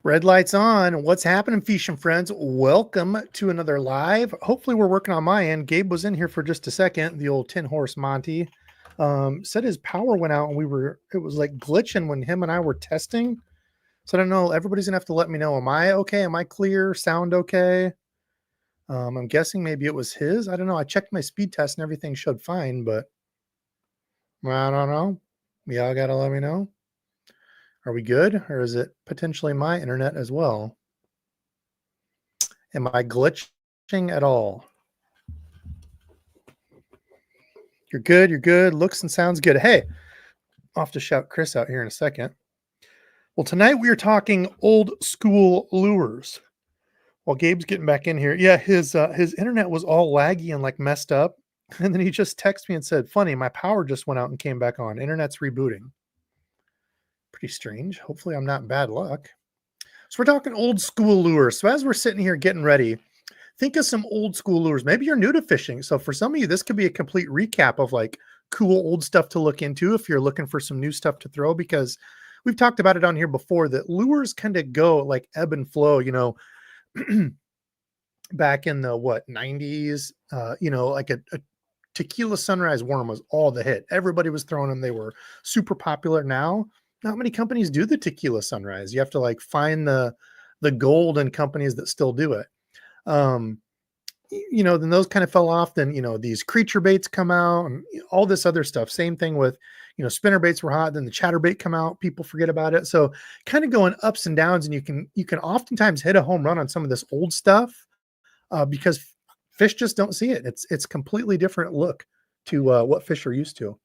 Red lights on. What's happening, fishing friends? Welcome to another live. Hopefully, we're working on my end. Gabe was in here for just a second. The old 10-horse Monty said his power went out, and it was like glitching when him and I were testing. So I don't know. Everybody's gonna have to let me know. Am I okay? Am I clear? Sound okay? I'm guessing maybe it was his. I don't know. I checked my speed test and everything showed fine, but I don't know. Y'all gotta let me know. Are we good? Or is it potentially my internet as well? Am I glitching at all? You're good. You're good. Looks and sounds good. Hey, I'll have to shout Chris out here in a second. Well, tonight we are talking old school lures. While Gabe's getting back in here, yeah, his internet was all laggy and like messed up. And then he just texted me and said, funny, my power just went out and came back on. Internet's rebooting. Pretty strange. Hopefully I'm not in bad luck. So we're talking old school lures. So as we're sitting here getting ready, think of some old school lures. Maybe you're new to fishing. So for some of you, this could be a complete recap of like cool old stuff to look into if you're looking for some new stuff to throw, because we've talked about it on here before that lures kind of go like ebb and flow, back in the 90s, like a tequila sunrise worm was all the hit. Everybody was throwing them. They were super popular. Now, not many companies do the tequila sunrise. You have to like find the gold and companies that still do it. Then those kind of fell off. Then, these creature baits come out and all this other stuff. Same thing with, spinner baits were hot. Then the chatterbait come out. People forget about it. So kind of going ups and downs, and you can oftentimes hit a home run on some of this old stuff because fish just don't see it. It's completely different look to what fish are used to.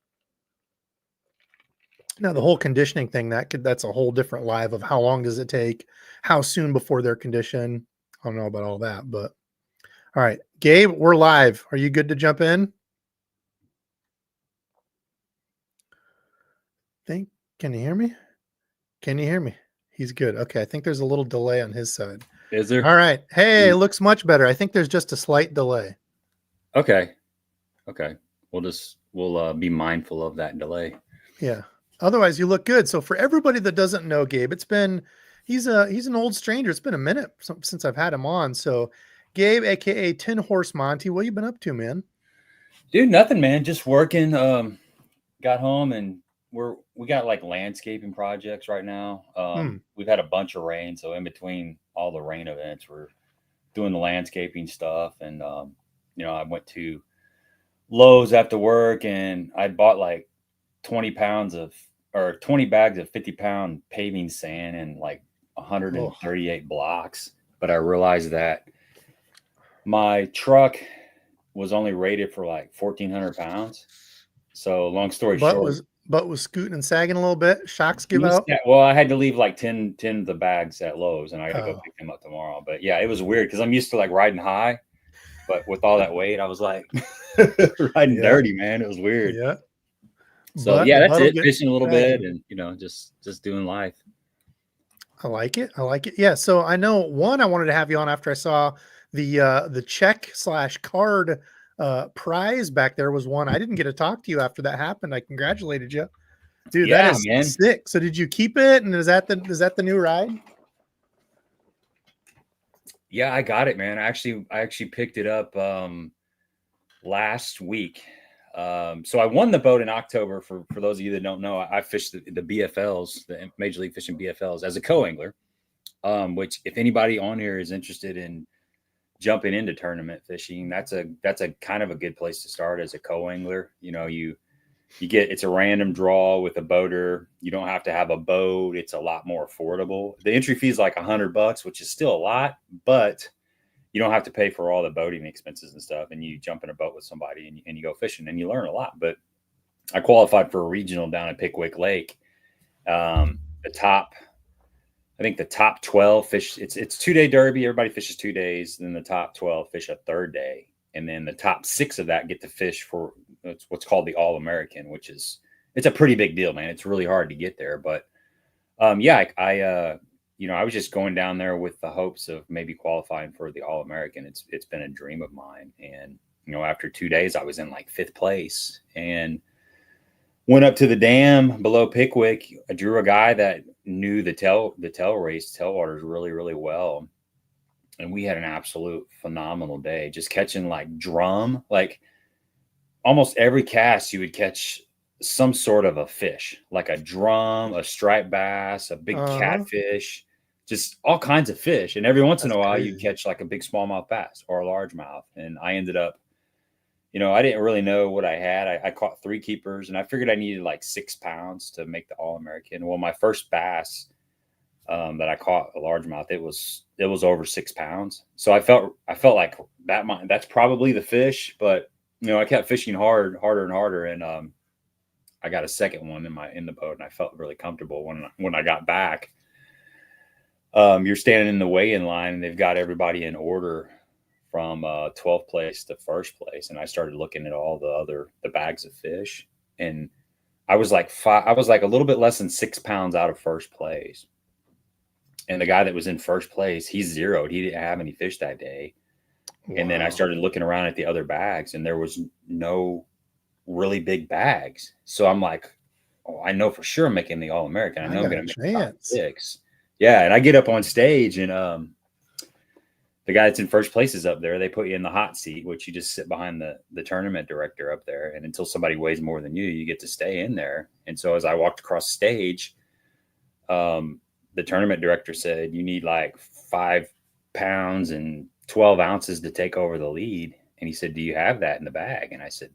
Now, the whole conditioning thing, that's a whole different live of how long does it take, how soon before they're conditioned. I don't know about all that, but all right, Gabe, we're live. Are you good to jump in? Can you hear me? Can you hear me? He's good. Okay, I think there's a little delay on his side. Is there? All right. Hey, it looks much better. I think there's just a slight delay. Okay. We'll be mindful of that delay. Yeah. Otherwise, you look good. So for everybody that doesn't know Gabe, he's an old stranger. It's been a minute since I've had him on. So Gabe, aka 10-horse Monty, what you been up to, man? Dude, nothing, man. Just working. Got home and we got like landscaping projects right now. We've had a bunch of rain, so in between all the rain events, we're doing the landscaping stuff. And I went to Lowe's after work and I bought like 20 bags of 50-pound paving sand and like 138 blocks. But I realized that my truck was only rated for like 1,400 pounds. So long story short, was scooting and sagging a little bit. Shocks give out. Yeah, well, I had to leave like 10 of the bags at Lowe's, and I got to go pick them up tomorrow. But yeah, it was weird because I'm used to like riding high, but with all that weight, I was like riding dirty, man. It was weird. Yeah. So that's it. Fishing a little bit, and just doing life. I like it. Yeah. So I know I wanted to have you on after I saw the check/card prize back there was one. I didn't get to talk to you after that happened. I congratulated you, dude. Yeah, that is sick. So did you keep it? And is that the new ride? Yeah, I got it, man. I actually picked it up last week. So I won the boat in October. For those of you that don't know, I fished the BFLs, the Major League Fishing BFLs, as a co-angler. Which, if anybody on here is interested in jumping into tournament fishing, that's a kind of a good place to start as a co-angler. It's a random draw with a boater. You don't have to have a boat. It's a lot more affordable. The entry fee is like $100, which is still a lot, but you don't have to pay for all the boating expenses and stuff. And you jump in a boat with somebody and you go fishing and you learn a lot. But I qualified for a regional down at Pickwick Lake. The top 12 fish. It's 2-day derby. Everybody fishes 2 days. Then the top 12 fish a third day. And then the top 6 of that get to fish for what's called the All-American, which it's a pretty big deal, man. It's really hard to get there. But I was just going down there with the hopes of maybe qualifying for the All-American. It's been a dream of mine. And, after 2 days, I was in like 5th place and went up to the dam below Pickwick. I drew a guy that knew the tailwaters really, really well. And we had an absolute phenomenal day, just catching like drum, like almost every cast you would catch some sort of a fish, like a drum, a striped bass, a big catfish, just all kinds of fish. And every once in a while you'd catch like a big smallmouth bass or a largemouth. And I ended up, I didn't really know what I had. I caught 3 keepers and I figured I needed like 6 pounds to make the All-American. Well, my first bass that I caught, a largemouth, it was over 6 pounds. So I felt like that's probably the fish, but I kept fishing harder and harder. And I got a second one in the boat and I felt really comfortable when I got back. You're standing in the weigh-in line and they've got everybody in order from 12th place to first place. And I started looking at all the bags of fish, and I was like a little bit less than 6 pounds out of first place. And the guy that was in first place, he zeroed. He didn't have any fish that day. Wow. And then I started looking around at the other bags and there was no really big bags. So I'm like, oh, I know for sure I'm making the All-American. I know I'm going to make top 6. Yeah. And I get up on stage and the guy that's in first place is up there. They put you in the hot seat, which you just sit behind the tournament director up there. And until somebody weighs more than you get to stay in there. And so as I walked across stage, the tournament director said, you need like 5 pounds and 12 ounces to take over the lead. And he said, do you have that in the bag? And I said,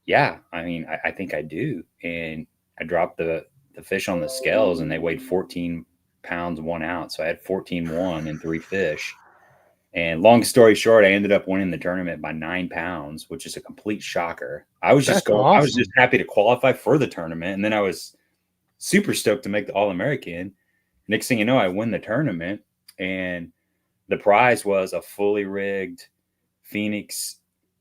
yeah, I mean, I think I do. And I dropped the fish on the scales and they weighed 14 pounds, 1 ounce. So I had 14.1 and 3 fish. And long story short, I ended up winning the tournament by 9 pounds, which is a complete shocker. I was just awesome. I was just happy to qualify for the tournament. And then I was super stoked to make the All-American. Next thing you know, I win the tournament, and the prize was a fully rigged Phoenix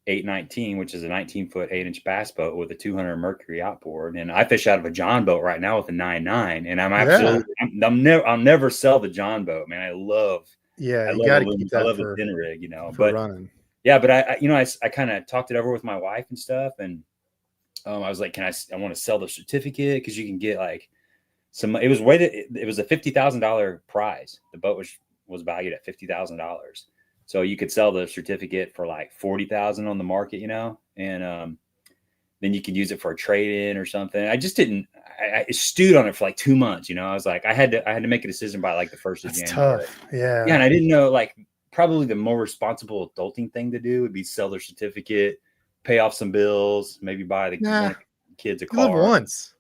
819, which is a 19-foot 8-inch bass boat with a 200 Mercury outboard. And I fish out of a John boat right now with a 9.9, and I'm absolutely I'll never sell the John boat, man. I love you got to keep that. I love a thin rig, but running. Yeah, but I kind of talked it over with my wife and stuff, and I was like, I want to sell the certificate because you can get like. It was a $50,000 prize. The boat was valued at $50,000. So you could sell the certificate for like $40,000 on the market, and then you could use it for a trade-in or something. I just didn't. I stewed on it for like 2 months. I was like, I had to make a decision by like the 1st of January. Tough. Yeah. Yeah, and I didn't know, like, probably the more responsible adulting thing to do would be sell their certificate, pay off some bills, maybe buy the kids a car. You live once.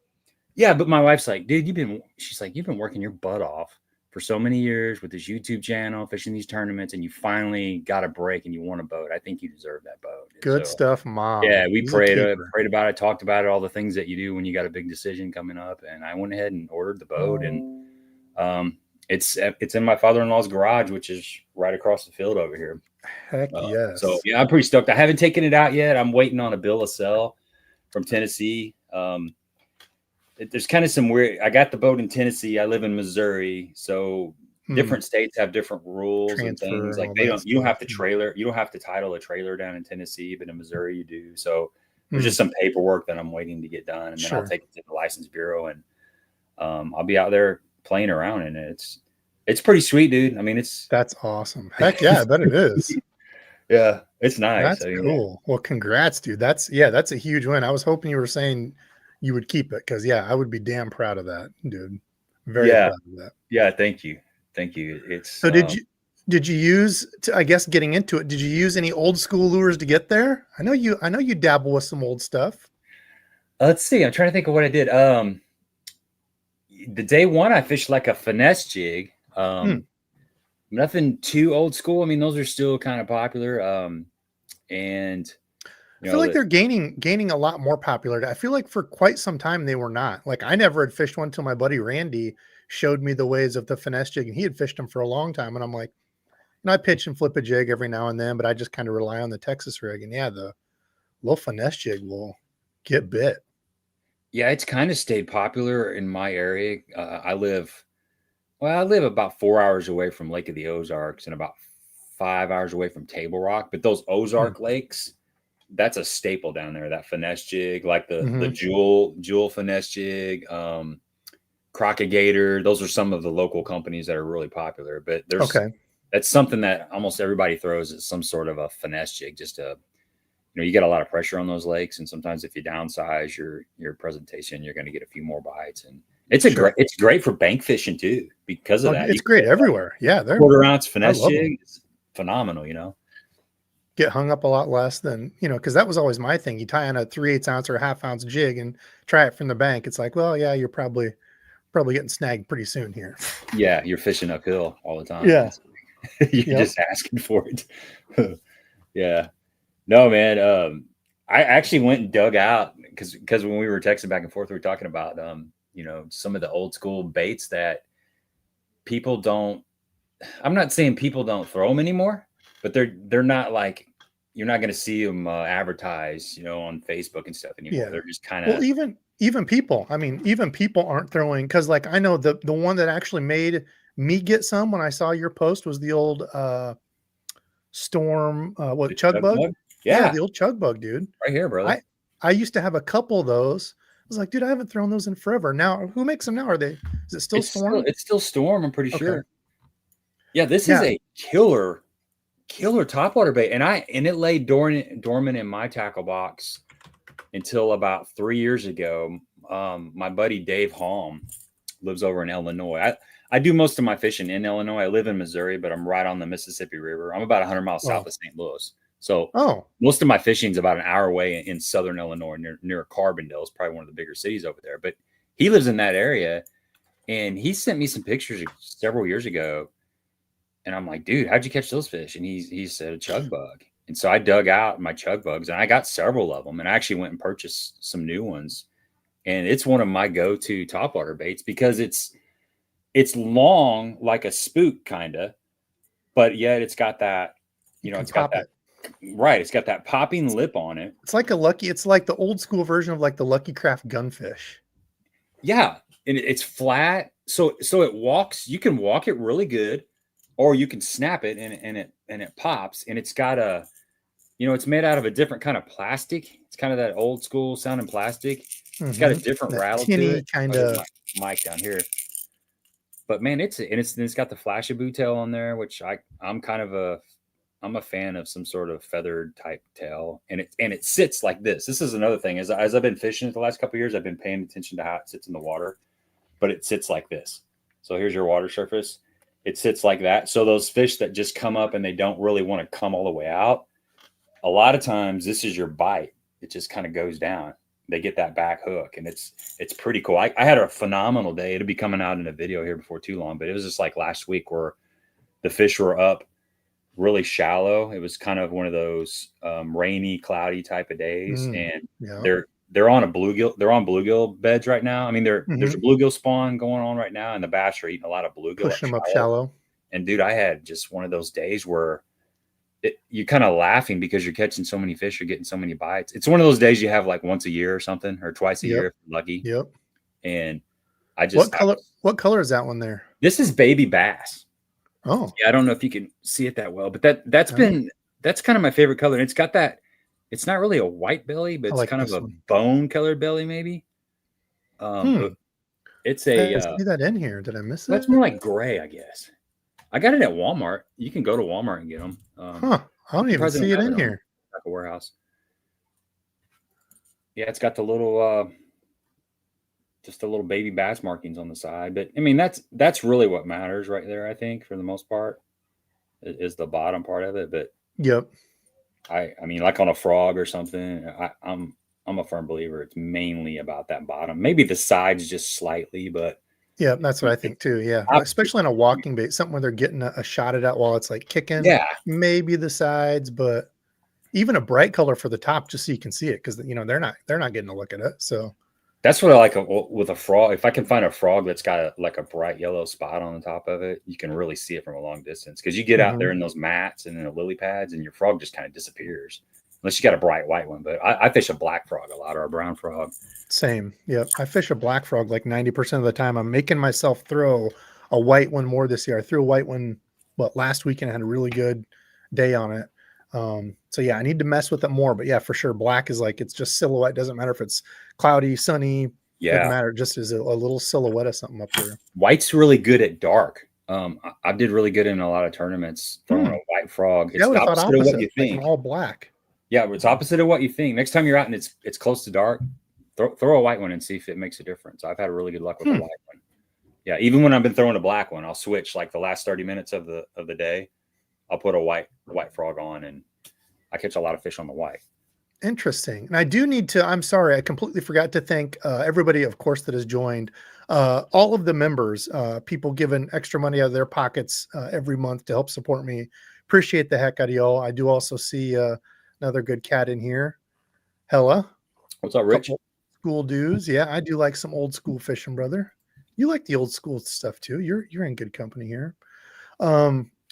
Yeah, but my wife's like, dude, you've been working your butt off for so many years with this YouTube channel, fishing these tournaments, and you finally got a break and you won a boat. I think you deserve that boat. Good stuff, Mom. Yeah, we prayed about it, talked about it, all the things that you do when you got a big decision coming up. And I went ahead and ordered the boat, and it's in my father-in-law's garage, which is right across the field over here. Heck yes. So yeah, I'm pretty stoked. I haven't taken it out yet. I'm waiting on a bill of sale from Tennessee. There's kind of some weird. I got the boat in Tennessee. I live in Missouri, so different states have different rules and things. Like you don't have to trailer. You don't have to title a trailer down in Tennessee, but in Missouri you do. So there's just some paperwork that I'm waiting to get done, and then I'll take it to the license bureau, and I'll be out there playing around in it. It's pretty sweet, dude. I mean, that's awesome. Heck yeah, I bet it is. Yeah, it's nice. That's cool. Well, congrats, dude. That's a huge win. I was hoping you were saying you would keep it, because I would be damn proud of that, dude. Very proud of that. Yeah, thank you. It's so did you use I guess getting into it, did you use any old school lures to get there? I know you dabble with some old stuff. Let's see. I'm trying to think of what I did. The day one I fished like a finesse jig. Nothing too old school. I mean, those are still kind of popular. And I feel like they're gaining a lot more popularity. I feel like for quite some time they were not. Like, I never had fished one until my buddy Randy showed me the ways of the finesse jig, and he had fished them for a long time. And I'm like, I pitch and flip a jig every now and then, but I just kind of rely on the Texas rig. And the little finesse jig will get bit. Yeah, it's kind of stayed popular in my area. I live about 4 hours away from Lake of the Ozarks and about 5 hours away from Table Rock. But those Ozark lakes, that's a staple down there, that finesse jig, like the jewel finesse jig. Crocagator. Those are some of the local companies that are really popular. But that's something that almost everybody throws as some sort of a finesse jig. Just you get a lot of pressure on those lakes, and sometimes if you downsize your presentation, you're going to get a few more bites. And it's great for bank fishing too because of that. It's great everywhere. Yeah, they're quarter-ounce finesse jig is phenomenal. Get hung up a lot less than because that was always my thing. You tie on a 3/8 ounce or a 1/2 ounce jig and try it from the bank. It's like, well, yeah, you're probably getting snagged pretty soon here. Yeah, you're fishing uphill all the time. Yeah, you're just asking for it. Yeah, no, man. I actually went and dug out because when we were texting back and forth, we were talking about some of the old school baits that people don't. I'm not saying people don't throw them anymore, but they're not like. You're not going to see them advertised, on Facebook and stuff anymore. Yeah. They're just kind of even people. I mean, even people aren't throwing because, like, I know the one that actually made me get some when I saw your post was the old Storm chug bug. Yeah, the old chug bug, dude. Right here, brother. I used to have a couple of those. I was like, dude, I haven't thrown those in forever. Now, who makes them now? Is it still Storm? It's still Storm. I'm pretty sure. Yeah, this is a killer topwater bait, and it lay dormant in my tackle box until about 3 years ago. My buddy Dave Halm lives over in Illinois. I do most of my fishing in Illinois. I live in Missouri, but I'm right on the Mississippi River. I'm about 100 miles south of St. Louis. So most of my fishing is about an hour away in southern Illinois, near Carbondale. It's probably one of the bigger cities over there. But he lives in that area, and he sent me some pictures several years ago. And I'm like, dude, how'd you catch those fish? And he said a chug bug. And so I dug out my chug bugs, and I got several of them. And I actually went and purchased some new ones. And it's one of my go-to topwater baits because it's long like a spook kind of, but yet it's got that, it's got that. Right. It's got that popping lip on it. It's like it's like the old school version of like the Lucky Craft gunfish. Yeah. And it's flat. So it walks, you can walk it really good, or you can snap it and it pops, and it's got it's made out of a different kind of plastic. It's kind of that old school sounding plastic. It's got a different rattle to it. Kind of mic down here. But man, it's got the Flashaboo tail on there, which I'm a fan of some sort of feathered type tail, and it sits like this. This is another thing. As I've been fishing the last couple of years, I've been paying attention to how it sits in the water, but it sits like this. So here's your water surface. It sits like that. So those fish that just come up and they don't really want to come all the way out, a lot of times this is your bite. It just kind of goes down. They get that back hook, and it's pretty cool. I had a phenomenal day. It'll be coming out in a video here before too long, but it was just like last week where the fish were up really shallow. It was kind of one of those rainy, cloudy type of days, and they're on bluegill. They're on bluegill beds right now. I mean, there's a bluegill spawn going on right now, and the bass are eating a lot of bluegill. Push them up shallow. And dude, I had just one of those days where you're kind of laughing because you're catching so many fish, you're getting so many bites. It's one of those days you have like once a year or something, or twice a year if you're lucky. Yep. And what color is that one there? This is baby bass. Oh. Yeah, I don't know if you can see it that well, but that's kind of my favorite color. And it's got that, it's not really a white belly, but it's kind of a bone colored belly, maybe. It's a I see that in here. Did I miss it? That's more like gray, I guess. I got it at Walmart. You can go to Walmart and get them. I don't even see it in here. Like a warehouse. Yeah, it's got the little, just the little baby bass markings on the side. But I mean, that's really what matters right there. I think for the most part, is the bottom part of it. But yep. I mean, like on a frog or something, I'm a firm believer. It's mainly about that bottom. Maybe the sides just slightly, but. Yeah, that's what I think too. Yeah, especially on a walking bait, something where they're getting a shot at it while it's like kicking. Yeah, maybe the sides, but even a bright color for the top, just so you can see it, because they're not getting a look at it. So that's what I like with a frog. If I can find a frog that's got like a bright yellow spot on the top of it, you can really see it from a long distance. Because you get out there in those mats and in the lily pads, and your frog just kind of disappears. Unless you got a bright white one, but I fish a black frog a lot, or a brown frog. Same. Yep. I fish a black frog like 90% of the time. I'm making myself throw a white one more this year. I threw a white one, last weekend. I had a really good day on it. So yeah, I need to mess with it more, but yeah, for sure. Black is like, it's just silhouette. Doesn't matter if it's cloudy, sunny, Doesn't Yeah. matter. Just as a little silhouette of something up there. White's really good at dark. I did really good in a lot of tournaments throwing a white frog. See, I It's would the have thought opposite of what opposite, you like an think. all black. Yeah, it's opposite of what you think. Next time you're out and it's close to dark, throw a white one and see if it makes a difference. I've had really good luck with a white one. Yeah, even when I've been throwing a black one, I'll switch like the last 30 minutes of the day. I'll put a white frog on, and I catch a lot of fish on the white. Interesting. And I do need to, I'm sorry, I completely forgot to thank everybody, of course, that has joined. All of the members, people giving extra money out of their pockets every month to help support me. Appreciate the heck out of y'all. I do also see another good cat in here. Hella. What's up, Rich? Couple school dues. Yeah, I do like some old school fishing, brother. You like the old school stuff too. You're in good company here.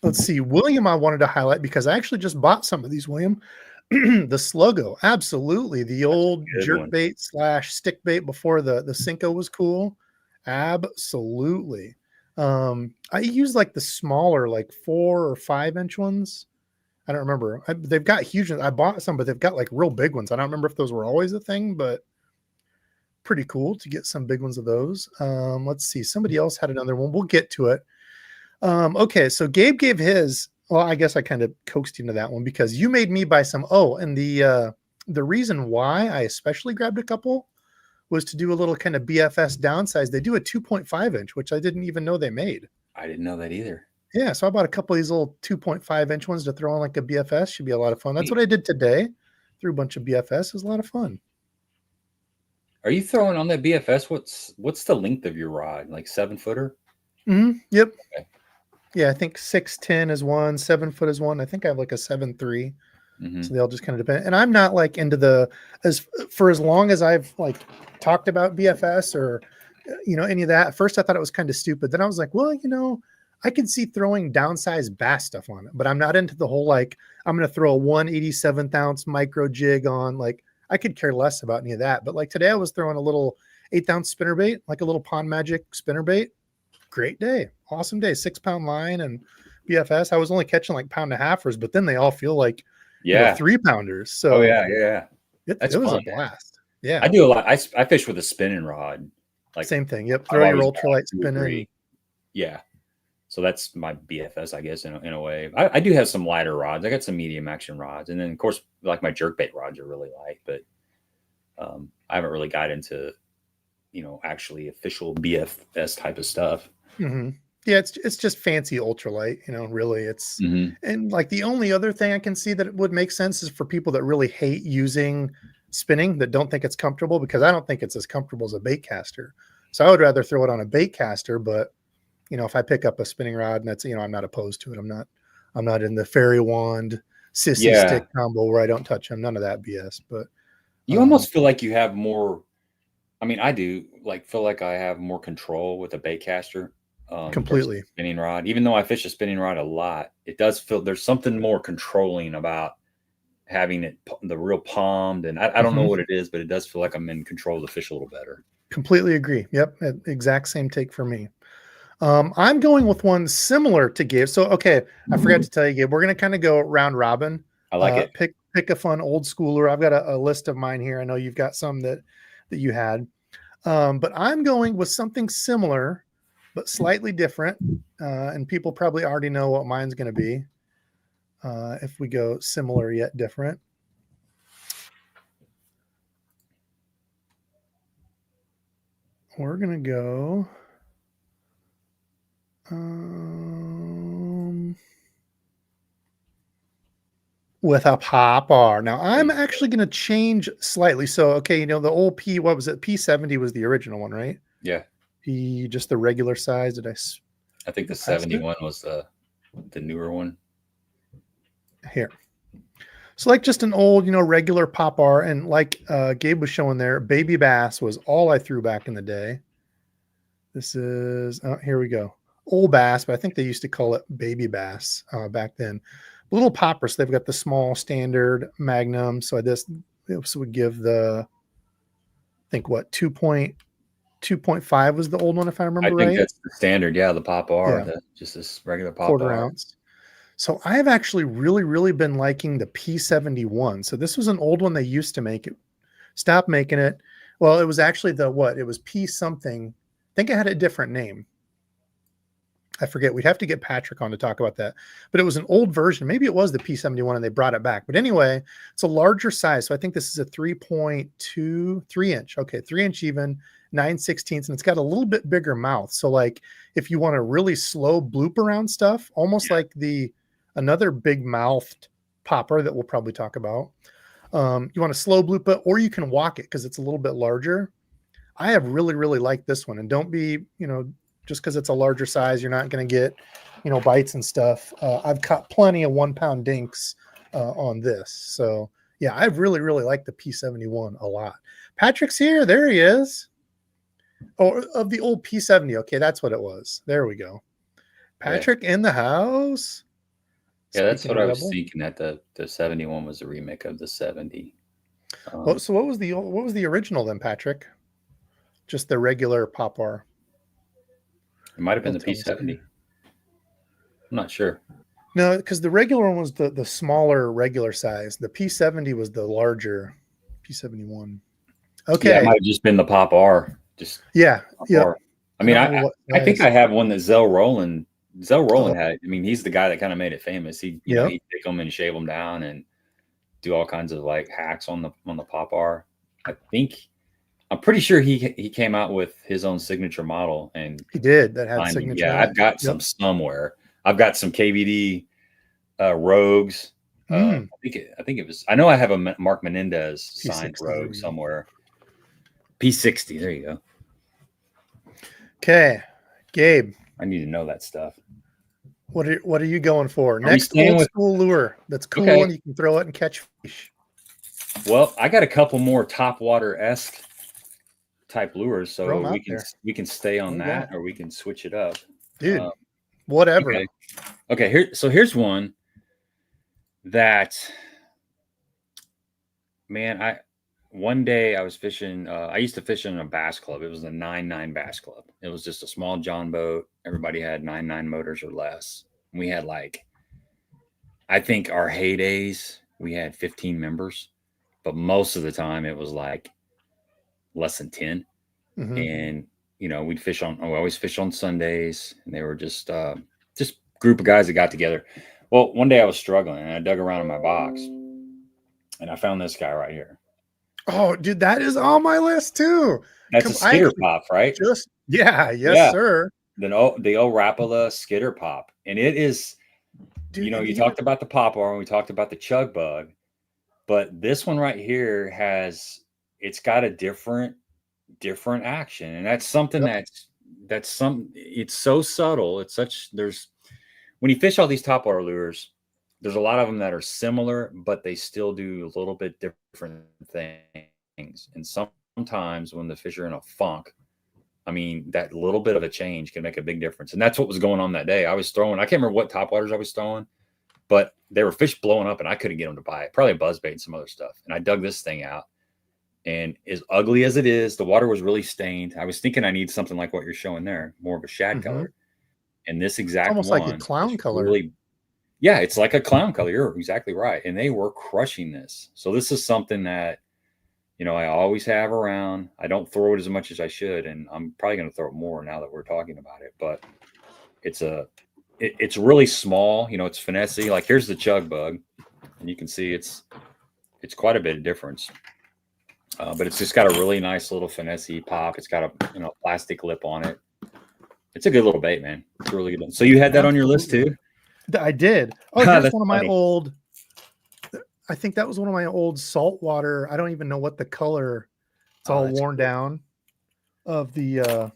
Let's see. William, I wanted to highlight because I actually just bought some of these, William. The Sluggo, absolutely. The old jerk bait / stick bait before the Cinco was cool. Absolutely. I use like the smaller, like 4 or 5 inch ones. I don't remember. They've got huge. I bought some, but they've got like real big ones. I don't remember if those were always a thing, but pretty cool to get some big ones of those. Let's see. Somebody else had another one. We'll get to it. Okay, so Gabe gave his. Well, I guess I kind of coaxed you into that one because you made me buy some. Oh, and the reason why I especially grabbed a couple was to do a little kind of BFS downsize. They do a 2.5 inch, which I didn't even know they made. I didn't know that either. Yeah, so I bought a couple of these little 2.5 inch ones to throw on like a BFS. Should be a lot of fun. That's what I did today. Threw a bunch of BFS. It was a lot of fun. Are you throwing on that BFS? What's the length of your rod? Like 7-footer? Yep. Okay. Yeah, I think 6'10" is one, 7 foot is one. I think I have like a 7'3". So they all just kind of depend. And I'm not like into as long as I've like talked about BFS or any of that. At first I thought it was kind of stupid. Then I was like, well, I can see throwing downsized bass stuff on it, but I'm not into the whole like I'm going to throw a 1/87th ounce micro jig on. Like I could care less about any of that. But like today I was throwing a little 1/8 ounce spinnerbait, like a little Pond Magic spinnerbait. Great day, awesome day, 6-pound line and BFS. I was only catching like 1.5-pounders, but then they all feel like 3-pounders. So it was a blast. Yeah, I do a lot. I fish with a spinning rod. Like same thing. Yep, throw your ultralight spinning. Yeah, so that's my BFS, I guess, in a way. I do have some lighter rods. I got some medium action rods, and then of course, like my jerkbait rods are really light, but I haven't really got into actually official BFS type of stuff. Yeah, it's just fancy ultralight, really. It's and like the only other thing I can see that it would make sense is for people that really hate using spinning, that don't think it's comfortable, because I don't think it's as comfortable as a bait caster. So I would rather throw it on a bait caster, but if I pick up a spinning rod, and that's I'm not opposed to it. I'm not in the fairy wand sissy stick combo where I don't touch them. None of that BS. But you almost feel like you have more. I mean, I do feel like I have more control with a bait caster. Completely. Spinning rod. Even though I fish a spinning rod a lot, it does feel there's something more controlling about having it the real palmed. And I don't know what it is, but it does feel like I'm in control of the fish a little better. Completely agree. Yep. Exact same take for me. I'm going with one similar to Gabe. So, okay, I forgot to tell you, Gabe, we're going to kind of go round robin. I like it. Pick a fun old schooler. I've got a list of mine here. I know you've got some that you had. But I'm going with something similar, but slightly different. And people probably already know what mine's going to be. If we go similar yet different. We're going to go with a popper. Now I'm actually going to change slightly. So, okay, the old what was it? P70 was the original one, right? Yeah. Just the regular size. I think the 71 was the newer one. Here. So like just an old, regular popper. And like Gabe was showing there, baby bass was all I threw back in the day. This is, here we go. Old bass, but I think they used to call it baby bass back then. Little poppers. So they've got the small standard Magnum. So this would give I think what 2.5 was the old one, if I remember right. I think that's the standard. Yeah, the popper. Yeah. Just this regular popper. 1/4 ounce. So I've actually really, really been liking the P71. So this was an old one they used to make. It stopped making it. Well, it was actually it was P something. I think it had a different name. I forget. We'd have to get Patrick on to talk about that. But it was an old version. Maybe it was the P71 and they brought it back. But anyway, it's a larger size. So I think this is a 3.23 inch. Okay, 3-inch even, 9/16. And it's got a little bit bigger mouth. So like if you want to really slow bloop around stuff, almost like another big mouthed popper that we'll probably talk about. You want to slow bloop it, or you can walk it because it's a little bit larger. I have really, really liked this one. And don't be, just because it's a larger size, you're not going to get, bites and stuff. I've caught plenty of 1-pound dinks on this. So yeah, I've really, really liked the P71 a lot. Patrick's here. There he is. Oh, of the old P70. Okay, that's what it was. There we go. Patrick in the house. Yeah, that's what I was thinking. That the 71 was a remake of the 70. So what was the original then, Patrick? Just the regular Popar. It might have been the P70. I'm not sure. No, because the regular one was the smaller regular size. The P70 was the larger P71. Okay, yeah, it might have just been the Pop R. Just yeah. I mean, I think I have one that Zell Rowland had. I mean, he's the guy that kind of made it famous. He'd take them and shave them down and do all kinds of like hacks on the Pop R. I'm pretty sure he came out with his own signature model, and he did. That had signature. Yeah, I've got some somewhere. I've got some KVD Rogues. I think it was. I know I have a Mark Menendez signed Rogue somewhere. P60. There you go. Okay, Gabe. I need to know that stuff. What are you going for? Next old school lure that's cool and you can throw it and catch fish. Well, I got a couple more topwater-esque type lures, so we can stay on that, or we can switch it up, dude. Whatever. Okay. Here's one that, man, one day I was fishing. I used to fish in a bass club. It was a 9.9 bass club. It was just a small John boat. Everybody had 9.9 motors or less. We had I think our heydays we had 15 members, but most of the time it was like less than 10. And we'd fish we always fish on Sundays, and they were just group of guys that got together. Well, one day I was struggling and I dug around in my box and I found this guy right here. Oh, dude, that is on my list too. That's a skitter pop, right? Yes, sir. The old Rapala skitter pop. And it is, dude, you talked about the Popar and we talked about the chug bug, but this one right here it's got a different action. And that's something it's so subtle. When you fish all these topwater lures, there's a lot of them that are similar, but they still do a little bit different things. And sometimes when the fish are in a funk, I mean, that little bit of a change can make a big difference. And that's what was going on that day. I can't remember what topwaters I was throwing, but there were fish blowing up and I couldn't get them to bite. Probably a buzzbait and some other stuff. And I dug this thing out. And as ugly as it is, the water was really stained. I was thinking I need something like what you're showing there, more of a shad color. And this exact almost one, like a clown color. Yeah, it's like a clown color. You're exactly right. And they were crushing this. So this is something that, I always have around. I don't throw it as much as I should. And I'm probably going to throw it more now that we're talking about it. But it's really small. It's finesse. Like here's the chug bug. And you can see it's quite a bit of difference. But it's just got a really nice little finesse pop. It's got a plastic lip on it. It's a good little bait, man. It's really good. So you had that on your list too? I did. Oh, that's one of my old. I think that was one of my old saltwater. I don't even know what the color. It's all worn down of the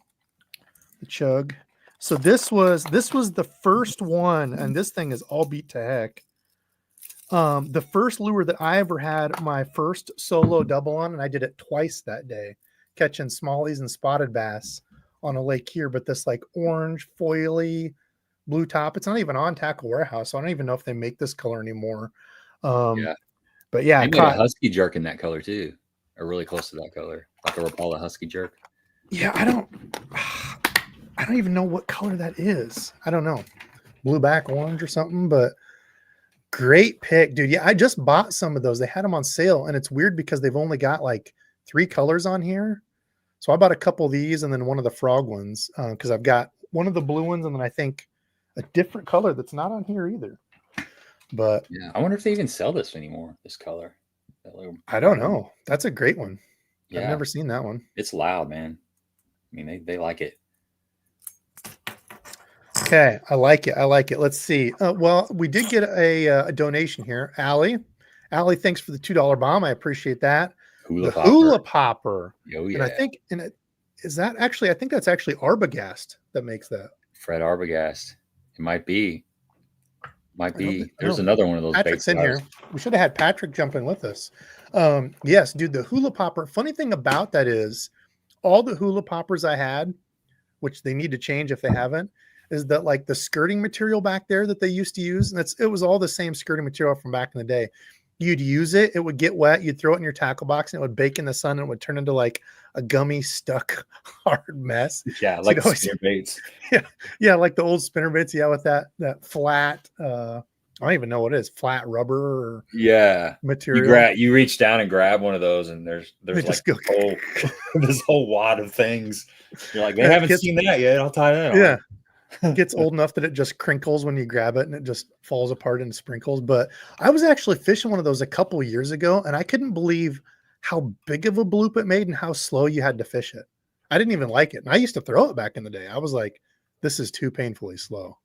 chug. So this was the first one, and this thing is all beat to heck. The first lure that I ever had my first solo double on, and I did it twice that day, catching smallies and spotted bass on a lake here, but this like orange foily blue top. It's not even on Tackle Warehouse. So I don't even know if they make this color anymore. But yeah, I caught a husky jerk in that color too, or really close to that color, like a Rapala husky jerk. Yeah, I don't even know what color that is. I don't know, blue back orange or something, but great pick, dude. Yeah, I just bought some of those. They had them on sale, and it's weird because they've only got like 3 colors on here. So I bought a couple of these and then one of the frog ones because I've got one of the blue ones and then I think a different color that's not on here either. But yeah, I wonder if they even sell this anymore. This color. I don't know. That's a great one. Yeah, I've never seen that one. it's loud, man. I mean, they like it. Okay, I like it. I like it. Let's see. Well, we did get a donation here. Allie, thanks for the $2 bomb. I appreciate that. Hula Hula popper. Oh yeah. And I think, is that actually? I think that's actually Arbogast that makes that. Fred Arbogast. It might be. Might be. There's no. another one of those. Patrick's in here. We should have had Patrick jump in with us. Yes, dude, the hula popper. Funny thing about that is all the hula poppers I had, which they need to change if they haven't, is that like the skirting material back there that they used to use. And it was all the same skirting material from back in the day. You'd use it, it would get wet, you'd throw it in your tackle box and it would bake in the sun and it would turn into like a gummy stuck hard mess. Yeah, like spinner baits. Yeah, like the old spinner baits. Yeah, with that flat I don't even know what it is, flat rubber or material. You reach down and grab one of those and there's like this whole wad of things. You're like, they haven't seen that yet. I'll tie that on. Yeah. It gets old enough that it just crinkles when you grab it and it just falls apart into sprinkles. But I was actually fishing one of those a couple of years ago and I couldn't believe how big of a bloop it made and how slow you had to fish it. I didn't even like it. And I used to throw it back in the day. I was like, this is too painfully slow.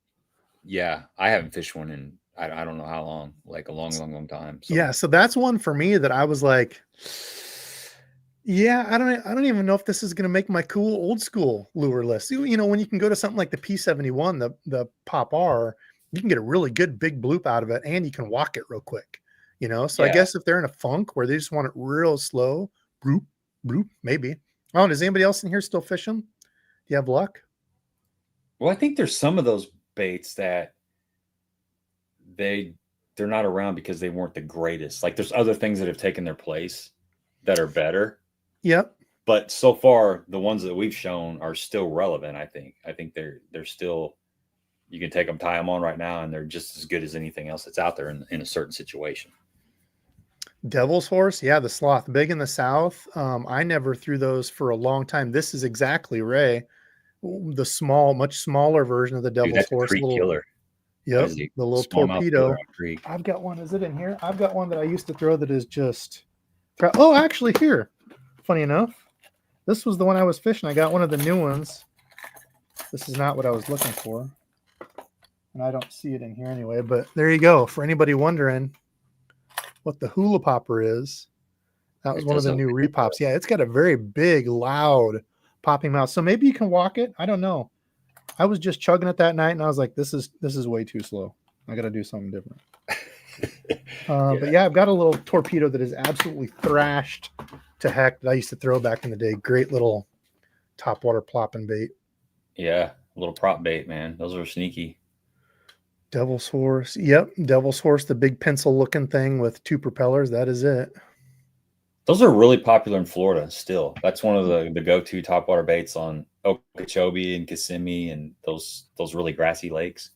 Yeah. I haven't fished one in, I don't know how long, like a long time. So. Yeah. So that's one for me that I was like, yeah, I don't even know if this is going to make my cool old school lure list. You know, when you can go to something like the P71, the Pop R, you can get a really good big bloop out of it and you can walk it real quick, you know? So I guess if they're in a funk where they just want it real slow, bloop, bloop, maybe. Oh, does anybody else in here still fishing? Do you have luck? Well, I think there's some of those baits that they're not around because they weren't the greatest. Like there's other things that have taken their place that are better. Yep. But so far, the ones that we've shown are still relevant. I think they're still, you can take them, tie them on right now, and they're just as good as anything else that's out there in a certain situation. Devil's Horse, yeah, the sloth, big in the South. I never threw those for a long time. This is exactly Ray, the much smaller version of the Devil's Horse. Killer. Yep, the little torpedo. I've got one. Is it in here? I've got one that I used to throw that is just. Oh, actually, here. Funny enough, this was the one I was fishing. I got one of the new ones. This is not what I was looking for. And I don't see it in here anyway, but there you go. For anybody wondering what the hula popper is, that was one of the new repops. Yeah, it's got a very big, loud popping mouth. So maybe you can walk it. I don't know. I was just chugging it that night and I was like, this is way too slow. I got to do something different. But yeah, I've got a little torpedo that is absolutely thrashed to heck that I used to throw back in the day. Great little topwater plopping bait. Yeah, a little prop bait, man. Those are sneaky. Devil's Horse. Yep, Devil's Horse, the big pencil looking thing with 2 propellers. That is it. Those are really popular in Florida still. That's one of the go-to topwater baits on Okeechobee and Kissimmee and those really grassy lakes.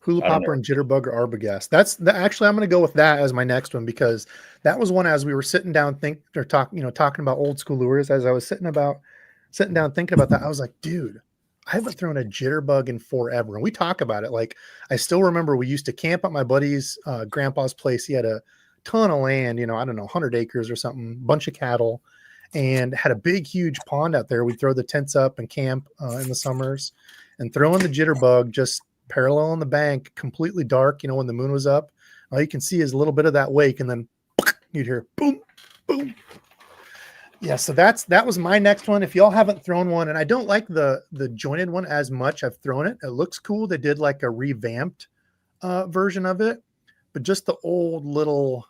Hula popper and jitterbug or arbogast. Actually, I'm going to go with that as my next one because that was one as we were sitting down talking about old school lures. As I was sitting down thinking about that, I was like, dude, I haven't thrown a jitterbug in forever. And we talk about it. Like I still remember we used to camp at my buddy's grandpa's place. He had a ton of land, I don't know, 100 acres or something, bunch of cattle, and had a big, huge pond out there. We'd throw the tents up and camp in the summers and throw in the jitterbug just parallel on the bank, completely dark, when the moon was up. All you can see is a little bit of that wake, and then you'd hear boom, boom. Yeah, so that was my next one. If y'all haven't thrown one, and I don't like the jointed one as much, I've thrown it. It looks cool. They did like a revamped version of it, but just the old little,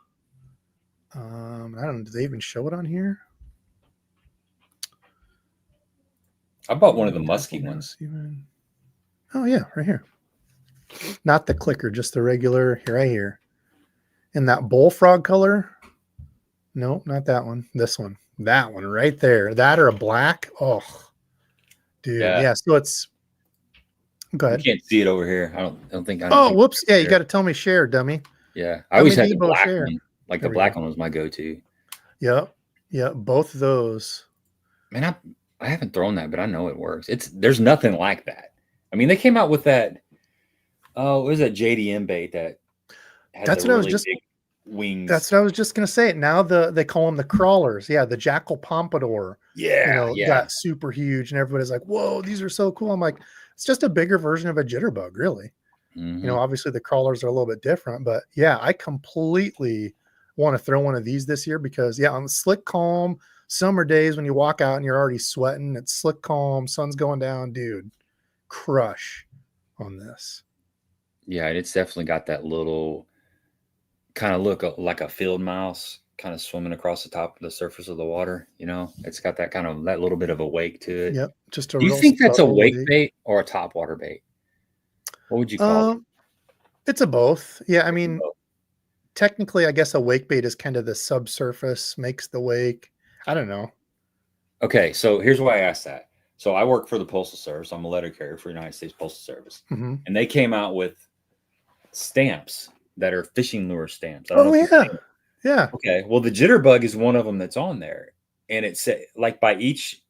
I don't know, do they even show it on here? I bought one of the musky ones. Oh yeah, right here. Not the clicker, just the regular right here. In that bullfrog color. No, not that one. This one. That one right there. That or a black. Oh, dude. Yeah. So it's. Go ahead. You can't see it over here. I don't think. Whoops. Yeah, you got to tell me share, dummy. Yeah, I always had the black one. Like the black one was my go-to. Yep. Yeah. Both of those. Man, I haven't thrown that, but I know it works. There's nothing like that. I mean, they came out with that. Oh, what was that JDM bait that had That's the what I was really just big wings? That's what I was just gonna say. Now they call them the crawlers. Yeah, the jackal pompadour, Yeah, yeah. got super huge, and everybody's like, "Whoa, these are so cool." I'm like, it's just a bigger version of a jitterbug, really. Hmm. Obviously the crawlers are a little bit different, but yeah, I completely want to throw one of these this year because yeah, on the slick calm summer days when you walk out and you're already sweating, it's slick calm, sun's going down, dude, crush on this. Yeah, it's definitely got that little kind of look like a field mouse kind of swimming across the top of the surface of the water. It's got that kind of that little bit of a wake to it. Yep, just a Do you real think that's a subtle wake wake. bait or a topwater bait? What would you call it? Um, it's a both. Yeah, I It's mean, both. technically, I guess a wake bait is kind of the subsurface, makes the wake. I don't know. Okay, so here's why I asked that. So I work for the Postal Service. I'm a letter carrier for United States Postal Service, Hmm. and they came out with stamps that are fishing lure stamps. I don't know Oh if you've yeah, seen it. yeah. Okay, well the jitterbug is one of them that's on there, and it said like by each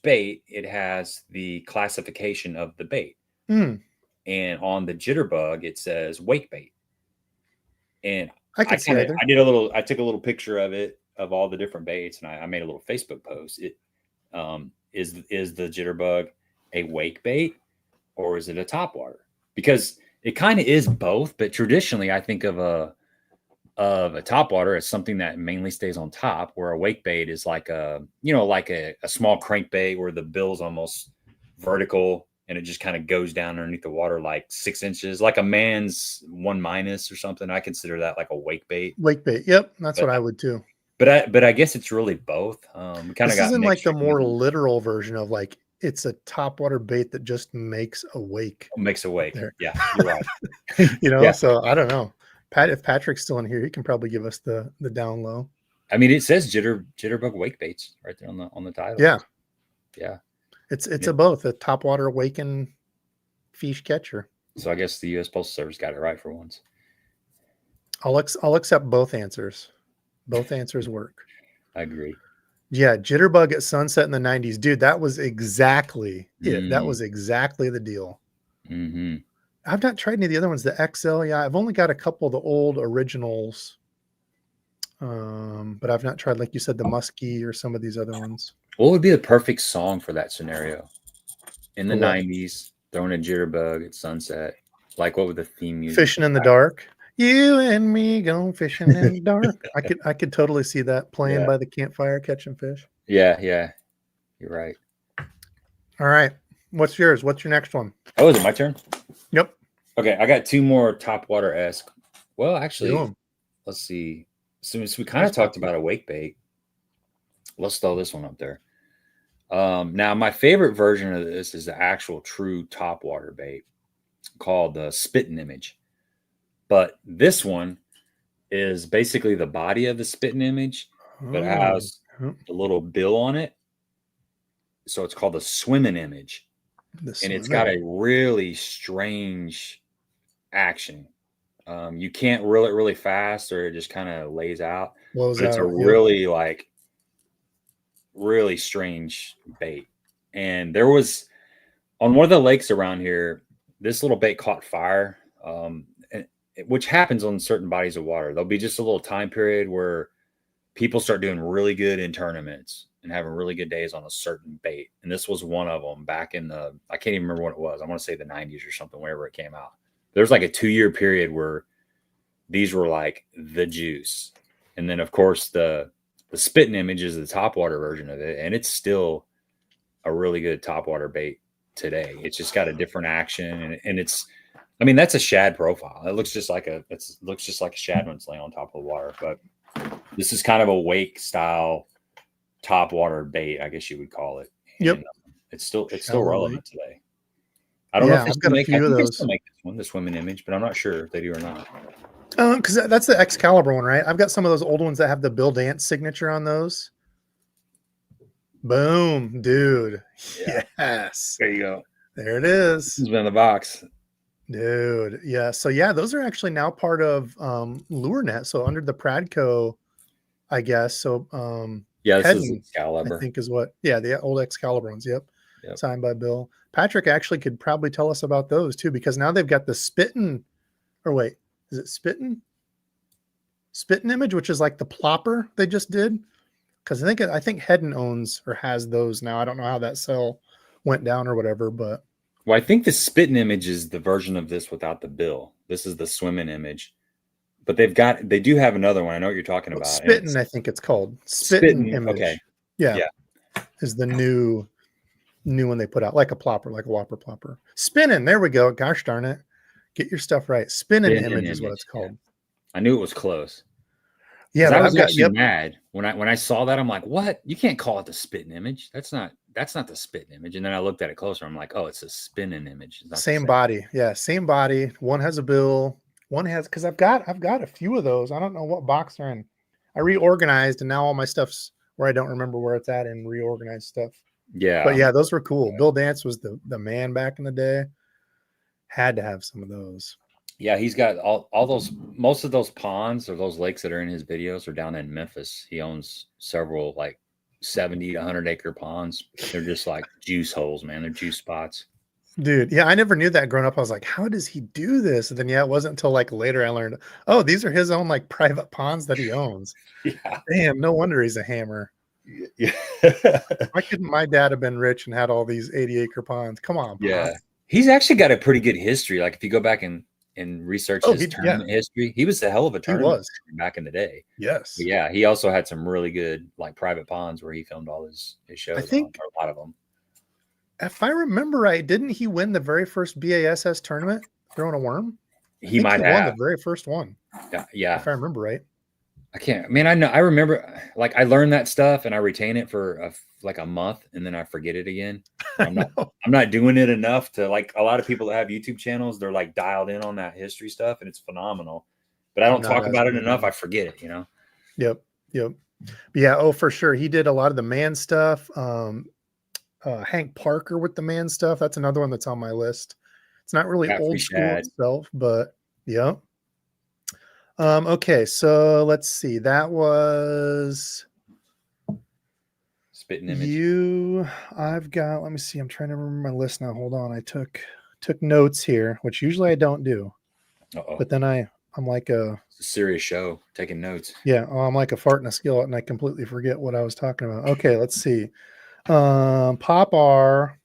bait it has the classification of the bait, Mm, and on the jitterbug it says wake bait, and I could see either. I took a little picture of it of all the different baits, and I made a little Facebook post. Is the jitterbug a wake bait or is it a topwater? Because it kind of is both, but traditionally I think of a topwater as something that mainly stays on top, where a wake bait is like a small crankbait where the bill's almost vertical and it just kind of goes down underneath the water like 6 inches, like a man's 1- or something. I consider that like a wake bait. Wake bait. Yep, that's But what I would too. but I guess it's really both. We kind of This got isn't like mixed the more reviews. literal version of like it's a topwater bait that just makes a wake Makes a wake. there. Yeah, you're right. Yeah. So I don't know. If Patrick's still in here, he can probably give us the down low. I mean, it says jitterbug wake baits right there on the title. Yeah, Yeah. it's a both a topwater wake and fish catcher. So I guess the U.S. Postal Service got it right for once. I'll accept both answers. Both answers work. I agree. Yeah, jitterbug at sunset in the 90s. Dude, that was exactly it. That Mm, was exactly the deal. hmm. I've not tried any of the other ones. The XL, yeah, I've only got a couple of the old originals. But I've not tried, like you said, the muskie or some of these other ones. What would be the perfect song for that scenario? In the For what? 90s, throwing a jitterbug at sunset. Like what would the theme music Fishing in the dark. You and me going fishing in the dark. I could totally see that playing Yeah. by the campfire catching fish. Yeah, yeah. You're right. All right. What's yours? What's your next one? Oh, is it my turn? Yep. Okay, I got two more topwater-esque. Well, Do actually, 'em. let's see. Since we kind of talked about a wake bait, let's throw this one up there. Now, my favorite version of this is the actual true topwater bait called the spitting image. But this one is basically the body of the spitting image, but it Oh, has a little bill on it. So it's called the swimming image. And it's got a really strange action. You can't reel it really fast or it just kind of lays out. blows But it's a out. Yep. really strange bait. And there was on one of the lakes around here, this little bait caught fire, which happens on certain bodies of water. There'll be just a little time period where people start doing really good in tournaments and having really good days on a certain bait. And this was one of them back in I can't even remember what it was. I want to say the 90s or something, whenever it came out. There's like a 2-year period where these were like the juice. And then of course the spitting image is the topwater version of it. And it's still a really good topwater bait today. It's just got a different action and I mean, that's a shad profile. It looks just like a shad when it's laying on top of the water, but this is kind of a wake style topwater bait, I guess you would call it. Yep. And it's still relevant today. I don't know if I've got a few of those. They still make this one, the swimming image, but I'm not sure if they do or not. Because that's the Excalibur one, right? I've got some of those old ones that have the Bill Dance signature on those. Boom, dude. Yeah. Yes. There you go. There it is. It's been in the box. Dude. Yeah. So yeah, those are actually now part of LureNet. So under the Pradco I guess. So Yeah, this is Hedden, I Excalibur. think is what, yeah, the old Excalibur ones. Yep. Yep. Signed by Bill. Patrick actually could probably tell us about those too, because now they've got the spitting, or wait, is it spitting? Spitting image, which is like the plopper they just did. Because I think Hedden owns or has those now. I don't know how that sell went down or whatever, but Well, I think the spitting image is the version of this without the bill. This is the swimming image, but they do have another one. I know what you're talking about, and spitting, it's I think it's called spitting spitting. Okay, image. Yeah, yeah, is the new one they put out, like a plopper, like a whopper plopper. Spinning, there we go. Gosh darn it, get your stuff right. Spinning spitting image is what it's image. Yeah, called. I knew it was close Yeah, because I but was I've got, actually yep. mad when I saw that. I'm like, what? You can't call it the spitting image. That's not the spitting image. And then I looked at it closer. I'm like, oh, it's a spinning image. It's not the Same same. body. Yeah, same body. One has a bill. One has, because I've got a few of those. I don't know what box they're in. I reorganized, and now all my stuff's where I don't remember where it's at in reorganized stuff. But Yeah, yeah, those were cool. Bill Dance was the man back in the day. Had to have some of those. yeah. He's got all those. Most of those ponds or those lakes that are in his videos are down in Memphis. He owns several like 70 to 100 acre ponds. They're just like juice holes, man. They're juice spots. Dude, yeah, I never knew that growing up. I was like, how does he do this? And then yeah, it wasn't until like later I learned, oh, these are his own like private ponds that he owns. Yeah. Damn, no wonder he's a hammer. Yeah. Why couldn't my dad have been rich and had all these 80-acre ponds? Come on, Yeah. Pop. He's actually got a pretty good history. Like if you go back and research Oh, his yeah, tournament history, he was a hell of a he tournament was. back in the day. Yes. But yeah, he also had some really good like private ponds where he filmed all his I shows on, think or a lot of them. if I remember right, didn't he win the very first BASS tournament throwing a worm? I He think might he won the have. very first one, Yeah. if I remember right. I can't. Man, I remember. Like I learned that stuff and I retain it for like a month and then I forget it again. I I'm not. know. I'm not doing it enough to like a lot of people that have YouTube channels. They're like dialed in on that history stuff and it's phenomenal. But I I'm don't not talk as about it good. enough. I forget it. You know. Yep. Yep. But yeah. Oh, for sure. He did a lot of the man stuff. Hank Parker with the man stuff. That's another one that's on my list. It's not really Got free old school shad. itself, but yeah. Okay, so let's see. That was Spitting image. you. I've got. Let me see. I'm trying to remember my list now. Hold on. I took notes here, which usually I don't do. Uh-oh. But then I'm like a It's a serious show. Taking notes. yeah. Oh, I'm like a fart in a skillet, and I completely forget what I was talking about. Okay, let's see. Pop R.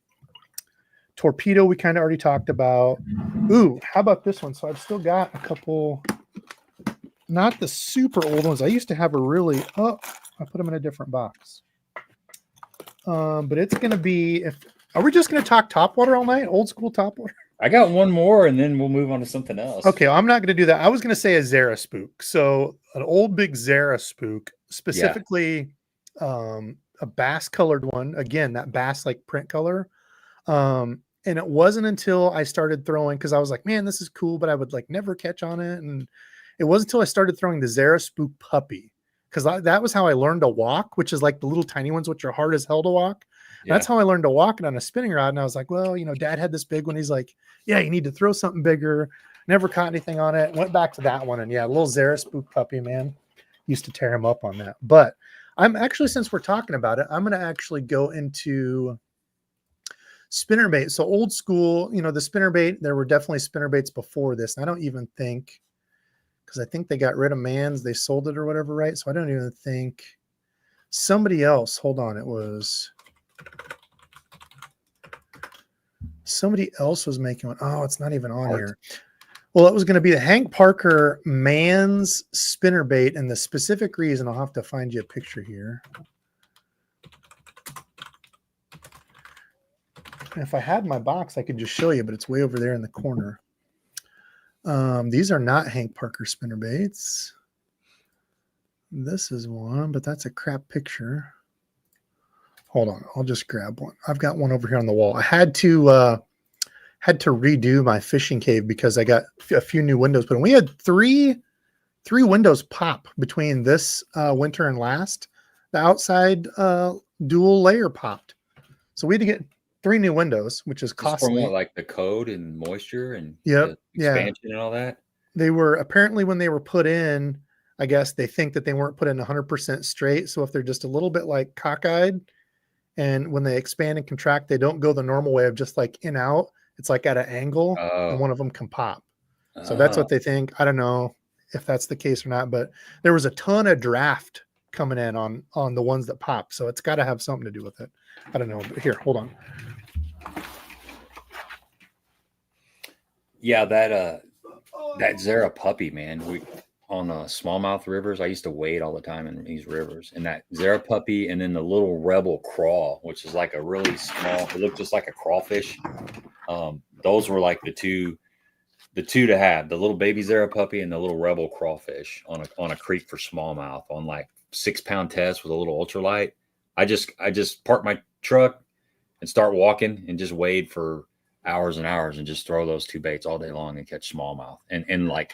Torpedo, we kind of already talked about. Ooh, how about this one? So I've still got a couple, not the super old ones. I used to have a really, I put them in a different box. But it's going to be, are we just going to talk topwater all night? Old school topwater? I got one more and then we'll move on to something else. Okay, I'm not going to do that. I was going to say a Zara spook. So an old big Zara spook, specifically a bass colored one. Again, that bass like print color. And it wasn't until I started throwing, because I was like, man, this is cool, but I would like never catch on it. And it wasn't until I started throwing the Zara Spook Puppy, because that was how I learned to walk, which is like the little tiny ones, which are hard as hell to walk. Yeah. That's how I learned to walk it on a spinning rod. And I was like, well, Dad had this big one. He's like, yeah, you need to throw something bigger. Never caught anything on it. Went back to that one. And yeah, little Zara Spook Puppy, man, used to tear him up on that. But I'm actually, since we're talking about it, I'm going to actually go into spinnerbait. So old school, the spinnerbait, there were definitely spinnerbaits before this. And I don't even think, because I think they got rid of Mans, they sold it or whatever, right? So I don't even think somebody else, hold on, it was somebody else was making one. Oh, it's not even on here. Well, it was going to be the Hank Parker Mans spinnerbait, and the specific reason, I'll have to find you a picture here. If I had my box, I could just show you, but it's way over there in the corner. These are not Hank Parker spinnerbaits. This is one, but that's a crap picture. Hold on, I'll just grab one. I've got one over here on the wall. I had to redo my fishing cave because I got a few new windows, but we had three windows pop between this winter and last. The outside dual layer popped, so we had to get 3 new windows, which is costly. Just from what, like the code and moisture and expansion and all that. They were apparently, when they were put in, I guess they think that they weren't put in 100% straight. So if they're just a little bit like cockeyed, and when they expand and contract, they don't go the normal way of just like in out. It's like at an angle, and Oh, one of them can pop. So that's what they think. I don't know if that's the case or not, but there was a ton of draft coming in on the ones that pop. So it's got to have something to do with it. I don't know. But here, hold on. yeah, that Zara puppy, man. We on smallmouth rivers. I used to wade all the time in these rivers, and that Zara puppy, and then the little rebel crawl, which is like a really small. It looked just like a crawfish. Those were like the two to have, the little baby Zara puppy and the little rebel crawfish on a creek for smallmouth on like 6-pound test with a little ultralight. I just park my truck and start walking and just wade for hours and hours and just throw those two baits all day long and catch smallmouth and like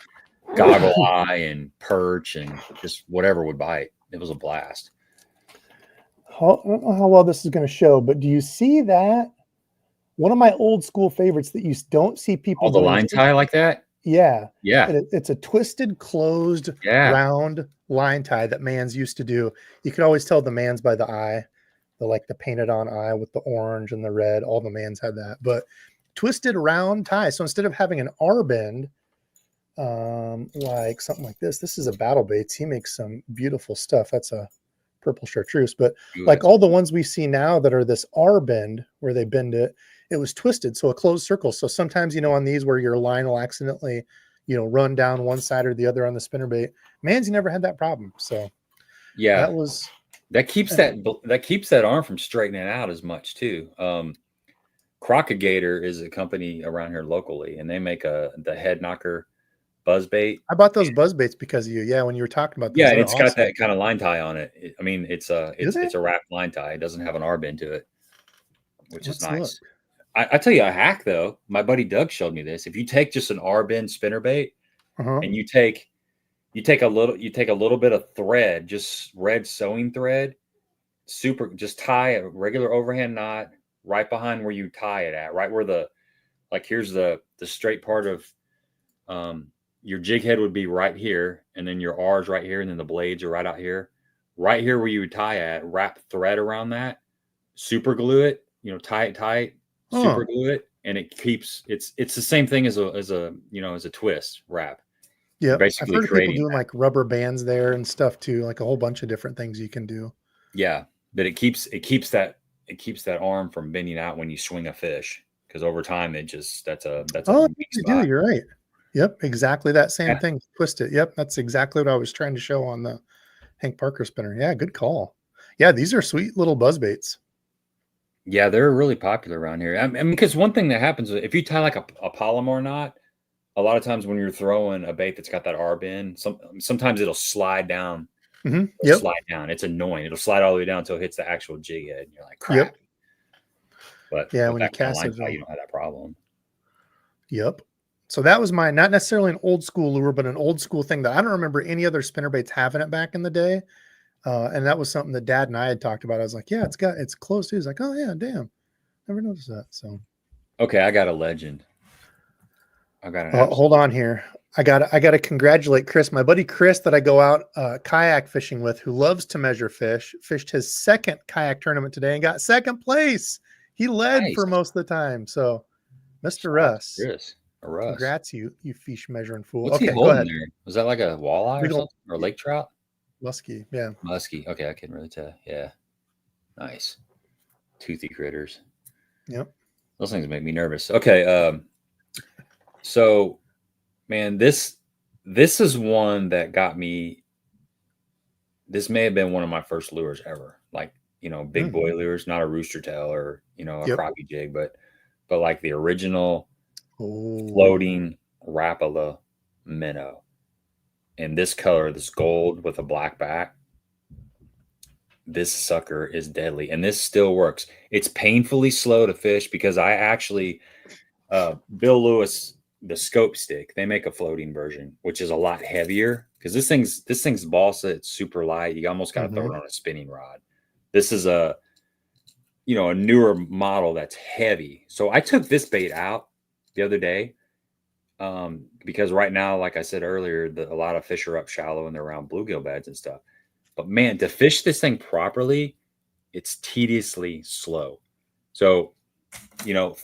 goggle eye and perch and just whatever would bite. It was a blast. I don't know how well this is going to show, but do you see that? One of my old school favorites that you don't see people The doing. line tie like that? Yeah. Yeah. It's a twisted, closed, round line tie that mans used to do. You could always tell the mans by the eye, the painted on eye with the orange and the red. All the mans had that, but twisted round tie. So instead of having an R bend, like something like this is a Battle Baits. He makes some beautiful stuff. That's a purple chartreuse, but like all the ones we see now that are this R bend where they bend it, it was twisted. So a closed circle. So sometimes, on these where your line will accidentally, run down one side or the other on the spinnerbait, Manzi never had that problem. So yeah, that keeps that arm from straightening out as much too. Crocagator is a company around here locally, and they make the head knocker buzz bait. I bought those buzz baits because of you. Yeah, when you were talking about those. Yeah, and it's got that kind of line tie on it. It's a it? wrapped line tie. It doesn't have an R bend to it, which is nice. I tell you a hack though. My buddy Doug showed me this. If you take just an R bend spinnerbait and you take a little bit of thread, just red sewing thread, just tie a regular overhand knot right behind where you tie it at, right where here's the straight part of your jig head would be right here, and then your R's right here, and then the blades are right out here. Right here where you would tie at, wrap thread around that, super glue it, tie it tight, super glue it, and it keeps it's the same thing as a twist wrap. Yeah, I've heard of people doing like rubber bands there and stuff too, like a whole bunch of different things you can do. Yeah, but it keeps that arm from bending out when you swing a fish, because over time that's a weak spot. You're right. Yep, exactly that same thing. Twist it. Yep, that's exactly what I was trying to show on the Hank Parker spinner. Yeah, good call. Yeah, these are sweet little buzz baits. Yeah, they're really popular around here. I mean, because one thing that happens if you tie like a Palomar knot, a lot of times when you're throwing a bait that's got that R bend, sometimes it'll slide down. Slide down. It's annoying. It'll slide all the way down until it hits the actual jig head, and you're like, crap. Yep. But yeah, when you cast it, you don't have that problem. Yep. So that was not necessarily an old school lure, but an old school thing that I don't remember any other spinnerbaits having it back in the day. And that was something that Dad and I had talked about. I was like, yeah, it's close too. He's like, oh yeah, damn. Never noticed that. So okay, I got a legend. Hold on here. I gotta congratulate Chris, my buddy Chris that I go out kayak fishing with, who loves to measure fish, fished his second kayak tournament today and got second place. He led for most of the time. So Mr. Russ. Chris. Congrats, you fish measuring fool. What's he holding there? Was that like a walleye or something, or a lake trout? Muskie, yeah. Muskie. Okay, I couldn't really tell. Yeah, nice, toothy critters. Yep. Those things make me nervous. Okay, so man, this is one that got me. This may have been one of my first lures ever. Like big boy lures, not a rooster tail or a crappie jig, but like the original. Floating Rapala minnow in this color, this gold with a black back. This sucker is deadly, and this still works. It's painfully slow to fish because I actually Bill Lewis, the scope stick, they make a floating version which is a lot heavier, because this thing's balsa. It's super light. You almost got to throw it on a spinning rod. This is a newer model that's heavy. So I took this bait out the other day, Because right now, like I said earlier, a lot of fish are up shallow and they're around bluegill beds and stuff. But man, to fish this thing properly, it's tediously slow. So,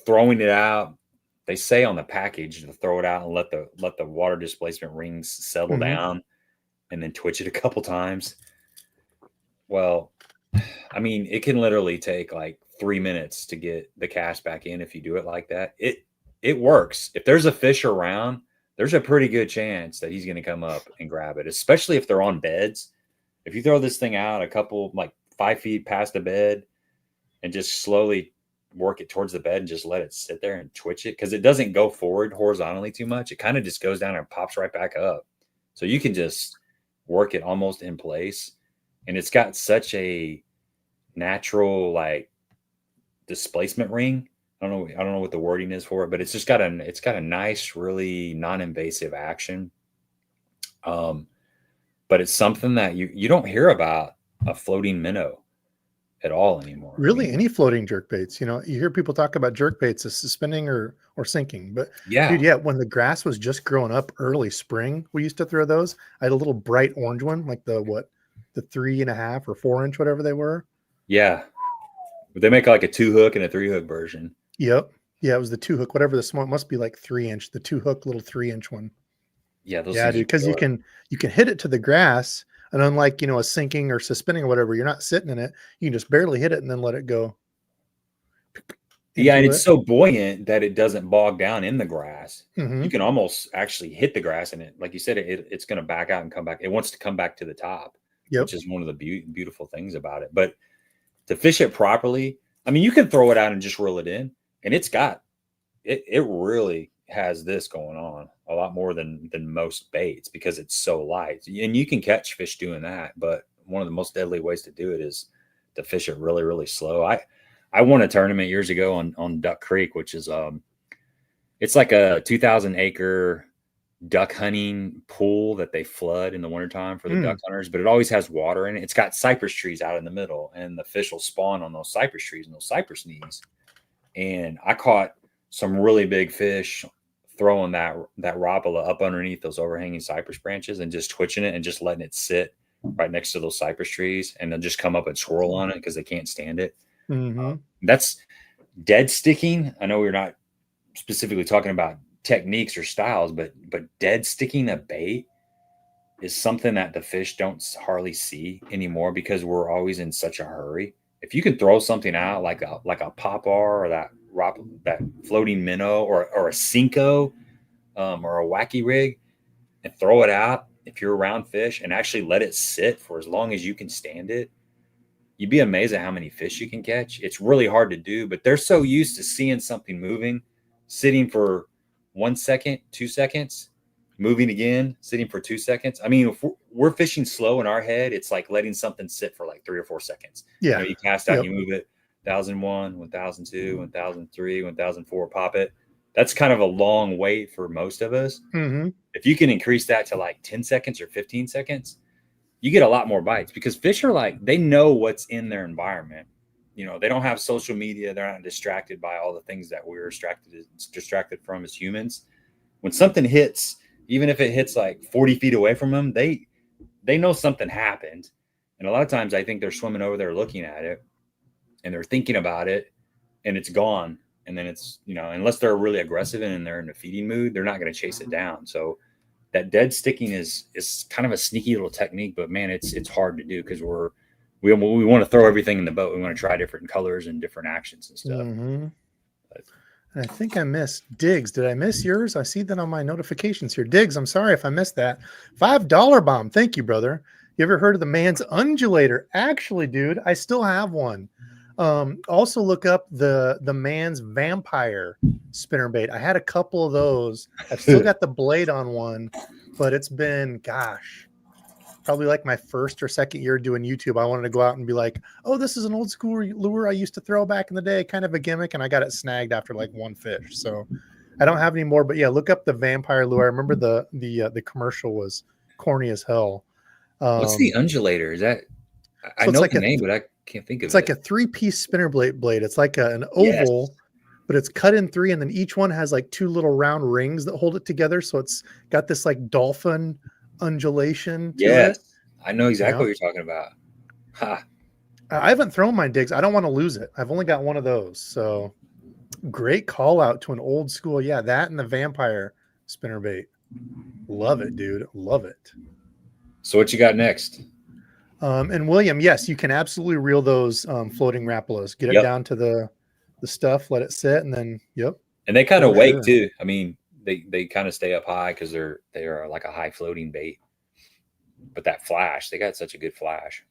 throwing it out, they say on the package to throw it out and let the water displacement rings settle down and then twitch it a couple times. Well, I mean, it can literally take like 3 minutes to get the cast back in if you do it like that. It works. If there's a fish around, there's a pretty good chance that he's going to come up and grab it, especially if they're on beds. If you throw this thing out a couple, like 5 feet past the bed and just slowly work it towards the bed and just let it sit there and twitch it, because it doesn't go forward horizontally too much. It kind of just goes down and pops right back up. So you can just work it almost in place. And it's got such a natural like displacement ring. I don't know what the wording is for it, but it's got a nice, really non-invasive action. But it's something that you don't hear about a floating minnow at all anymore. Really, any floating jerk baits. You hear people talk about jerk baits as suspending or sinking. But yeah, dude, when the grass was just growing up early spring, we used to throw those. I had a little bright orange one, like the 3.5 or 4 inch, whatever they were. Yeah. But they make like a 2-hook and a 3-hook version. Yep. Yeah, it was the 2-hook, whatever the small, it must be like 3-inch, the 2-hook little 3-inch one. Yeah, those dude, because you can hit it to the grass, and unlike a sinking or suspending or whatever, you're not sitting in it. You can just barely hit it and then let it go. Yeah, and it's so buoyant that it doesn't bog down in the grass. Mm-hmm. You can almost actually hit the grass, and it, like you said, it's going to back out and come back. It wants to come back to the top, which is one of the beautiful things about it. But to fish it properly, I mean, you can throw it out and just reel it in, and it's got it. It really has this going on a lot more than most baits because it's so light, and you can catch fish doing that. But one of the most deadly ways to do it is to fish it really, really slow. I won a tournament years ago on Duck Creek, which is it's like a 2,000 acre duck hunting pool that they flood in the wintertime for the duck hunters, but it always has water in it. It's got cypress trees out in the middle, and the fish will spawn on those cypress trees and those cypress knees. And I caught some really big fish throwing that rapala up underneath those overhanging cypress branches and just twitching it and just letting it sit right next to those cypress trees, and they'll just come up and swirl on it because they can't stand it. That's dead sticking. I know we're not specifically talking about techniques or styles, but dead sticking a bait is something that the fish don't hardly see anymore because we're always in such a hurry. If you can throw something out like a popper or that floating minnow or a Cinco or a wacky rig and throw it out, if you're around fish and actually let it sit for as long as you can stand it, you'd be amazed at how many fish you can catch. It's really hard to do, but they're so used to seeing something moving, sitting for 1 second, 2 seconds, moving again, sitting for 2 seconds. I mean, if we're fishing slow in our head, it's like letting something sit for like 3 or 4 seconds. Yeah. You cast out, you move it, 1,001, 1,002, 1,003, 1,004, pop it. That's kind of a long wait for most of us. If you can increase that to like 10 seconds or 15 seconds, you get a lot more bites because fish are like, they know what's in their environment. They don't have social media. They're not distracted by all the things that we're distracted from as humans. When something hits, even if it hits like 40 feet away from them, they know something happened. And a lot of times I think they're swimming over there looking at it and they're thinking about it and it's gone. And then it's, unless they're really aggressive and they're in a feeding mood, they're not going to chase it down. So that dead sticking is kind of a sneaky little technique, but man, it's hard to do because we want to throw everything in the boat. We want to try different colors and different actions and stuff. And I think I missed Diggs. Did I miss yours? I see that on my notifications here. Diggs, I'm sorry if I missed that. $5 bomb. Thank you, brother. You ever heard of the man's undulator? Actually, dude, I still have one. Also look up the man's vampire spinnerbait. I had a couple of those. I've still got the blade on one, but it's been, probably like my first or second year doing YouTube. I wanted to go out and be like, oh, this is an old school lure I used to throw back in the day, kind of a gimmick. And I got it snagged after like one fish. So I don't have any more, but yeah, look up the vampire lure. I remember the commercial was corny as hell. What's the undulator? Is that, I know like the name, but I can't think of it. It's like a 3-piece spinner blade. It's like an oval but it's cut in 3, and then each one has like 2 little round rings that hold it together. So it's got this like dolphin undulation to Yes, it. I know exactly Yeah. what you're talking about. Ha. I haven't thrown my digs. I don't want to lose it. I've only got one of those. So great call out to an old school. Yeah, that and the vampire spinnerbait. Love it, dude. Love it. So what you got next? And William, yes, you can absolutely reel those floating Rapalas. Get it Yep. down to the stuff, let it sit, and then And they kind of for wake sure. too. I mean, they kind of stay up high because they are like a high floating bait. But that flash, they got such a good flash.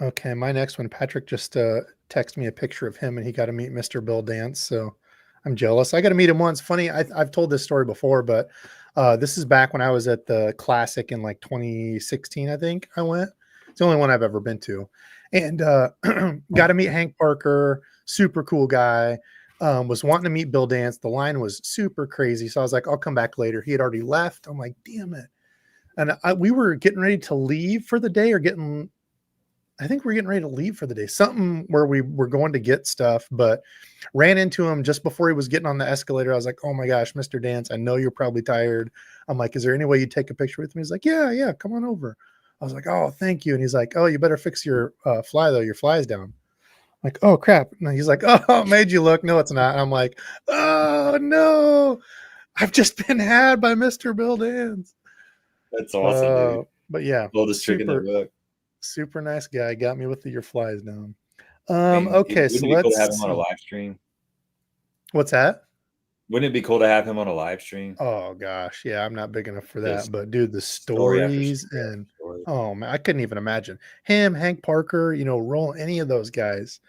Okay, my next one, Patrick just texted me a picture of him, and he got to meet Mr. Bill Dance. So I'm jealous. I got to meet him once. Funny, I've told this story before, but this is back when I was at the Classic in like 2016, I think I went. It's the only one I've ever been to. And got to meet Hank Parker, super cool guy. Was wanting to meet Bill Dance. The line was super crazy. So I was like, I'll come back later. He had already left. I'm like, damn it. And we were getting ready to leave for the day I think we're getting ready to leave for the day. Something where we were going to get stuff, but ran into him just before he was getting on the escalator. I was like, oh my gosh, Mr. Dance, I know you're probably tired. I'm like, is there any way you'd take a picture with me? He's like, yeah, come on over. I was like, oh, thank you. And he's like, oh, you better fix your fly though. Your fly's down. I'm like, oh crap. And he's like, oh, it made you look. No, it's not. And I'm like, oh no, I've just been had by Mr. Bill Dance. That's awesome, dude. But yeah, Oldest trick in the book. super nice guy. Got me with your flies down. Man, Okay, so wouldn't it be cool to have let's him on a see. live stream? What's that? Wouldn't it be cool to have him on a live stream? Oh gosh, yeah, I'm not big enough for that. Just But dude, the story after stories story after and story. oh man, I couldn't even imagine him, Hank Parker, roll any of those guys.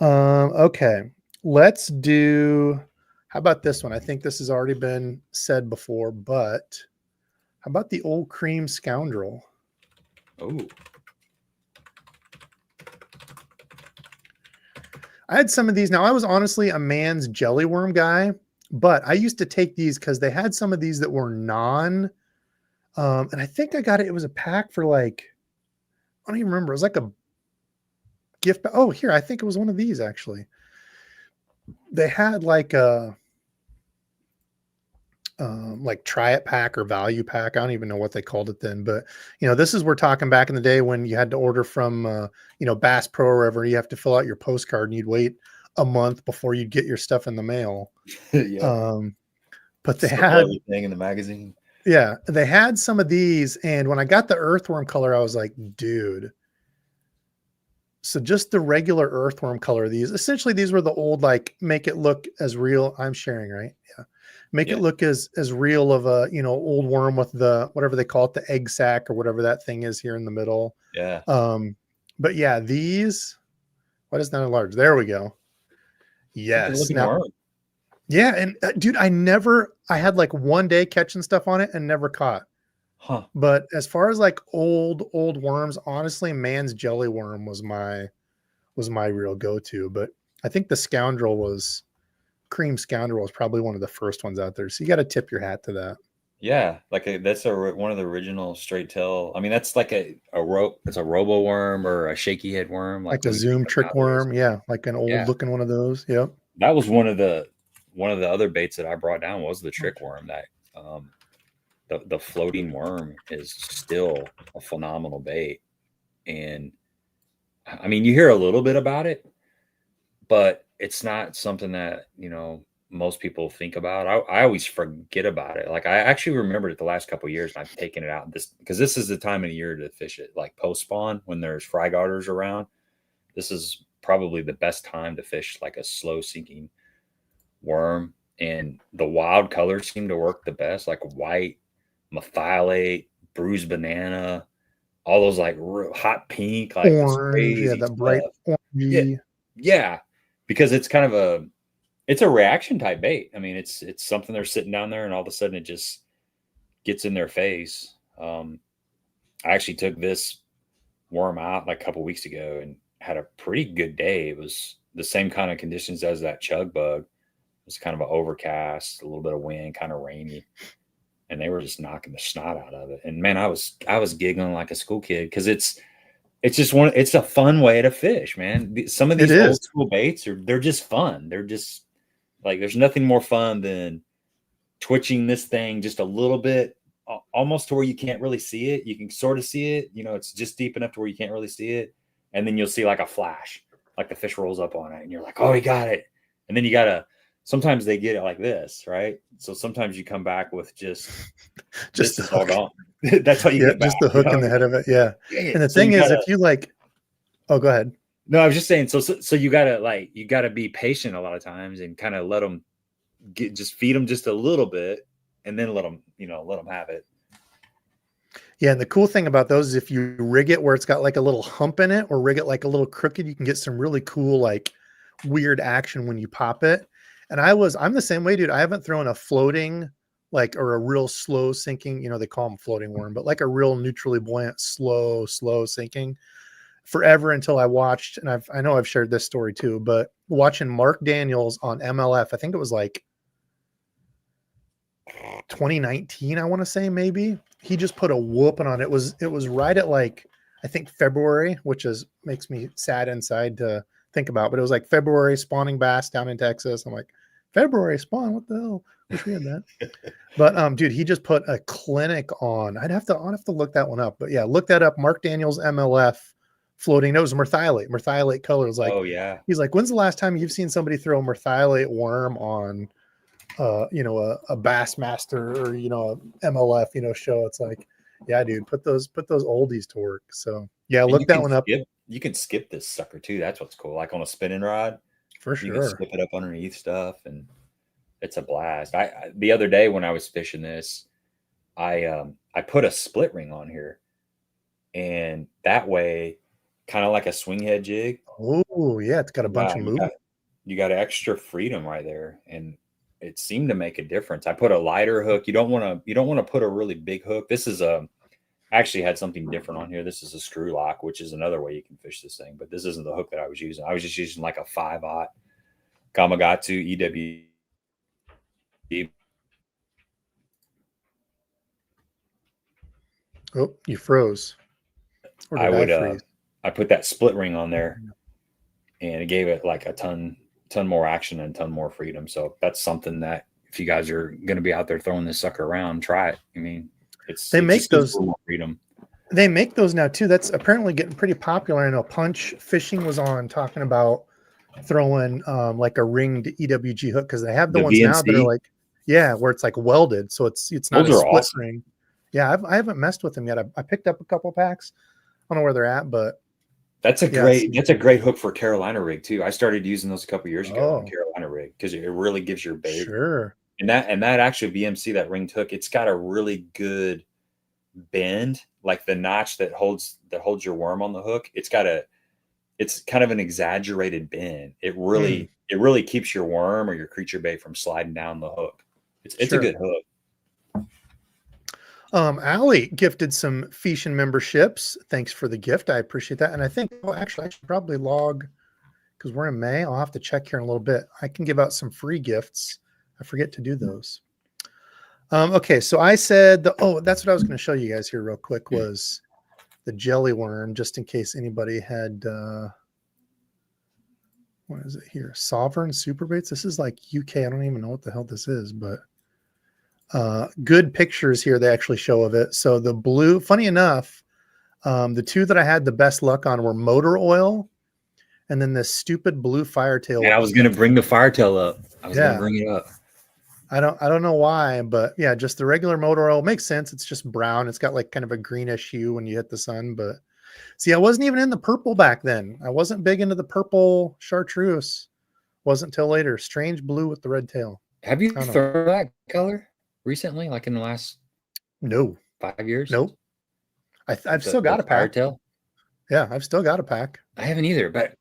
Okay, let's do. How about this one? I think this has already been said before, but how about the old cream scoundrel? Oh, I had some of these. Now, I was honestly a man's jelly worm guy, but I used to take these because they had some of these that were non. And I think I got it. It was a pack for like, I don't even remember. It was like a gift. Oh, here, I think it was one of these actually. They had like a like try it pack or value pack. I don't even know what they called it then, but this is we're talking back in the day when you had to order from Bass Pro or wherever. You have to fill out your postcard and you'd wait a month before you'd get your stuff in the mail. yeah. But they Circle had everything in the magazine. Yeah, they had some of these, and when I got the earthworm color, I was like, dude. So just the regular earthworm color of these, essentially these were the old, like, make it look as real. I'm sharing, right? Yeah. Make it look as real of a, old worm with the, whatever they call it, the egg sac or whatever that thing is here in the middle. Yeah. But yeah, these, what is that large? There we go. Yes. Now, yeah. And dude, I had like one day catching stuff on it and never caught. Huh. But as far as like old worms, honestly, man's jelly worm was my real go-to. But I think the cream scoundrel was probably one of the first ones out there. So you got to tip your hat to that. Yeah, like that's one of the original straight tail. I mean, that's like a rope. It's a robo worm or a shaky head worm, Like a Zoom trick worm. Yeah, like an old looking one of those. Yep. That was one of the other baits that I brought down was the trick worm. That the floating worm is still a phenomenal bait, and I mean, you hear a little bit about it, but it's not something that most people think about. I always forget about it. Like I actually remembered it the last couple of years, and I've taken it out because this is the time of the year to fish it, like post spawn when there's fry garters around. This is probably the best time to fish like a slow sinking worm, and the wild colors seem to work the best, like white, methylate, bruised banana, all those like real hot pink, like orange, yeah, that bright orangey. Yeah, because it's kind of it's a reaction type bait. I mean, it's something they're sitting down there and all of a sudden it just gets in their face. I actually took this worm out like a couple weeks ago and had a pretty good day. It was the same kind of conditions as that chug bug. It was kind of an overcast, a little bit of wind, kind of rainy, and they were just knocking the snot out of it. And man, I was giggling like a school kid because it's it's just it's a fun way to fish, man. Some of It these is. old school baits they're just fun. They're just like, there's nothing more fun than twitching this thing just a little bit, almost to where you can't really see it. You can sort of see it, it's just deep enough to where you can't really see it. And then you'll see like a flash, like the fish rolls up on it and you're like, oh, he got it. And then you gotta, sometimes they get it like this, right? So sometimes you come back with just this is all gone. That's how you get back. Just the hook in the head of it. Yeah. And the thing is, if you like, oh, go ahead. No, I was just saying, so you gotta be patient a lot of times and kind of let them just feed them just a little bit and then let them have it. Yeah. And the cool thing about those is if you rig it where it's got like a little hump in it or rig it like a little crooked, you can get some really cool, like weird action when you pop it. And I'm the same way, dude. I haven't thrown a floating, like, or a real slow sinking, they call them floating worm, but like a real neutrally buoyant, slow sinking forever until I watched, and I know I've shared this story too, but watching Mark Daniels on MLF, I think it was like 2019, I want to say, maybe. He just put a whooping on it. It was right at like, I think February, which makes me sad inside to think about, but it was like February spawning bass down in Texas. I'm like, February spawn, what the hell? Wish we had that. But dude, he just put a clinic on. I'll have to look that one up. But yeah, look that up. Mark Daniels MLF floating. It was merthiolate colors. Like, oh yeah. He's like, when's the last time you've seen somebody throw a merthiolate worm on a Bassmaster or a MLF show? It's like, yeah, dude, put those oldies to work. So yeah, look that one up. You can skip this sucker too. That's what's cool. Like on a spinning rod, for sure. You can skip it up underneath stuff, and it's a blast. The other day when I was fishing this, I put a split ring on here, and that way, kind of like a swing head jig. Oh yeah, it's got a bunch of movement. You got extra freedom right there, and it seemed to make a difference. I put a lighter hook. You don't want to put a really big hook. This is actually had something different on here. This is a screw lock, which is another way you can fish this thing, but this isn't the hook that I was using. I was just using like a 5/0 Gamakatsu EW. Oh, you froze. I put that split ring on there, and it gave it like a ton more action and a ton more freedom. So that's something that if you guys are going to be out there throwing this sucker around, try it. I mean, they make those more freedom. They make those now too. That's apparently getting pretty popular. I know Punch Fishing was on talking about throwing like a ringed EWG hook, because they have the ones VNC now that are like, yeah, where it's like welded, so it's not those a split awesome. ring. Yeah, I haven't messed with them yet. I picked up a couple packs. I don't know where they're at, but that's a great hook for Carolina rig too. I started using those a couple years ago on Carolina rig because it really gives your bait. Sure. And that actually VMC, that ringed hook, it's got a really good bend, like the notch that holds your worm on the hook. It's kind of an exaggerated bend. It really keeps your worm or your creature bait from sliding down the hook. It's a good hook. Allie gifted some Fishin memberships. Thanks for the gift. I appreciate that. And I think, actually, I should probably log, because we're in May. I'll have to check here in a little bit. I can give out some free gifts. I forget to do those. Okay, so I said that's what I was going to show you guys here real quick, was the jelly worm, just in case anybody had what is it here? Sovereign Super Baits. This is like UK. I don't even know what the hell this is, but good pictures here they actually show of it. So the blue, funny enough, the two that I had the best luck on were motor oil and then this stupid blue firetail. Yeah, I was going to bring the firetail up. I was going to bring it up. I don't know why, but yeah, just the regular motor oil makes sense. It's just brown. It's got like kind of a greenish hue when you hit the sun. But see, I wasn't even in the purple back then. I wasn't big into the purple chartreuse. Wasn't till later. Strange blue with the red tail. Have you thrown that color recently, like in the last 5 years? Nope. I've still got a pack. Firetail? Yeah, I've still got a pack. I haven't either, but I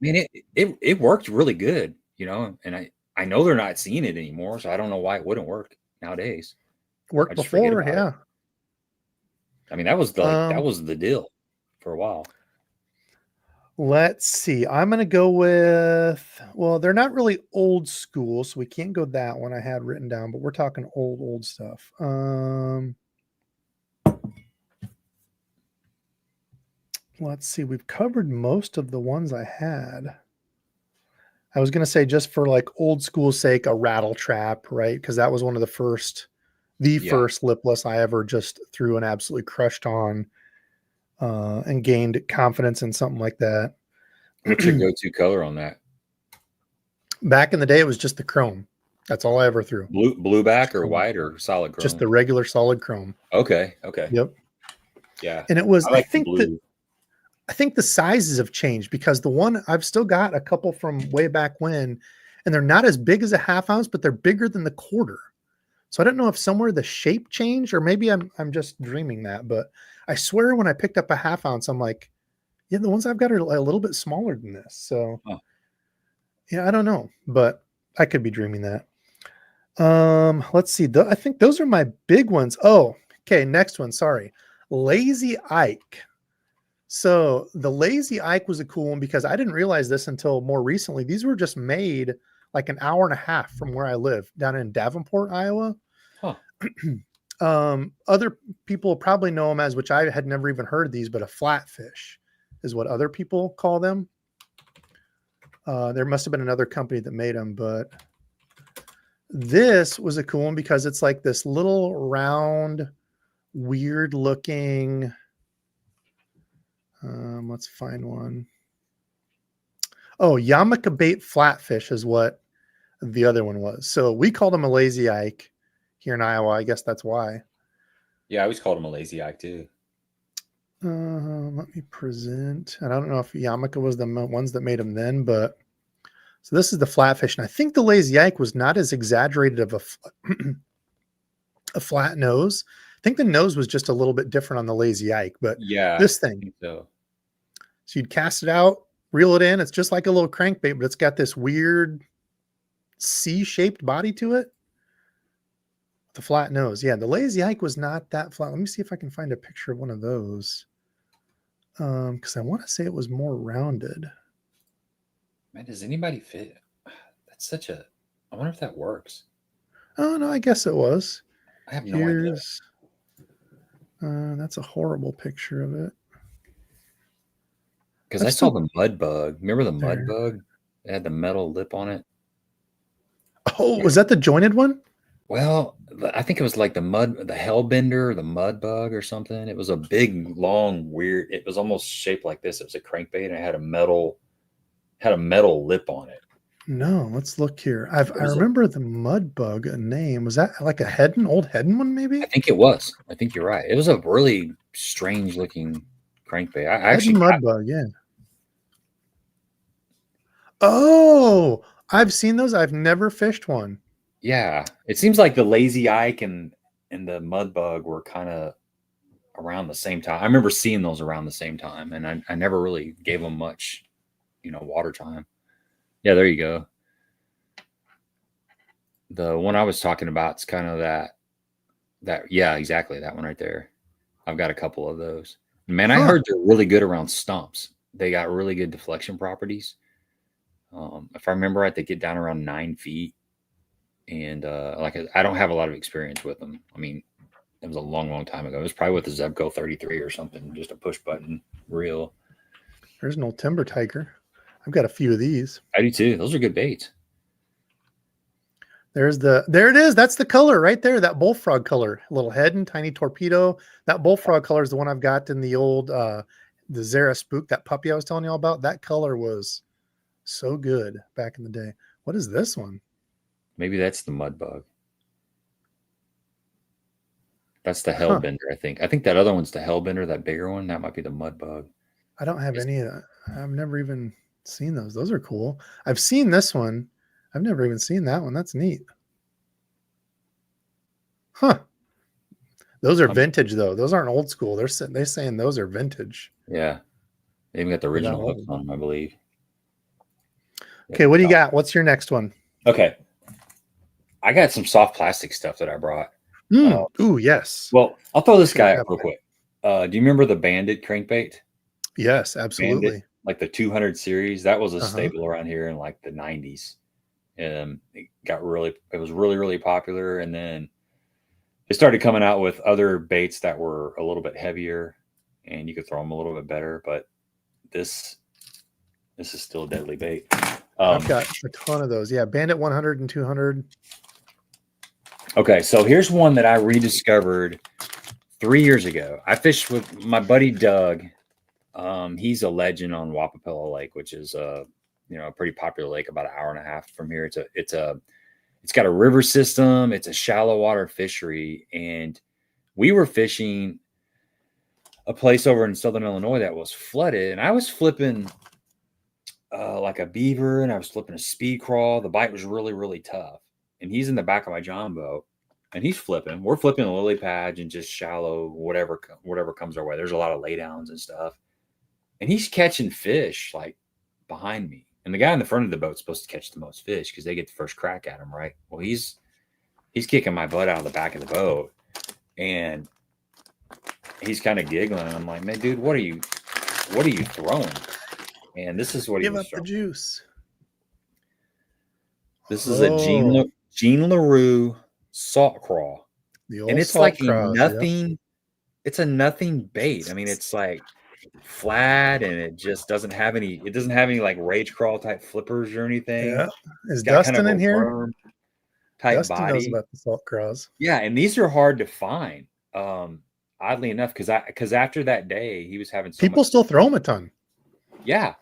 mean, it worked really good, and I know they're not seeing it anymore, so I don't know why it wouldn't work nowadays. Worked before, yeah. I mean, that was the deal for a while. Let's see. I'm going to go with, well, they're not really old school, so we can't go that one I had written down, but we're talking old stuff. let's see. We've covered most of the ones I had. I was going to say, just for like old school sake, a rattle trap, right? Because that was one of the first lipless I ever just threw and absolutely crushed on, and gained confidence in something like that. What's your go-to color on that? Back in the day, it was just the chrome. That's all I ever threw. Blue back or Chrome. white or solid chrome? Just the regular solid chrome. Okay. Yep. Yeah. And it was, I like the blue. I think the sizes have changed, because the one I've still got a couple from way back when, and they're not as big as a half ounce, but they're bigger than the quarter. So I don't know if somewhere the shape changed, or maybe I'm just dreaming that, but I swear when I picked up a half ounce, I'm like, yeah, the ones I've got are a little bit smaller than this. So yeah, I don't know, but I could be dreaming that. Let's see. I think those are my big ones. Oh, okay. Next one. Sorry. Lazy Ike. So the Lazy Ike was a cool one, because I didn't realize this until more recently. These were just made like an hour and a half from where I live, down in Davenport, Iowa. Huh. Other people probably know them as, which I had never even heard of these, but a flatfish is what other people call them. There must have been another company that made them, but this was a cool one because it's like this little round, weird looking. Let's find one. Oh, Yarmulke bait flatfish is what the other one was. So we called him a Lazy Ike here in Iowa. I guess that's why. Yeah, I always called him a Lazy Ike too. Let me present. And I don't know if Yarmulke was the ones that made them then, but so this is the flatfish. And I think the Lazy Ike was not as exaggerated of a flat nose. I think the nose was just a little bit different on the Lazy Ike, but yeah, this thing. So you'd cast it out, reel it in. It's just like a little crankbait, but it's got this weird C-shaped body to it. The flat nose. Yeah, the Lazy Ike was not that flat. Let me see if I can find a picture of one of those. Because I want to say it was more rounded. Man, does anybody fit? That's such a. I wonder if that works. Oh no, I guess it was. I have no idea. That's a horrible picture of it. Because I saw the mud bug. Remember the mud bug? It had the metal lip on it. Oh, was that the jointed one? Well, I think it was like the hellbender, the mud bug or something. It was a big, long, weird. It was almost shaped like this. It was a crankbait, and it had a metal lip on it. No, let's look here. I remember the mud bug a name. Was that like a old Hedden one, maybe? I think it was. I think you're right. It was a really strange looking crankbait. I actually mud bug, yeah. Oh, I've seen those. I've never fished one. Yeah, it seems like the Lazy Ike and the mud bug were kind of around the same time. I remember seeing those around the same time, and I never really gave them much, water time. Yeah, there you go. The one I was talking about is kind of that. Yeah, exactly, that one right there. I've got a couple of those. Man, I heard they're really good around stumps. They got really good deflection properties. If I remember right, they get down around 9 feet. And I don't have a lot of experience with them. I mean, it was a long, long time ago. It was probably with the Zebco 33 or something, just a push button reel. There's an old timber tiger. I've got a few of these. I do too. Those are good baits. There it is. That's the color right there. That bullfrog color, little head and tiny torpedo. That bullfrog color is the one I've got in the old, the Zara Spook, that puppy I was telling you all about. That color was so good back in the day. What is this one? Maybe that's the mud bug. That's the hellbender, I think. I think that other one's the hellbender, that bigger one. That might be the mud bug. I don't have any of that. I've never even seen those. Those are cool. I've seen this one. I've never even seen that one. That's neat. Huh. Those are vintage though. Those aren't old school. They're saying those are vintage. Yeah. They even got the original hooks on them, I believe. Okay, what do you got? What's your next one? Okay. I got some soft plastic stuff that I brought. Ooh, yes. Well, I'll throw this guy up real quick. Do you remember the Bandit crankbait? Yes, absolutely. Bandit, like the 200 series. That was a staple around here in like the 90s. It was really, really popular. And then they started coming out with other baits that were a little bit heavier. and you could throw them a little bit better. But this is still a deadly bait. I've got a ton of those. Yeah, Bandit 100 and 200. Okay, so here's one that I rediscovered 3 years ago. I fished with my buddy Doug. He's a legend on Wapapella Lake, which is a pretty popular lake about an hour and a half from here. It's got a river system. It's a shallow water fishery, and we were fishing a place over in Southern Illinois that was flooded, and I was flipping like a beaver, and I was flipping a speed crawl. The bite was really, really tough, and he's in the back of my John boat, and he's flipping. We're flipping a lily pad and just shallow whatever comes our way. There's a lot of laydowns and stuff, and he's catching fish like behind me. And the guy in the front of the boat's supposed to catch the most fish because they get the first crack at him, right? Well, he's kicking my butt out of the back of the boat, and he's kind of giggling. I'm like, man, dude, what are you throwing? And this is what he was Give up the juice. This is a Jean LaRue salt crawl, and it's like nothing. Yeah. It's a nothing bait. I mean, it's like flat, and it just doesn't have any. It doesn't have any like rage crawl type flippers or anything. Yeah, is Dustin kind of in here? Type Dustin body. knows about the salt craws. Yeah, and these are hard to find. Oddly enough, because after that day, he was having people still throw them a ton. Yeah.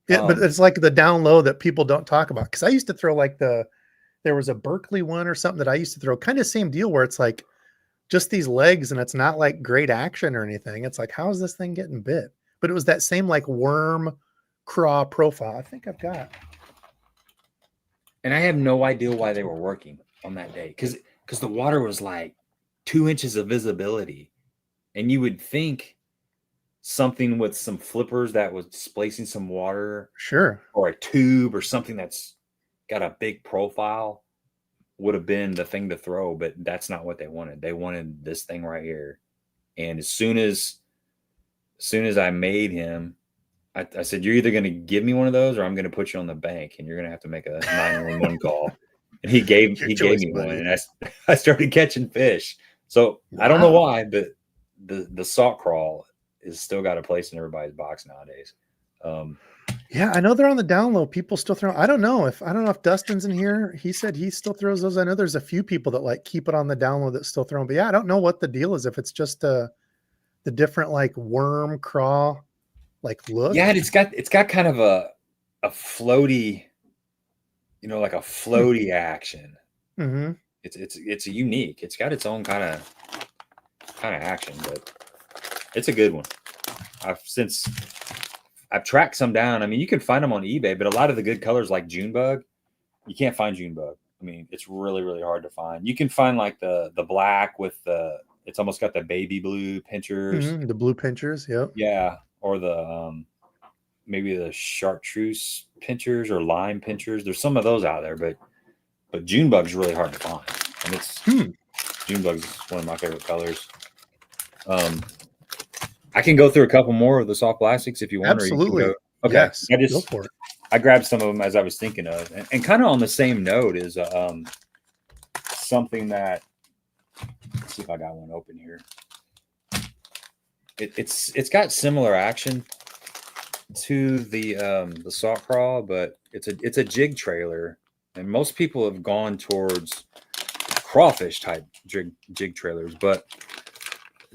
Yeah, but it's like the down low that people don't talk about. Because I used to throw like there was a Berkeley one or something that I used to throw, kind of same deal where it's like just these legs and it's not like great action or anything. It's like, how is this thing getting bit? But it was that same like worm craw profile. I think I've got. And I have no idea why they were working on that day. Because the water was like 2 inches of visibility. And you would think something with some flippers that was displacing some water, sure, or a tube or something that's got a big profile would have been the thing to throw, but that's not what they wanted. They wanted this thing right here. And as soon as I made him, I said, you're either going to give me one of those or I'm going to put you on the bank and you're going to have to make a 911 call. And he gave me one, and I started catching fish. So wow. I don't know why, but the salt crawl is still got a place in everybody's box nowadays. Yeah, I know they're on the down low. People still throw. I don't know if Dustin's in here. He said he still throws those. I know there's a few people that like keep it on the down low that still throw them. But yeah, I don't know what the deal is. If it's just the different like worm craw like look. Yeah, it's got kind of a floaty, like a floaty action. Mm-hmm. It's unique. It's got its own kind of action, but it's a good one. I've tracked some down. I mean, you can find them on eBay, but a lot of the good colors like Junebug, you can't find Junebug. I mean, it's really, really hard to find. You can find like the black with it's almost got the baby blue pinchers. Mm-hmm, the blue pinchers, yep. Yeah, or the maybe the chartreuse pinchers or lime pinchers. There's some of those out there, but Junebug's really hard to find. And it's Junebug's is one of my favorite colors. I can go through a couple more of the soft plastics if you want. Absolutely. Or you can go. Okay. Yes, go for it. I grabbed some of them as I was thinking of, and kind of on the same note is something that. Let's see if I got one open here. It's got similar action to the salt crawl, but it's a jig trailer, and most people have gone towards crawfish type jig trailers, but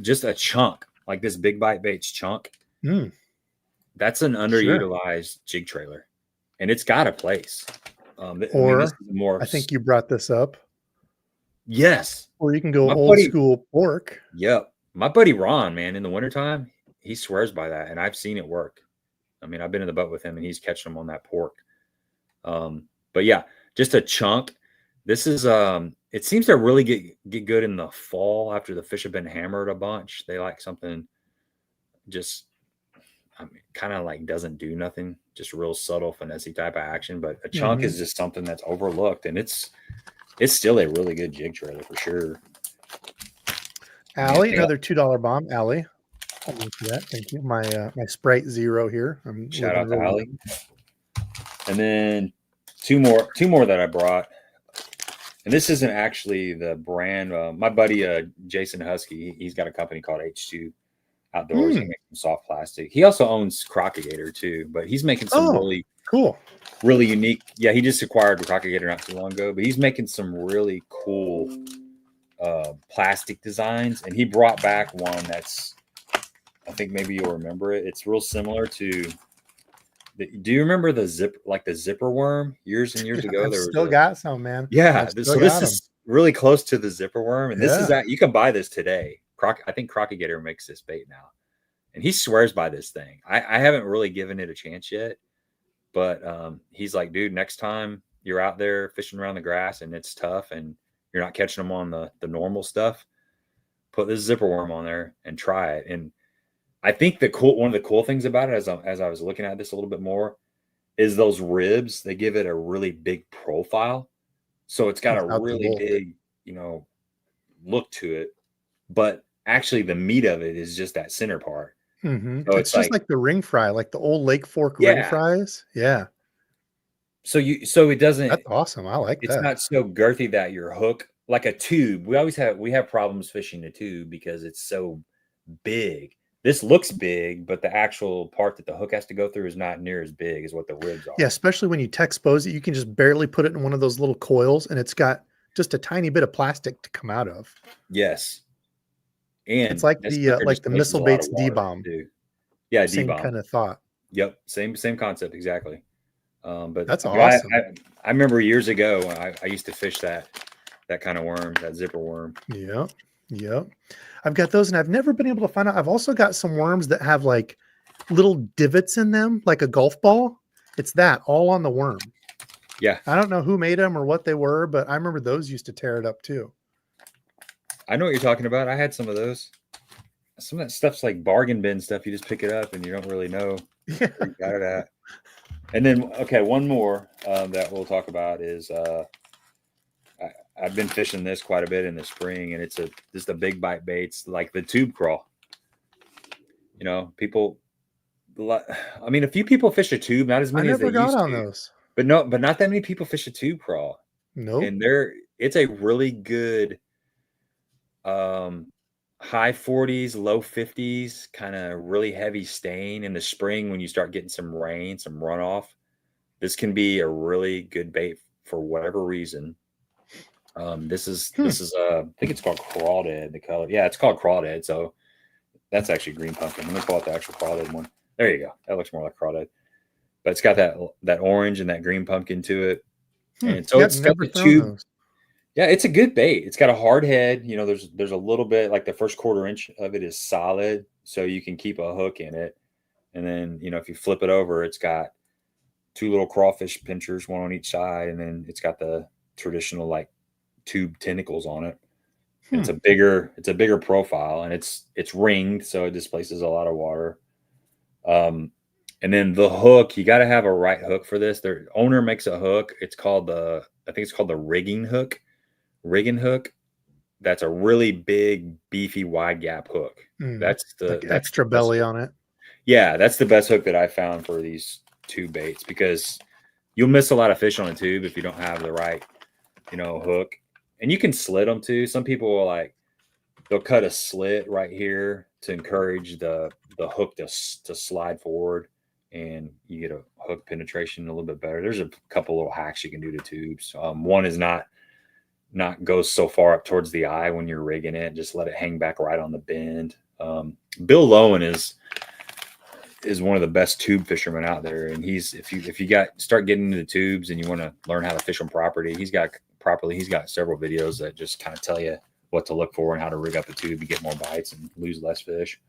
just a chunk. Like this big bite baits chunk, that's an underutilized jig trailer, and it's got a place. I think you brought this up. Yes. Or you can go old school pork. Yep. My buddy Ron, man, in the wintertime, he swears by that, and I've seen it work. I mean, I've been in the boat with him, and he's catching them on that pork. But yeah, just a chunk. This is it seems to really get good in the fall after the fish have been hammered a bunch. They like something just kind of like doesn't do nothing, just real subtle finesse type of action. But a chunk is just something that's overlooked, and it's still a really good jig trailer for sure. Allie, another $2 bomb. Allie, thank you for that. Thank you. My Sprite Zero here. Shout out to Allie. And then two more that I brought. And this isn't actually the brand. My buddy Jason Husky, he's got a company called H2. outdoors. He makes some soft plastic. He also owns Crocagator too, but he's making some really cool, really unique. Yeah, he just acquired the Crocagator not too long ago, but he's making some really cool plastic designs. And he brought back one that's, I think maybe you'll remember it. It's real similar to. Do you remember the zipper worm years and years ago? I've still got some, man. Yeah. So this is really close to the zipper worm, and this is that you can buy this today. I think Crocagator makes this bait now, and he swears by this thing. I haven't really given it a chance yet, but he's like, dude, next time you're out there fishing around the grass and it's tough and you're not catching them on the normal stuff, put this zipper worm on there and try it. And I think one of the cool things about it, as I was looking at this a little bit more, is those ribs. They give it a really big profile, so it's got a really big, look to it. But actually, the meat of it is just that center part. Mm-hmm. So it's just like the ring fry, like the old Lake Fork ring fries. Yeah. So it doesn't. That's awesome. I like that. It's not so girthy that your hook, like a tube. We have problems fishing a tube because it's so big. This looks big, but the actual part that the hook has to go through is not near as big as what the ribs are. Yeah, especially when you expose it, you can just barely put it in one of those little coils, and it's got just a tiny bit of plastic to come out of. Yes, and it's like the missile baits D-bomb. Yeah, same D-bomb kind of thought. Yep, same concept exactly. But that's awesome. I remember years ago I used to fish that kind of worm, that zipper worm. Yep. I've got those, and I've never been able to find out. I've also got some worms that have like little divots in them, like a golf ball. It's that all on the worm. Yeah. I don't know who made them or what they were, but I remember those used to tear it up too. I know what you're talking about. I had some of those. Some of that stuff's like bargain bin stuff. You just pick it up and you don't really know where you got it at. And then, okay, one more that we'll talk about is I've been fishing this quite a bit in the spring, and it's the big bite baits, like the tube crawl. People. I mean, a few people fish a tube, not as many as they used to. Those. But not that many people fish a tube crawl. Nope. And it's a really good high 40s, low 50s, kind of really heavy stain in the spring when you start getting some rain, some runoff. This can be a really good bait for whatever reason. This is I think it's called crawdad, the color. Yeah, it's called crawdad. So that's actually green pumpkin. Let me pull out the actual crawdad one. There you go. That looks more like crawdad. But it's got that orange and that green pumpkin to it. And so it's got the tube. Those. Yeah, it's a good bait. It's got a hard head. There's a little bit, like the first 1/4 inch of it is solid, so you can keep a hook in it. And then, if you flip it over, it's got 2 little crawfish pinchers, one on each side, and then it's got the traditional like tube tentacles on it. It's a bigger profile, and it's ringed, so it displaces a lot of water. And then the hook, you got to have a right hook for this. Their owner makes a hook. I think it's called the rigging hook. That's a really big, beefy, wide gap hook. That's that's extra belly on it. Yeah, that's the best hook that I found for these tube baits, because you'll miss a lot of fish on a tube if you don't have the right, hook. And you can slit them too. Some people they'll cut a slit right here to encourage the hook to slide forward, and you get a hook penetration a little bit better. There's a couple little hacks you can do to tubes. One is not go so far up towards the eye when you're rigging it. Just let it hang back right on the bend. Bill Lowen is one of the best tube fishermen out there, and if you start getting into tubes and you want to learn how to fish them properly, he's got several videos that just kind of tell you what to look for and how to rig up a tube to get more bites and lose less fish.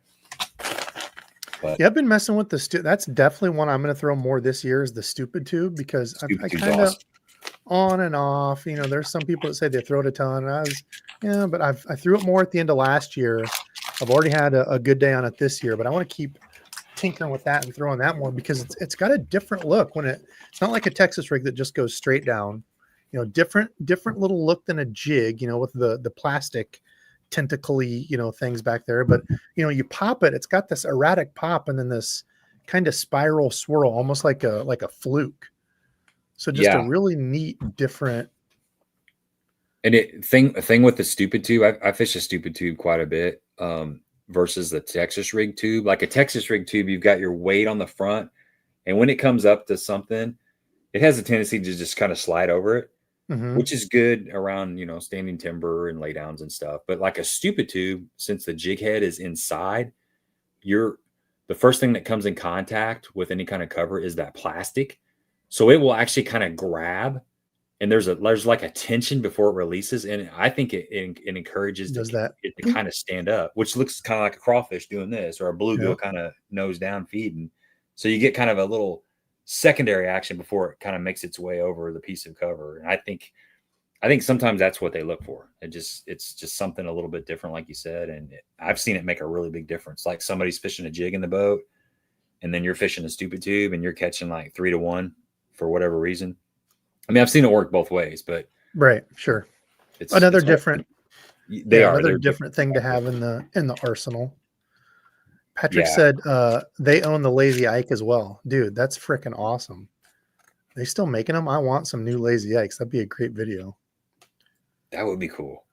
But yeah, I've been messing with that's definitely one I'm going to throw more this year, is the stupid tube, because I kind of on and off. There's some people that say they throw it a ton. But I threw it more at the end of last year. I've already had a good day on it this year, but I want to keep tinkering with that and throwing that more, because it's got a different look when it's not like a Texas rig that just goes straight down. Different little look than a jig, with the plastic tentacly, things back there. But, you pop it, it's got this erratic pop and then this kind of spiral swirl, almost like a fluke. So just a really neat, different. And thing with the stupid tube, I fish a stupid tube quite a bit. versus the Texas rig tube. Like a Texas rig tube, you've got your weight on the front, and when it comes up to something, it has a tendency to just kind of slide over it, which is good around, standing timber and laydowns and stuff. But like a stupid tube, since the jig head is inside, the first thing that comes in contact with any kind of cover is that plastic. So it will actually kind of grab, and there's like a tension before it releases. And I think it encourages it to kind of stand up, which looks kind of like a crawfish doing this, or a bluegill kind of nose down feeding. So you get kind of a little secondary action before it kind of makes its way over the piece of cover. And I think sometimes that's what they look for. It's just something a little bit different, like you said. And I've seen it make a really big difference. Like somebody's fishing a jig in the boat, and then you're fishing a stupid tube, and you're catching like 3 to 1 for whatever reason. I mean, I've seen it work both ways, but sure. It's another it's different. They're different thing to have in the arsenal. Patrick said they own the Lazy Ike as well. Dude, that's freaking awesome. They still making them? I want some new Lazy Ikes. That'd be a great video. That would be cool.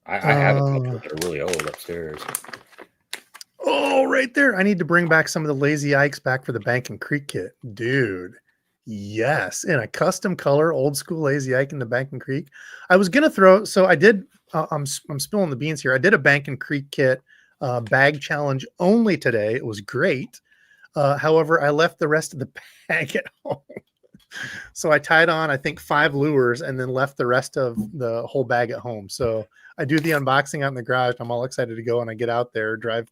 I have a couple that are really old upstairs. Oh, right there. I need to bring back some of the Lazy Ikes back for the Bank and Creek kit. Dude, yes. In a custom color, old school Lazy Ike in the Bank and Creek. I was going to throw, so I did, I'm spilling the beans here. I did a Bank and Creek kit bag challenge only today. It was great. However, I left the rest of the bag at home. So I tied on, I think, 5 lures and then left the rest of the whole bag at home. So I do the unboxing out in the garage. I'm all excited to go, and I get out there, drive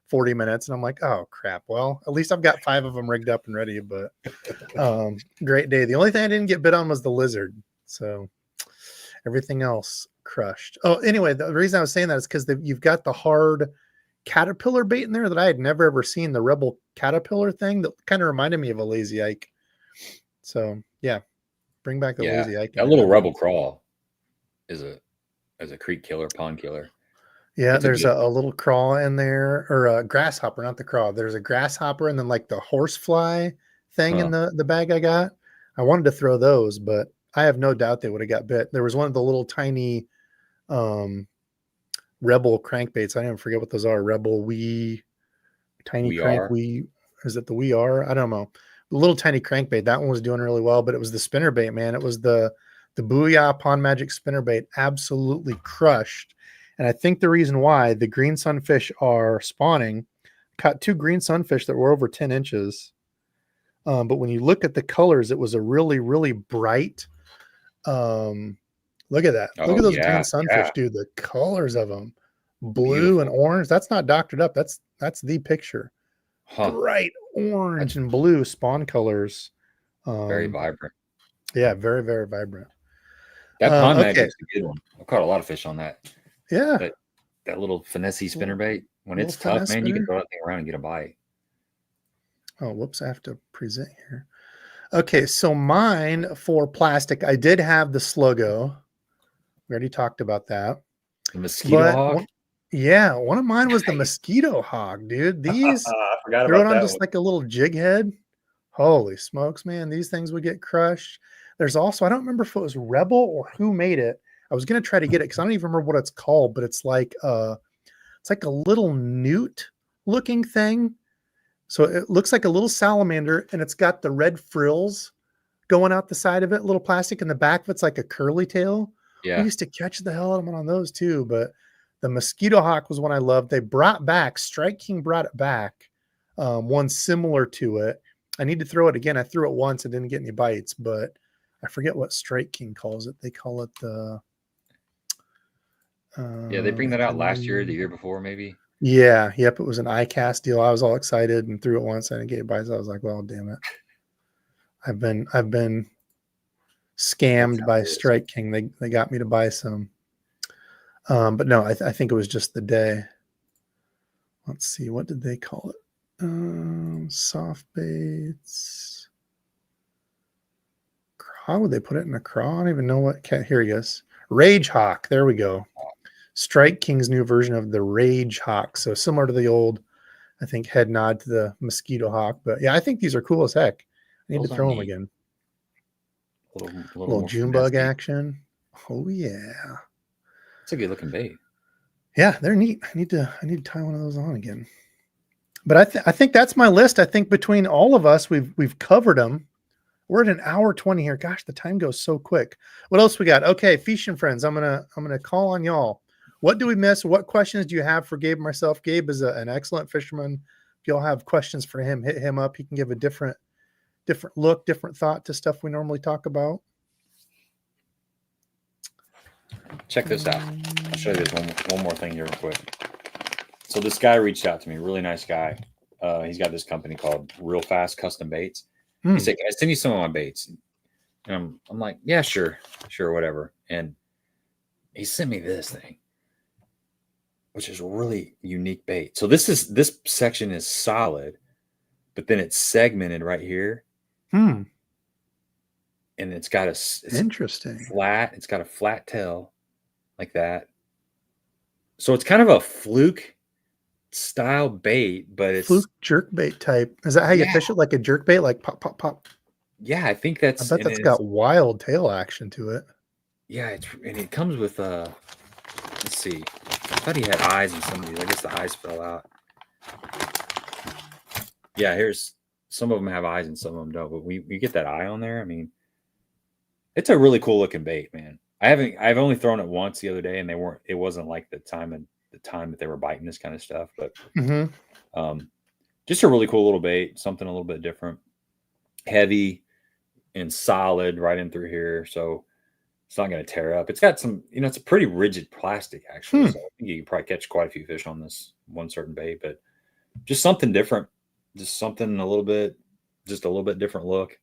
40 minutes, and I'm like, oh crap. Well, at least I've got 5 of them rigged up and ready, but great day. The only thing I didn't get bit on was the lizard. So everything else crushed. Oh, anyway, the reason I was saying that is because you've got the hard caterpillar bait in there that I had never ever seen, the Rebel caterpillar thing that kind of reminded me of a Lazy Ike. So yeah, bring back the Lazy Ike. That little Rebel crawl is a creek killer, pond killer. Yeah, there's a little crawl in there, or a grasshopper, not the crawl. There's a grasshopper, and then like the horsefly thing in the bag I got. I wanted to throw those, but I have no doubt they would have got bit. There was one of the little tiny Rebel crankbaits. I don't even forget what those are. Rebel tiny crank. Is it the We Are? I don't know. The little tiny crankbait. That one was doing really well, but it was the spinnerbait, man. It was the Booyah Pond Magic spinnerbait. Absolutely crushed. And I think the reason why the green sunfish are spawning, caught 2 green sunfish that were over 10 inches. But when you look at the colors, it was a really, really bright. Look at that. Look at those green sunfish, dude. The colors of them, blue and orange. That's not doctored up. That's the picture. Bright orange and blue spawn colors. Very vibrant. Yeah, very, very vibrant. That pond magic's a good one. I've caught a lot of fish on that. Yeah. That little finesse spinnerbait. When it's tough, man, you can throw that thing around and get a bite. Oh, whoops. I have to present here. Okay, so mine for plastic, I did have the Sluggo. We already talked about that. The mosquito hog? One of mine was the mosquito hog, dude. These I forgot throw about it on that just like a little jig head. Holy smokes, man. These things would get crushed. There's also, I don't remember if it was Rebel or who made it. I was going to try to get it because I don't even remember what it's called, but it's like a little newt looking thing. So it looks like a little salamander, and it's got the red frills going out the side of it, a little plastic, and the back of it's like a curly tail. Yeah. We used to catch the hell out of them on those too, but the mosquito hawk was one I loved. They brought back, Strike King brought it back, one similar to it. I need to throw it again. I threw it once and didn't get any bites, but I forget what Strike King calls it. They call it the... they bring that out last year, the year before, maybe. Yeah, yep. It was an iCast deal. I was all excited and threw it once and I didn't get bites. I was like, well, damn it. I've been scammed by Strike King. They got me to buy some. But no, I think it was just the day. Let's see, what did they call it? Soft baits. How would they put it in a craw? I don't even know what. Here he is. Rage Hawk. There we go. Strike King's new version of the Rage Hawk. So similar to the old, I think, head nod to the Mosquito Hawk. But yeah, I think these are cool as heck. I need to throw them again. Little June bug action. Oh, yeah. It's a good looking bait. Yeah, they're neat. I need to tie one of those on again. But I think that's my list. I think between all of us, we've covered them. We're at an hour 20 here. Gosh, the time goes so quick. What else we got? Okay, fishing friends. I'm gonna call on y'all. What do we miss? What questions do you have for Gabe and myself? Gabe is an excellent fisherman. If y'all have questions for him, hit him up. He can give a different look, different thought to stuff we normally talk about. Check this out. I'll show you this one more thing here real quick. So this guy reached out to me, really nice guy. He's got this company called Real Fast Custom Baits. He said, "Can I send you some of my baits?" And I'm like, "Yeah, sure, whatever." And he sent me this thing, which is a really unique bait. So this section is solid, but then it's segmented right here. And it's got interesting flat. It's got a flat tail like that. So it's kind of a fluke style bait, but it's fluke jerk bait type. Is that how you fish it? Like a jerk bait, like pop, pop, pop? Yeah, I think that's. I bet that's got wild tail action to it. Yeah, and it comes with let's see. I thought he had eyes in some of these. I guess the eyes fell out. Yeah, here's some of them have eyes and some of them don't. But we get that eye on there. I mean, it's a really cool looking bait, man. I've only thrown it once the other day, and it wasn't like the time that they were biting this kind of stuff. But just a really cool little bait, something a little bit different, heavy and solid right in through here. So it's not going to tear up. It's got some, it's a pretty rigid plastic actually. So I think you can probably catch quite a few fish on this one certain bait, but just something different, just something a little bit different look.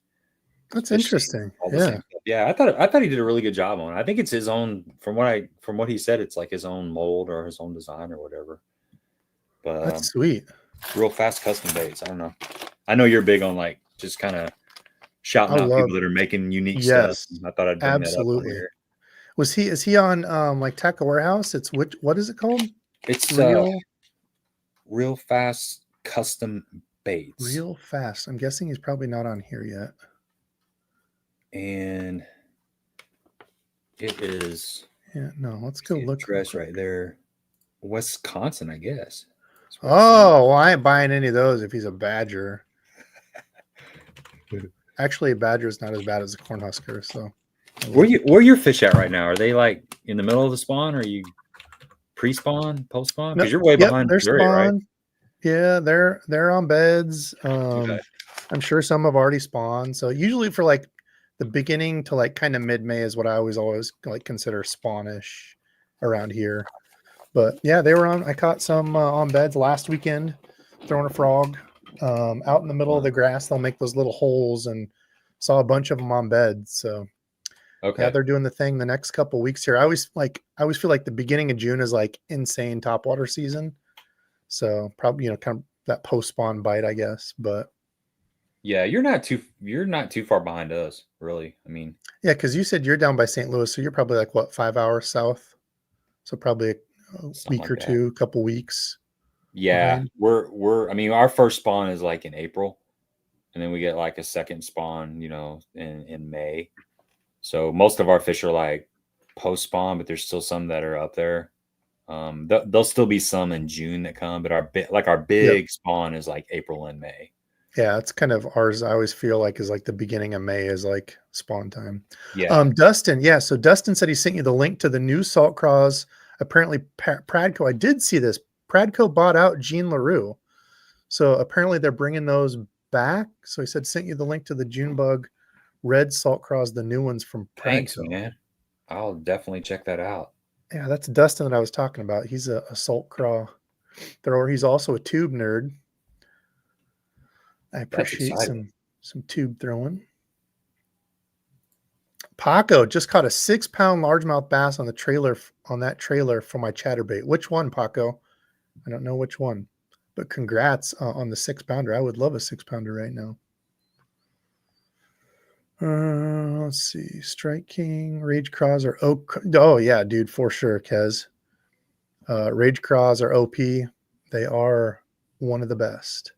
That's interesting. Yeah. I thought he did a really good job on it. I think it's his own, from what he said, it's like his own mold or his own design or whatever. But that's sweet. Real Fast Custom Baits. I don't know. I know you're big on like just kind of shouting out people that are making unique stuff. I thought I'd bring that up over here. Is he on like Tackle Warehouse? It's what is it called? It's Real Fast Custom Baits. Real Fast. I'm guessing he's probably not on here yet. And it is. Yeah, no, let's go look. Address right there. Wisconsin, I guess. Oh, well, I ain't buying any of those if he's a badger. Actually, a badger is not as bad as a cornhusker. So, where your fish at right now? Are they like in the middle of the spawn, or are you pre-spawn, post-spawn? Because you're way behind. They're Missouri, spawn. Right? Yeah, they're on beds. I'm sure some have already spawned. So usually for like the beginning to like kind of mid-May is what I always like consider spawnish around here. But yeah, they were on. I caught some on beds last weekend, throwing a frog out in the middle of the grass. They'll make those little holes, and saw a bunch of them on beds. So yeah, they're doing the thing the next couple weeks here. I always feel like the beginning of June is like insane topwater season. So probably kind of that post spawn bite, I guess. But yeah, you're not too far behind us, really. I mean, yeah, because you said you're down by St. Louis, so you're probably like what, 5 hours south. So probably a week like or two, couple weeks. Yeah, behind. I mean, our first spawn is like in April, and then we get like a second spawn, in May. So most of our fish are like post spawn, but there's still some that are up there. There'll still be some in June that come, but our big spawn is like April and May. Yeah, it's kind of ours. I always feel like is like the beginning of May is like spawn time. Yeah. Dustin. Yeah. So Dustin said he sent you the link to the new salt craws. Apparently Pradco. I did see this. Pradco bought out Jean LaRue. So apparently they're bringing those back. So he said, sent you the link to the Junebug red salt craws, the new ones from Pradco. Thanks, man. I'll definitely check that out. Yeah, that's Dustin that I was talking about. He's a salt craw thrower. He's also a tube nerd. I appreciate some tube throwing. Paco just caught a 6-pound largemouth bass on that trailer for my chatterbait. Which one, Paco? I don't know which one, but congrats on the 6-pounder. I would love a 6-pounder right now. Let's see. Strike King, Rage Craws are oh yeah, dude, for sure, Kez. Rage Craws are OP. They are one of the best.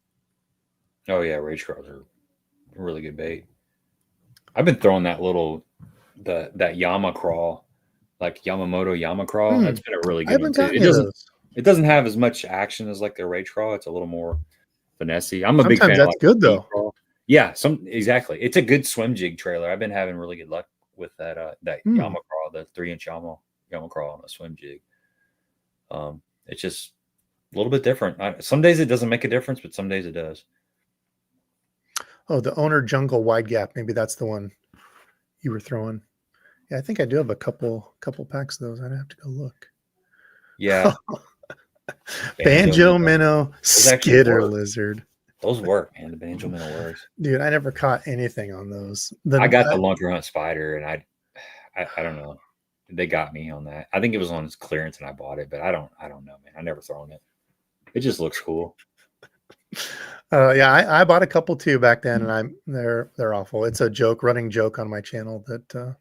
Oh yeah, Rage Craws are a really good bait. I've been throwing that Yama crawl like Yamamoto Yamacraw. Hmm. That's been a really I good one haven't too. gotten any of those. It doesn't have as much action as like the Ray Craw. It's a little more finessey. I'm a big Sometimes fan of that's like good the though. crawl. Yeah, exactly. It's a good swim jig trailer. I've been having really good luck with that Hmm. Yamacraw, the 3-inch Yamacraw on a swim jig. It's just a little bit different. Some days it doesn't make a difference, but some days it does. Oh, the Owner Jungle Wide Gap. Maybe that's the one you were throwing. Yeah, I think I do have a couple packs of those. I'd have to go look. Yeah. Banjo minnow, Those actually skitter work. lizard. Those work, man. The banjo minnow works. Dude, I never caught anything on those. I got the lunker hunt spider, and I don't know. They got me on that. I think it was on its clearance, and I bought it, but I don't know, man. I never thrown it. It just looks cool. Yeah, I bought a couple too back then, and they're awful. It's a running joke on my channel that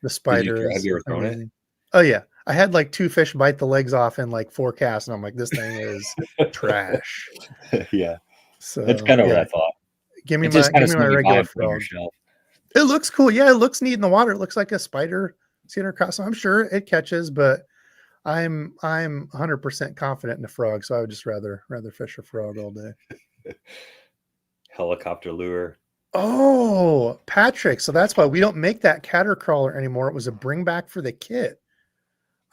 the spider Have is you ever thrown amazing. Oh yeah, I had like 2 fish bite the legs off in like 4 casts, and I'm like, this thing is trash. Yeah, So that's kind of what I thought. Give me It's just my kind of regular on your frog. shelf. It looks cool. Yeah, it looks neat in the water. It looks like a spider seen across. So I'm sure it catches, but I'm 100% confident in a frog, so I would just rather fish a frog all day. Helicopter lure. Oh, Patrick. So that's why we don't make that catter crawler anymore. It was a bring back for the kit.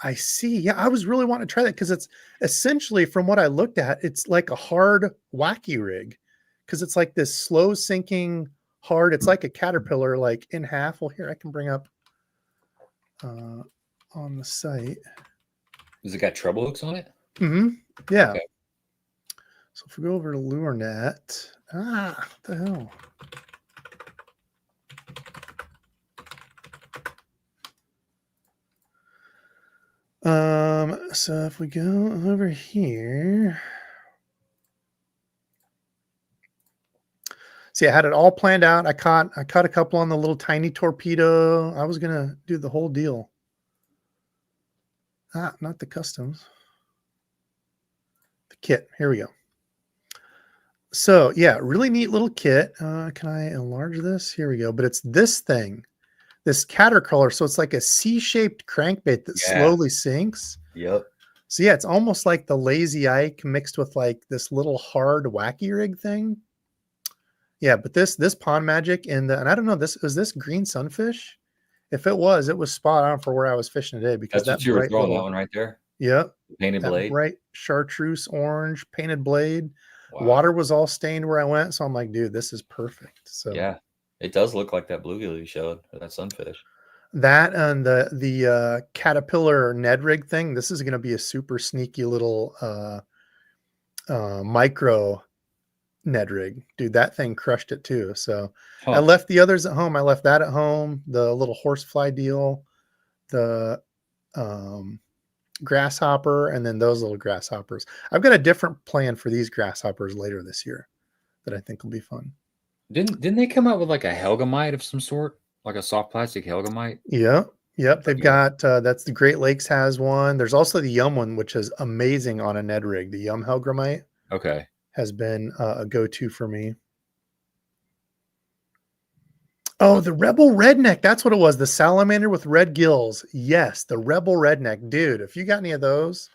I see. Yeah, I was really wanting to try that because it's essentially, from what I looked at, it's like a hard wacky rig because it's like this slow sinking hard. It's like a caterpillar, like in half. Well, here I can bring up on the site. Has it got treble hooks on it? Mm-hmm. Yeah. Okay. So if we go over to LureNet, what the hell? So if we go over here, see, I had it all planned out. I caught a couple on the little tiny torpedo. I was gonna do the whole deal. Not the customs. The kit. Here we go. So yeah, really neat little kit. Can I enlarge this? Here we go. But it's this thing, this caterpillar. So it's like a C-shaped crankbait that slowly sinks. Yep. So yeah, it's almost like the Lazy Ike mixed with like this little hard wacky rig thing. Yeah, but this pond magic and I don't know, was this green sunfish? If it was spot on for where I was fishing today because That's what you were throwing, that one right there. Yep. Painted blade. Bright chartreuse orange painted blade. Wow. Water was all stained where I went, so I'm like, dude, this is perfect. So yeah, it does look like that bluegill you showed, or that sunfish. That and the caterpillar Ned rig thing. This is going to be a super sneaky little micro Ned rig, dude. That thing crushed it too. So I left the others at home. I left that at home. The little horsefly deal, the grasshopper, and then those little grasshoppers. I've got a different plan for these grasshoppers later this year that I think will be fun. Didn't they come out with like a helgamite of some sort, like a soft plastic helgamite? Yep. They've got that's the Great Lakes has one. There's also the Yum one, which is amazing on a Ned rig. The Yum helgramite. Okay. Has been a go-to for me. Oh, the Rebel Redneck. That's what it was. The salamander with red gills. Yes, the Rebel Redneck. Dude, if you got any of those,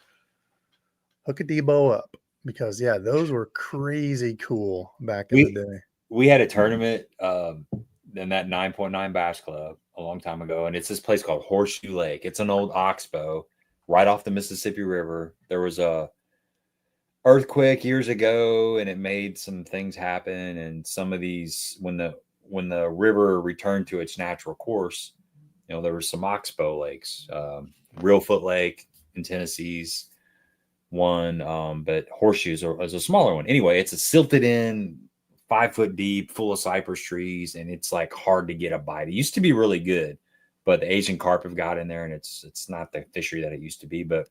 hook a DEBO up because, yeah, those were crazy cool back in the day. We had a tournament in that 9.9 Bass Club a long time ago, and it's this place called Horseshoe Lake. It's an old oxbow right off the Mississippi River. There was a earthquake years ago, and it made some things happen. And some of these, when the river returned to its natural course, there were some oxbow lakes, Reelfoot Lake in Tennessee's one, but Horseshoes is a smaller one. Anyway, it's a silted in, 5 foot deep, full of cypress trees, and it's like hard to get a bite. It used to be really good, but the Asian carp have got in there, and it's not the fishery that it used to be. But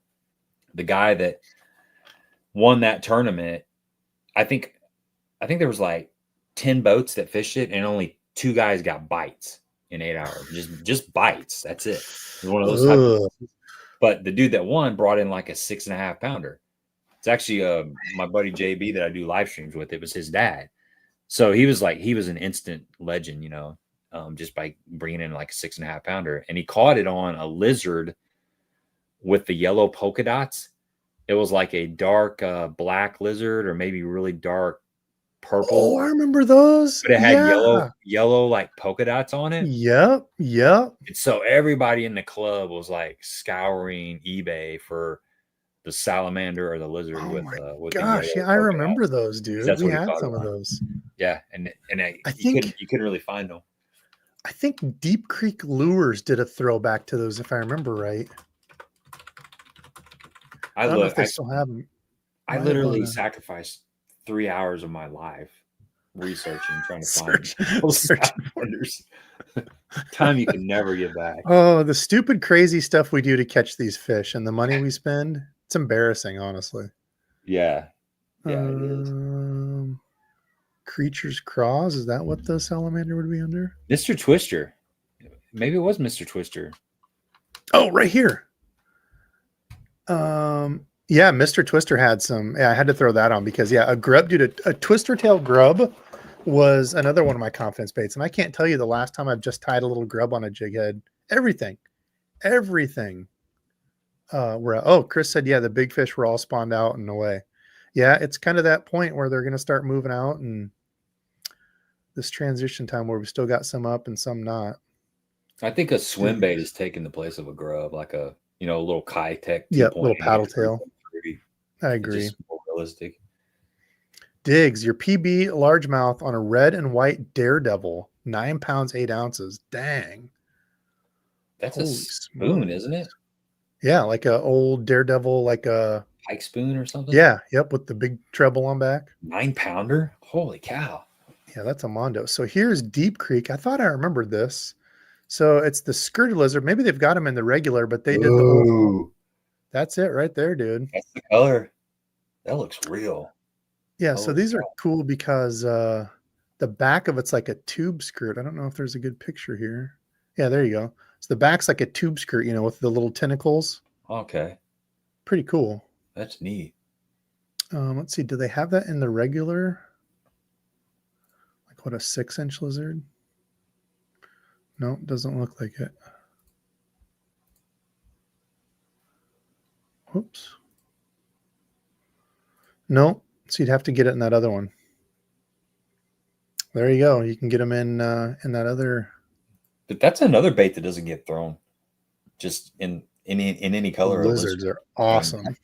the guy that won that tournament, I think there was like 10 boats that fished it, and only 2 guys got bites in 8 hours. Just bites. That's it. It was one of those. But the dude that won brought in like a 6.5 pounder. It's actually my buddy JB that I do live streams with. It was his dad. So he was an instant legend, just by bringing in like a 6.5 pounder, and he caught it on a lizard with the yellow polka dots. It was like a dark black lizard, or maybe really dark purple. Oh, I remember those. But it had Yeah. yellow like polka dots on it. Yep. Yep. And so everybody in the club was like scouring eBay for the salamander or the lizard Oh with my the gosh, yellow yeah, I polka remember dots. those, dude. That's We what he had caught some it of on. those. Yeah, and you couldn't really find them. I think Deep Creek Lures did a throwback to those, if I remember right. I don't know if they still have them. I literally sacrificed 3 hours of my life researching, trying to find those salamanders. Time you can never get back. Oh, the stupid, crazy stuff we do to catch these fish and the money we spend. It's embarrassing, honestly. Yeah. Yeah, it is. Creature's Craws. Is that what the salamander would be under? Mr. Twister. Maybe it was Mr. Twister. Oh, right here. Yeah, Mr. Twister had some. Yeah, I had to throw that on because a grub, dude, a twister tail grub was another one of my confidence baits. And I can't tell you the last time I've just tied a little grub on a jig head. Everything. Chris said, yeah, the big fish were all spawned out and away. Yeah, it's kind of that point where they're going to start moving out, and this transition time where we still got some up and some not. I think a swim bait is taking the place of a grub, like a little Kitech. Yeah, little paddle tail. I agree. Just more realistic. Diggs, your PB largemouth on a red and white Daredevil, 9 pounds 8 ounces. Dang, that's a spoon, isn't it? Yeah, like a old Daredevil, like a pike spoon or something. Yeah, yep, with the big treble on back. 9 pounder. Holy cow! Yeah, that's a Mondo. So here's Deep Creek. I thought I remembered this. So it's the skirted lizard. Maybe they've got them in the regular, but they did the whole. That's it right there, dude. That's the color. That looks real. Yeah, so these are cool because the back of it's like a tube skirt. I don't know if there's a good picture here. Yeah, there you go. So the back's like a tube skirt, with the little tentacles. Okay. Pretty cool. That's neat. Let's see. Do they have that in the regular? Like what, a 6-inch lizard? No, doesn't look like it. Whoops. No, so you'd have to get it in that other one. There you go. You can get them in that other. But that's another bait that doesn't get thrown, just in any color. Lizards are awesome.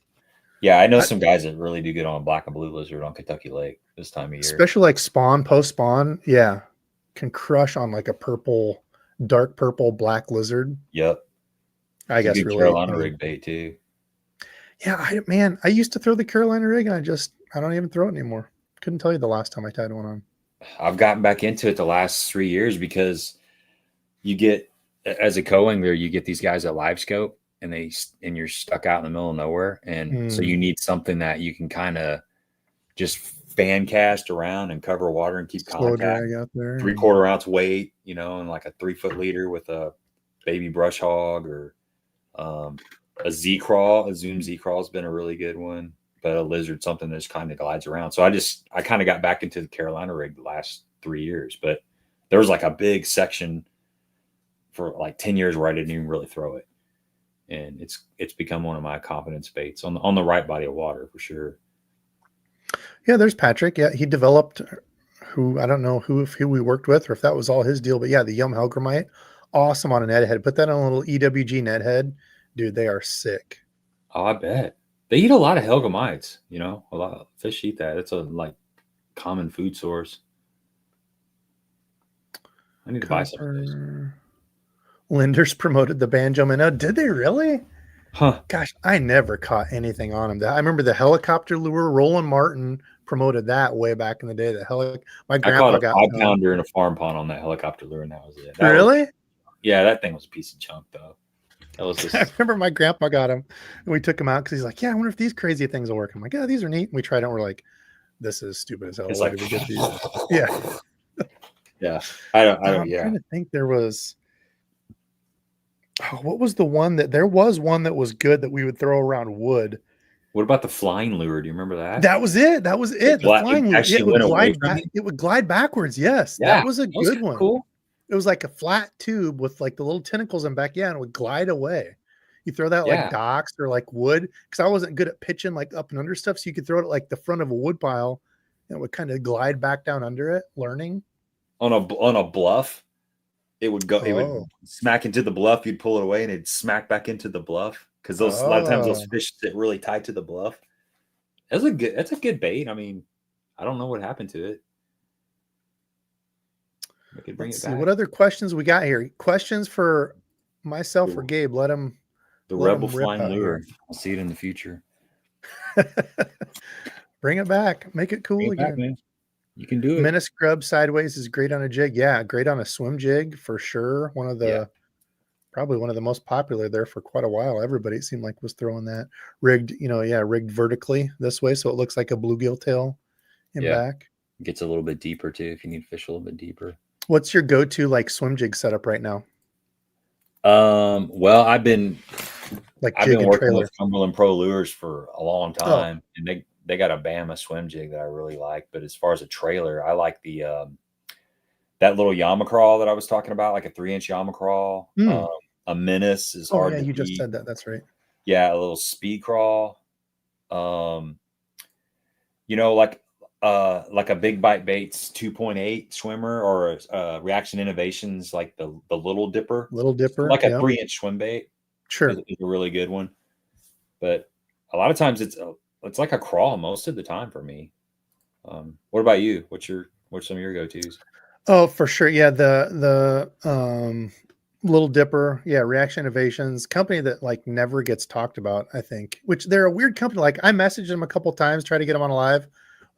Yeah, I know some guys that really do get on a black and blue lizard on Kentucky Lake this time of year. Especially like spawn, post spawn. Yeah, can crush on like a purple, dark purple, black lizard. Yep. I guess really Carolina rig bait too. Yeah, I used to throw the Carolina rig, and I don't even throw it anymore. Couldn't tell you the last time I tied one on. I've gotten back into it the last 3 years because you get, as a co-angler, you get these guys at live scope, and you're stuck out in the middle of nowhere, and so you need something that you can kind of just fan cast around and cover water and keep slow contact. Drag out there. 3/4 ounce weight, and like a 3-foot leader with a baby brush hog, or a Z-crawl. A Zoom Z-crawl has been a really good one, but a lizard, something that just kind of glides around. So I kind of got back into the Carolina rig the last 3 years, but there was like a big section for like 10 years where I didn't even really throw it. And it's become one of my confidence baits on the right body of water for sure. Yeah, there's Patrick. Yeah, he developed who, I don't know who we worked with or if that was all his deal, but yeah, the Yum Helgramite, awesome on a net head. Put that on a little EWG net head. Dude, they are sick. Oh, I bet. They eat a lot of Helgramites, a lot of fish eat that. It's a like common food source. I need to buy some of those. Linders promoted the banjo minnow. Did they really? Huh. Gosh, I never caught anything on them. I remember the helicopter lure. Roland Martin promoted that way back in the day. My grandpa got a 5-pounder in a farm pond on that helicopter lure, and that was it. Really? Yeah, that thing was a piece of chunk though. That was just... I remember my grandpa got him, and we took him out because he's like, "Yeah, I wonder if these crazy things will work." I'm like, "Yeah, these are neat." And we tried it, and we're like, "This is stupid as hell." It's Why like, did we get these? Yeah, yeah. I'm trying to think. There was. Oh, what was the one that there was one that was good that we would throw around wood? What about the flying lure? Do you remember that? That was it. The flying lure. It would glide backwards. Yes, yeah, that was a good one. Cool. It was like a flat tube with like the little tentacles in back. Yeah, and it would glide away. You throw that like Yeah. docks or like wood, because I wasn't good at pitching like up and under stuff. So you could throw it at like the front of a wood pile and it would kind of glide back down under it, learning. On a bluff, it would go. It would Oh, smack into the bluff. You'd pull it away, and it'd smack back into the bluff because those a lot of times those oh. fish sit really tight to the bluff. That's a good bait. I mean, I don't know what happened to it. I could bring Let's it see back. what other questions we got here. Questions for myself or The, Gabe. the Let Rebel him rip Flying out Lure. here. I'll see it in the future. Bring it back. Make it cool Bring it back, again. man. You can do it. Minnow scrub sideways is great on a jig. Yeah, great on a swim jig for sure. Probably one of the most popular there for quite a while. Everybody, it seemed like, was throwing that rigged, rigged vertically this way. So it looks like a bluegill tail in Yeah. back. Gets a little bit deeper too if you need to fish a little bit deeper. What's your go-to like swim jig setup right now? Well, I've been Jig and working trailer. with Cumberland Pro Lures for a long time, and they got a Bama swim jig that I really like. But as far as a trailer, I like the that little Yama crawl that I was talking about, like a 3-inch Yama crawl. A Menace is hard to you beat. just said that. That's right. Yeah, a little speed crawl. Like a Big Bite Baits 2.8 swimmer, or Reaction Innovations, like the Little Dipper. Little Dipper. Like a 3-inch swim bait. Sure. Is a really good one. But a lot of times it's like a crawl most of the time for me. What about you? What's some of your go-tos? Oh, for sure. Yeah, the Little Dipper. Yeah, Reaction Innovations, company that like never gets talked about, I think. Which they're a weird company. Like I messaged them a couple times, tried to get them on a live,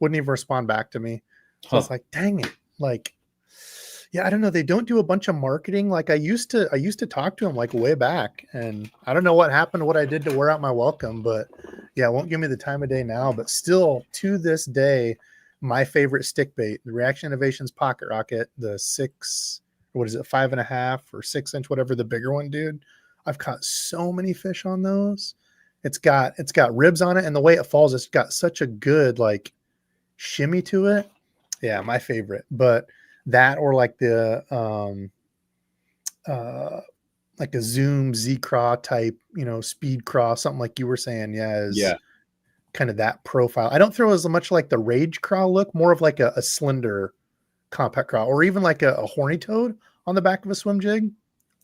wouldn't even respond back to me. So I was like, dang it. Like, yeah, I don't know. They don't do a bunch of marketing like I used to. I used to talk to them like way back, and I don't know what happened, what I did to wear out my welcome, but yeah, won't give me the time of day now. But still, to this day, my favorite stick bait, the Reaction Innovations Pocket Rocket, the 5.5 or 6-inch, whatever the bigger one, dude. I've caught so many fish on those. It's got ribs on it, and the way it falls, it's got such a good like shimmy to it. Yeah, my favorite. But that, or like the like a Zoom Z Craw type, speed craw, something like you were saying. Yeah. Kind of that profile. I don't throw as much like the Rage Craw look, more of like a slender compact craw, or even like a horny toad on the back of a swim jig.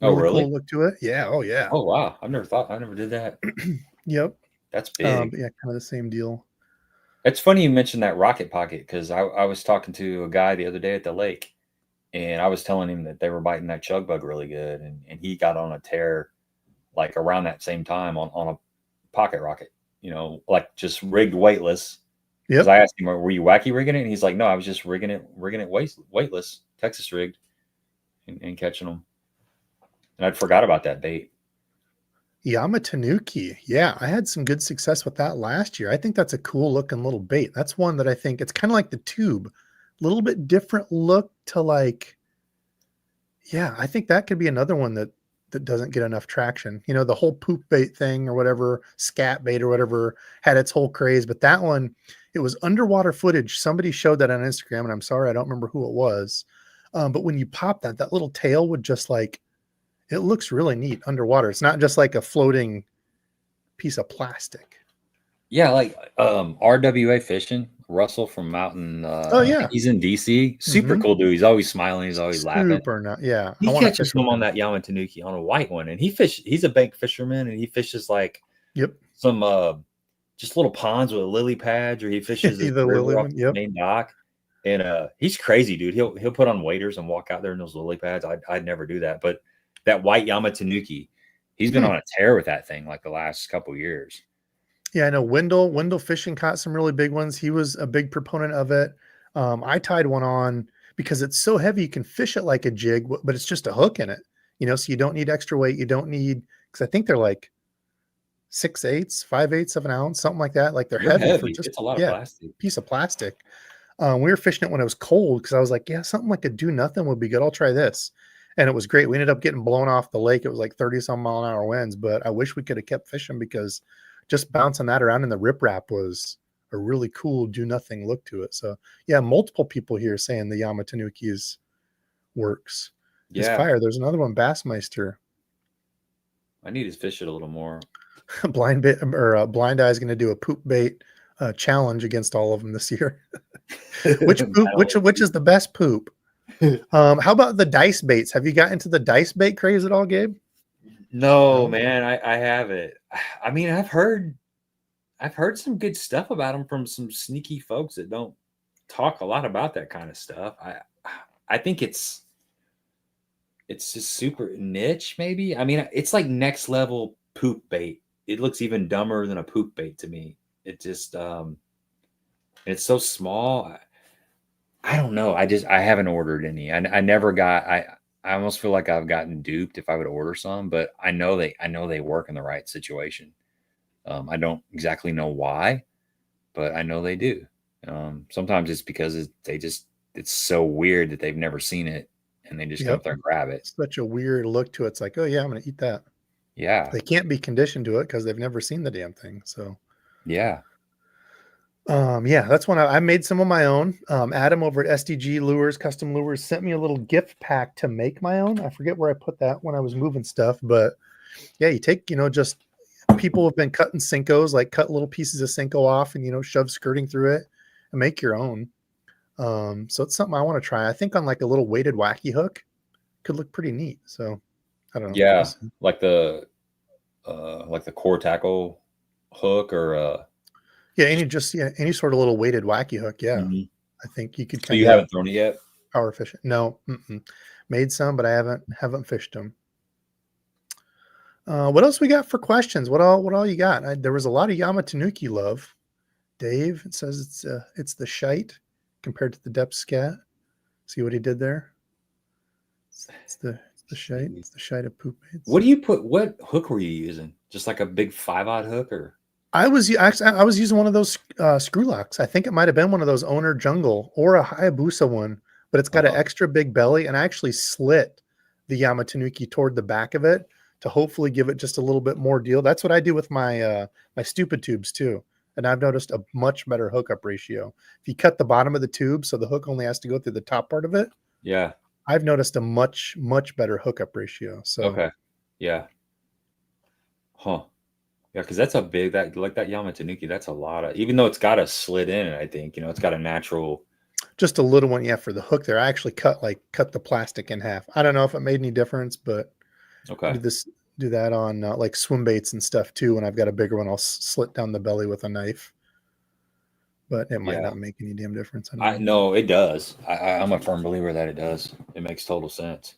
Really Cool look to it. Yeah. Oh yeah. Oh wow. I never did that. Yep. That's big. Yeah, kind of the same deal. It's funny you mentioned that rocket pocket, because I was talking to a guy the other day at the lake, and I was telling him that they were biting that chug bug really good, and he got on a tear like around that same time on a pocket rocket, like just rigged weightless. Because I asked him, were you wacky rigging it? And he's like, no, I was just rigging it weightless, Texas rigged, and catching them. And I'd forgot about that bait. Yama Tanuki. Yeah, I had some good success with that last year. I think that's a cool looking little bait. That's one that I think it's kind of like the tube, a little bit different look to like, yeah, I think that could be another one that doesn't get enough traction. The whole poop bait thing or whatever, scat bait or whatever, had its whole craze. But that one, it was underwater footage. Somebody showed that on Instagram, and I'm sorry, I don't remember who it was. But when you pop that little tail would just like, it looks really neat underwater. It's not just like a floating piece of plastic. Yeah, like RWA Fishing, Russell from out in he's in DC. Super cool dude. He's always smiling, he's always laughing. Yeah. He catches them on that Yama Tanuki on a white one, and he's a bank fisherman, and he fishes like some just little ponds with lily pads, or he fishes the river off the main dock. And he's crazy, dude. He'll put on waders and walk out there in those lily pads. I'd never do that, but that white Yama Tanuki, he's been on a tear with that thing like the last couple years. Yeah, I know Wendell Fishing caught some really big ones. He was a big proponent of it. I tied one on because it's so heavy you can fish it like a jig, but it's just a hook in it. So you don't need extra weight. You don't need, because I think they're like 6/8, 5/8 of an ounce, something like that. Like they're heavy for just it's a lot of plastic. Piece of plastic. We were fishing it when it was cold because I was like, yeah, something like a do nothing would be good. I'll try this. And it was great. We ended up getting blown off the lake. It was like 30-some mile an hour winds, but I wish we could have kept fishing because just bouncing that around in the riprap was a really cool do nothing look to it. So yeah, multiple people here saying the Yama Tanuki works. His fire. There's another one, Bassmeister. I need to fish it a little more. Blind Eye is going to do a poop bait challenge against all of them this year. Which is the best poop? How about the dice baits? Have you got into the dice bait craze at all, Gabe? No, man, I haven't. I mean, I've heard some good stuff about them from some sneaky folks that don't talk a lot about that kind of stuff. I think it's just super niche, maybe. I mean, it's like next level poop bait. It looks even dumber than a poop bait to me. It just it's so small. I don't know. I haven't ordered any. I never got. I almost feel like I've gotten duped if I would order some, but I know they work in the right situation. I don't exactly know why, but I know they do. Sometimes it's because it's so weird that they've never seen it and they just go up there and grab it. Such a weird look to it. It's like, oh yeah, I'm going to eat that. Yeah. They can't be conditioned to it because they've never seen the damn thing. So yeah. Yeah, that's one I made some of my own. Adam over at SDG Lures, Custom Lures, sent me a little gift pack to make my own. I forget where I put that when I was moving stuff, but yeah, you take, just people have been cutting Senkos, like cut little pieces of Senko off and, shove skirting through it and make your own. So it's something I want to try. I think on like a little weighted wacky hook could look pretty neat. So I don't know. Yeah. Like the core tackle hook or yeah, any sort of little weighted wacky hook. Yeah. I think you could So you haven't thrown it yet? Power fishing. No. Made some, but I haven't fished them. What else we got for questions? What all you got? There was a lot of Yamatanuki love. Dave, it says it's the shite compared to the depth scat. See what he did there? It's the shite. It's the shite of poop baits. What hook were you using? Just like a big 5/0 hook, or? I was using one of those screw locks. I think it might have been one of those Owner Jungle or a Hayabusa one, but it's got an extra big belly, and I actually slit the Yamatanuki toward the back of it to hopefully give it just a little bit more deal. That's what I do with my my stupid tubes too. And I've noticed a much better hookup ratio. If you cut the bottom of the tube so the hook only has to go through the top part of it. Yeah. I've noticed a much better hookup ratio. So okay. Yeah. Huh. Yeah, because that's a big that Yamatanuki, that's a lot of, even though it's got a slit in it, I think, it's got a natural, just a little one, yeah, for the hook there. I actually cut the plastic in half. I don't know if it made any difference, but okay. Do that on like swim baits and stuff too. When I've got a bigger one, I'll slit down the belly with a knife. But it might not make any damn difference. I know it does. I'm a firm believer that it does. It makes total sense.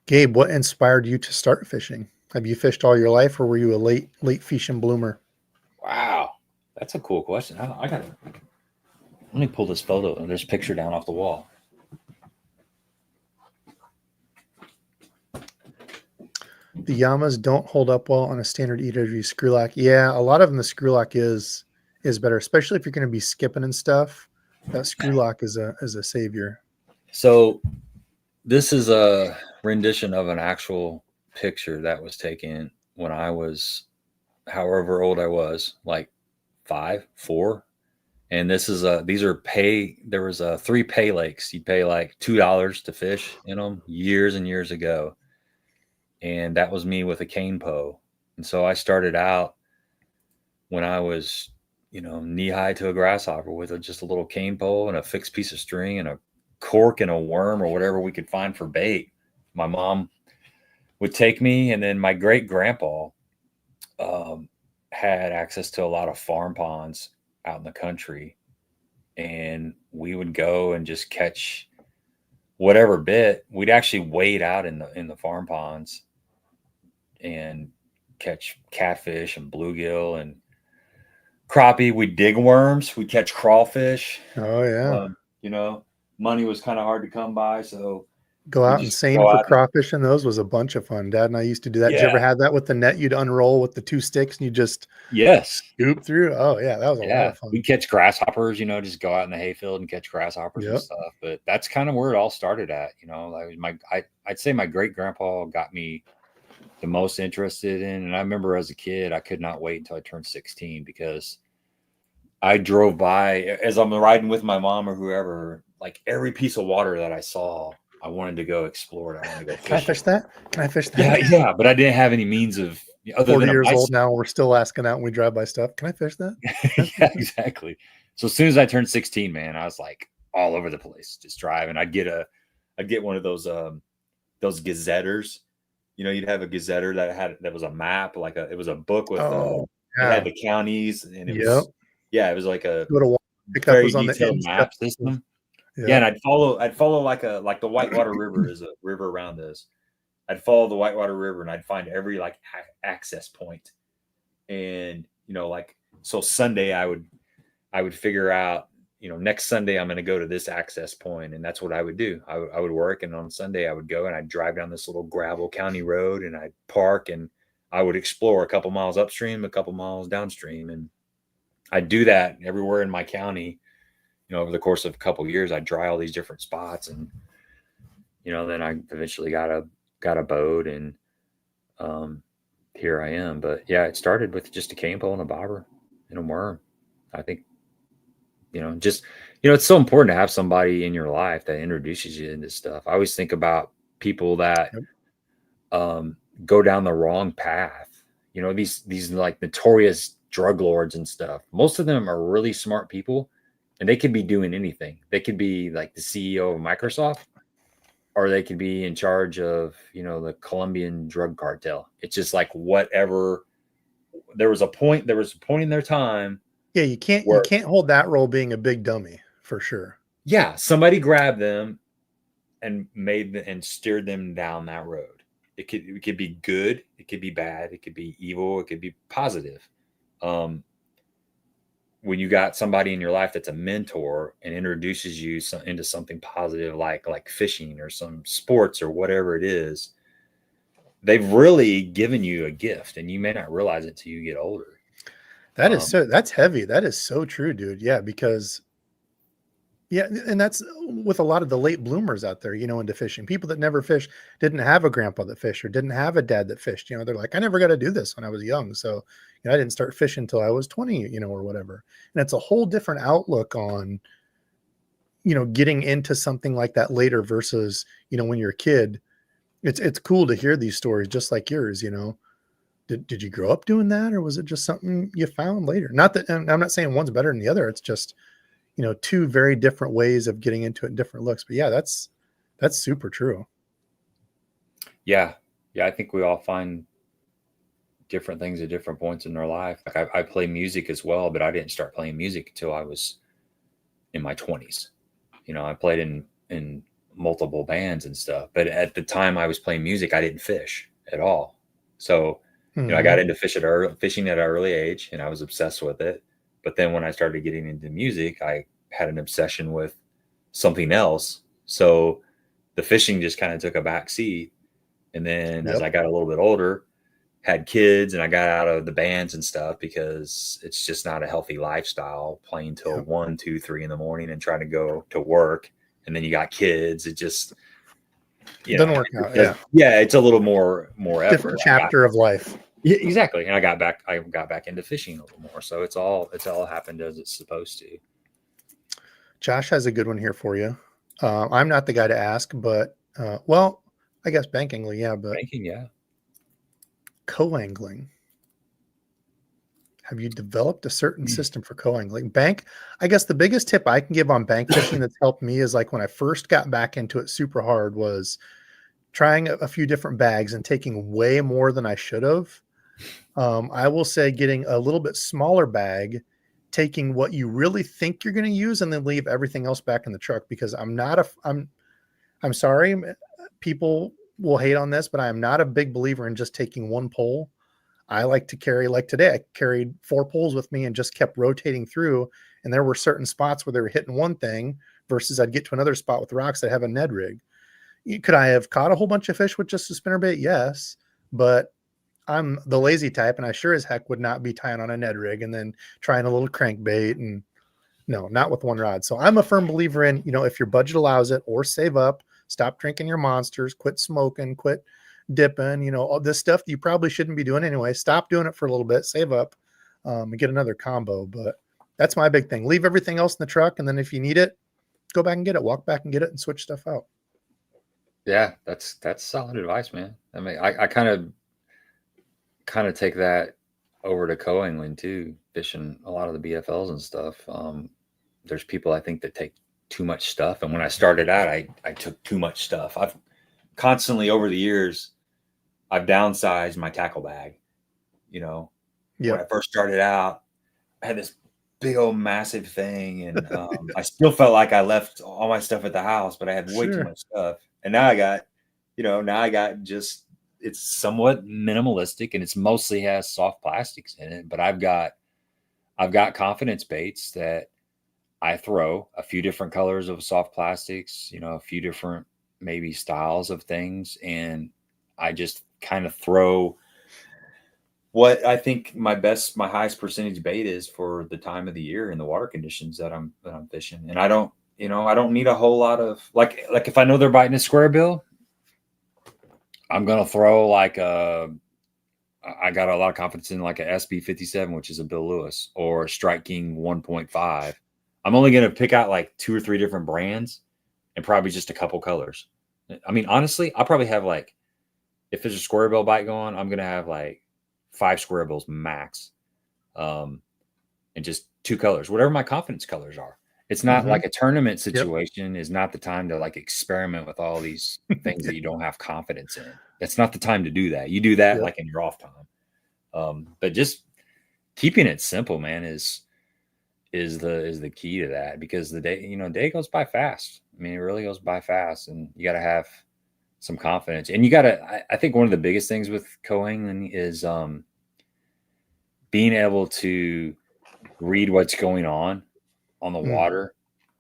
Gabe, what inspired you to start fishing? Have you fished all your life, or were you a late fishing bloomer? Wow, that's a cool question. I got to let me pull this photo. There's a picture down off the wall. The Yamas don't hold up well on a standard EWG screw lock. Yeah, a lot of them the screw lock is better, especially if you're going to be skipping and stuff. That screw lock is a savior. So this is a rendition of an actual picture that was taken when I was however old I was, like 5, 4. And this is there was 3 pay lakes. You'd pay like $2 to fish in them years and years ago. And that was me with a cane po. And so I started out when I was, knee high to a grasshopper with just a little cane pole and a fixed piece of string and a cork and a worm or whatever we could find for bait. My mom would take me, and then my great grandpa had access to a lot of farm ponds out in the country, and we would go and just catch whatever bit. We'd actually wade out in the farm ponds and catch catfish and bluegill and crappie. We'd dig worms. We'd catch crawfish. Oh yeah. Money was kind of hard to come by, so go out and seine for crawfish, and those was a bunch of fun. Dad and I used to do that. Yeah. Did you ever have that with the net? You'd unroll with the 2 sticks and you just scoop through. Oh yeah, that was a lot of fun. We'd catch grasshoppers, just go out in the hayfield and catch grasshoppers and stuff. But that's kind of where it all started at. I'd say my great grandpa got me the most interested in, and I remember as a kid, I could not wait until I turned 16 because I drove by as I'm riding with my mom or whoever, like every piece of water that I saw, I wanted to go explore it. I wanted to go Can I fishing. fish that? Can I fish that? Yeah, but I didn't have any means of other 40 than a years old bicycle. now. We're still asking out and we drive by stuff. Can I fish that? Yeah, exactly. So as soon as I turned 16, man, I was like all over the place, just driving. I'd get one of those gazetters. You know, you'd have a gazetter that was a map, it was a book with Oh, it had yeah. the counties, and it Yep. was like a Go to water, pickup very was on the detailed end. map system. Yeah, Yeah. and I'd follow like the Whitewater River is a river around this. I'd follow the Whitewater River and I'd find every like access point. And so Sunday I would figure out, next Sunday I'm going to go to this access point, and that's what I would do. I would work, and on Sunday I would go and I'd drive down this little gravel county road, and I'd park, and I would explore a couple miles upstream, a couple miles downstream, and I'd do that everywhere in my county. Over the course of a couple of years, I'd try all these different spots, and then I eventually got a boat, and here I am. But yeah, it started with just a cane pole and a bobber and a worm. I think it's so important to have somebody in your life that introduces you into stuff. I always think about people that go down the wrong path. These like notorious drug lords and stuff. Most of them are really smart people, and they could be doing anything. They could be like the CEO of Microsoft, or they could be in charge of, the Colombian drug cartel. It's just like whatever. There was a point in their time. Yeah, you can't hold that role being a big dummy for sure. Yeah, somebody grabbed them and steered them down that road. It could be good, it could be bad, it could be evil, it could be positive. When you got somebody in your life that's a mentor and introduces you into something positive, like fishing or some sports or whatever it is, they've really given you a gift, and you may not realize it till you get older. That's heavy. That is so true, dude. Yeah, because and that's with a lot of the late bloomers out there, into fishing. People that never fished, didn't have a grandpa that fished, or didn't have a dad that fished. They're like, I never got to do this when I was young. So, I didn't start fishing until I was 20, or whatever. And it's a whole different outlook on, getting into something like that later versus, when you're a kid. It's cool to hear these stories just like yours, Did you grow up doing that, or was it just something you found later? Not that, and I'm not saying one's better than the other. It's just, two very different ways of getting into it and different looks. But yeah, that's super true. Yeah. Yeah. I think we all find different things at different points in our life. Like I play music as well, but I didn't start playing music until I was in my 20s. I played in multiple bands and stuff, but at the time I was playing music, I didn't fish at all. So, I got into fishing at an early age, and I was obsessed with it. But then when I started getting into music, I had an obsession with something else. So the fishing just kind of took a back seat. And then as I got a little bit older, had kids, and I got out of the bands and stuff, because it's just not a healthy lifestyle playing till 1, 2, 3 in the morning and trying to go to work. And then you got kids. It just, doesn't work out. Yeah. It's a little more different chapter of life. Yeah, exactly. And I got back into fishing a little more. So it's all happened as it's supposed to. Josh has a good one here for you. I'm not the guy to ask, but well, I guess bankingly, yeah, but Banking, yeah. Co-angling. Have you developed a certain system for co-angling? I guess the biggest tip I can give on bank fishing that's helped me is like when I first got back into it super hard was trying a few different bags and taking way more than I should have. I will say getting a little bit smaller bag, taking what you really think you're going to use, and then leave everything else back in the truck, because I'm sorry, people will hate on this, but I am not a big believer in just taking one pole. I like to carry, like today, I carried 4 poles with me and just kept rotating through. And there were certain spots where they were hitting one thing versus I'd get to another spot with rocks that have a Ned rig. Could I have caught a whole bunch of fish with just a spinnerbait? Yes. But I'm the lazy type, and I sure as heck would not be tying on a Ned rig and then trying a little crankbait, and no, not with one rod. So I'm a firm believer in, if your budget allows it, or save up, stop drinking your monsters, quit smoking, quit dipping, all this stuff that you probably shouldn't be doing anyway. Stop doing it for a little bit, save up, and get another combo. But that's my big thing. Leave everything else in the truck, and then if you need it, go back and get it, walk back and get it, and switch stuff out. Yeah, that's solid advice, man. I mean, I kind of take that over to co-angling too, fishing a lot of the BFLs and stuff. There's people I think that take too much stuff, and when I started out, I took too much stuff. I've constantly over the years I've downsized my tackle bag. You know, when I Yep. first started out, I had this big old massive thing, and I still felt like I left all my stuff at the house, but I had way too Sure. much stuff. And now I got, now I got just it's somewhat minimalistic, and it's mostly has soft plastics in it. But I've got confidence baits that I throw a few different colors of soft plastics, a few different maybe styles of things, and I just kind of throw what I think my highest percentage bait is for the time of the year and the water conditions that I'm fishing. And I don't need a whole lot of like if I know they're biting a square bill, I'm gonna throw like I got a lot of confidence in like a SB57, which is a Bill Lewis, or a Strike King 1.5. I'm only gonna pick out like two or three different brands and probably just a couple colors. I mean, honestly, I'll probably have like if there's a square bill bite going, I'm gonna have like 5 square bills max, um, and just two colors, whatever my confidence colors are. It's not Hmm. like a tournament Yep. situation is not the time to like experiment with all these things that you don't have confidence in. That's not the time to do that. You do that Yep. like in your off time. But just keeping it simple, man, is the key to that because the day goes by fast. I mean, it really goes by fast, and you got to have some confidence. And you got to. I think one of the biggest things with co-angling is being able to read what's going on the Mm. water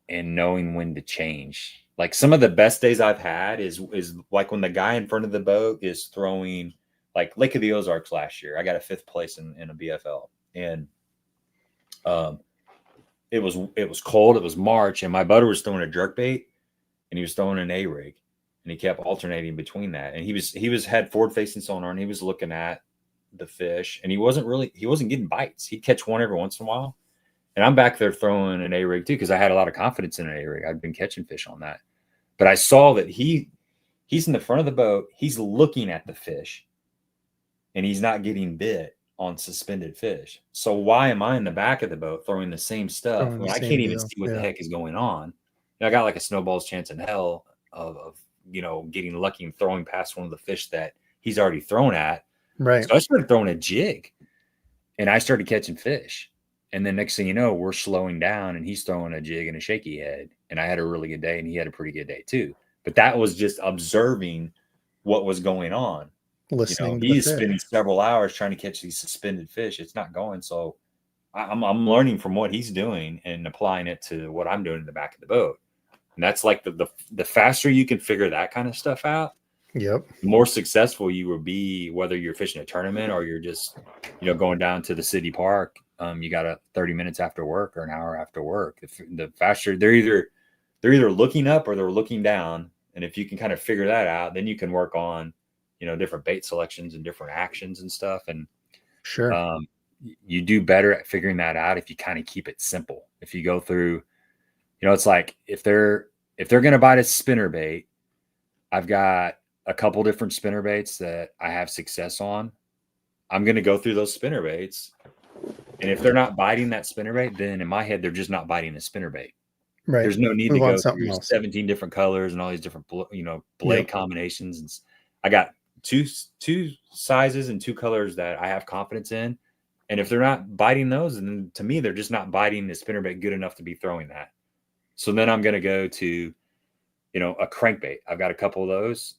and knowing when to change. Like some of the best days I've had is like when the guy in front of the boat is throwing like Lake of the Ozarks last year. I got a fifth place in a BFL, and um, it was cold. It was March, and my buddy was throwing a jerk bait, and he was throwing an A rig, and he kept alternating between that. And he was had forward facing sonar, and he was looking at the fish, and he wasn't getting bites. He'd catch one every once in a while, and I'm back there throwing an A rig too because I had a lot of confidence in an A rig. I'd been catching fish on that, but I saw that he's in the front of the boat. He's looking at the fish, and he's not getting bit on suspended fish. So why am I in the back of the boat throwing the same stuff Throwing the when I same can't even deal. see what the Yeah. heck is going on? And I got like a snowball's chance in hell of getting lucky and throwing past one of the fish that he's already thrown at. Right. So I started throwing a jig, and I started catching fish. And then next thing you know, we're slowing down, and he's throwing a jig and a shaky head. And I had a really good day, and he had a pretty good day too. But that was just observing what was going on. Listening to the He's fish. spending several hours trying to catch these suspended fish. It's not going. So I'm learning from what he's doing and applying it to what I'm doing in the back of the boat. And that's like the faster you can figure that kind of stuff out, Yep. the more successful you will be, whether you're fishing a tournament or you're just, going down to the city park. You got 30 minutes after work or an hour after work. The faster they're either looking up or they're looking down. And if you can kind of figure that out, then you can work on, different bait selections and different actions and stuff. And Sure. um, you do better at figuring that out if you kind of keep it simple. If you go through, it's like if they're going to bite a spinner bait, I've got a couple different spinner baits that I have success on. I'm going to go through those spinner baits. And if they're not biting that spinner bait, then in my head, they're just not biting the spinner bait. Right. There's no need to Move on to go something through else. 17 different colors and all these different, blade Yep. combinations. And I got two sizes and two colors that I have confidence in. And if they're not biting those, then to me, they're just not biting the spinnerbait good enough to be throwing that. So then I'm going to go to, a crankbait. I've got a couple of those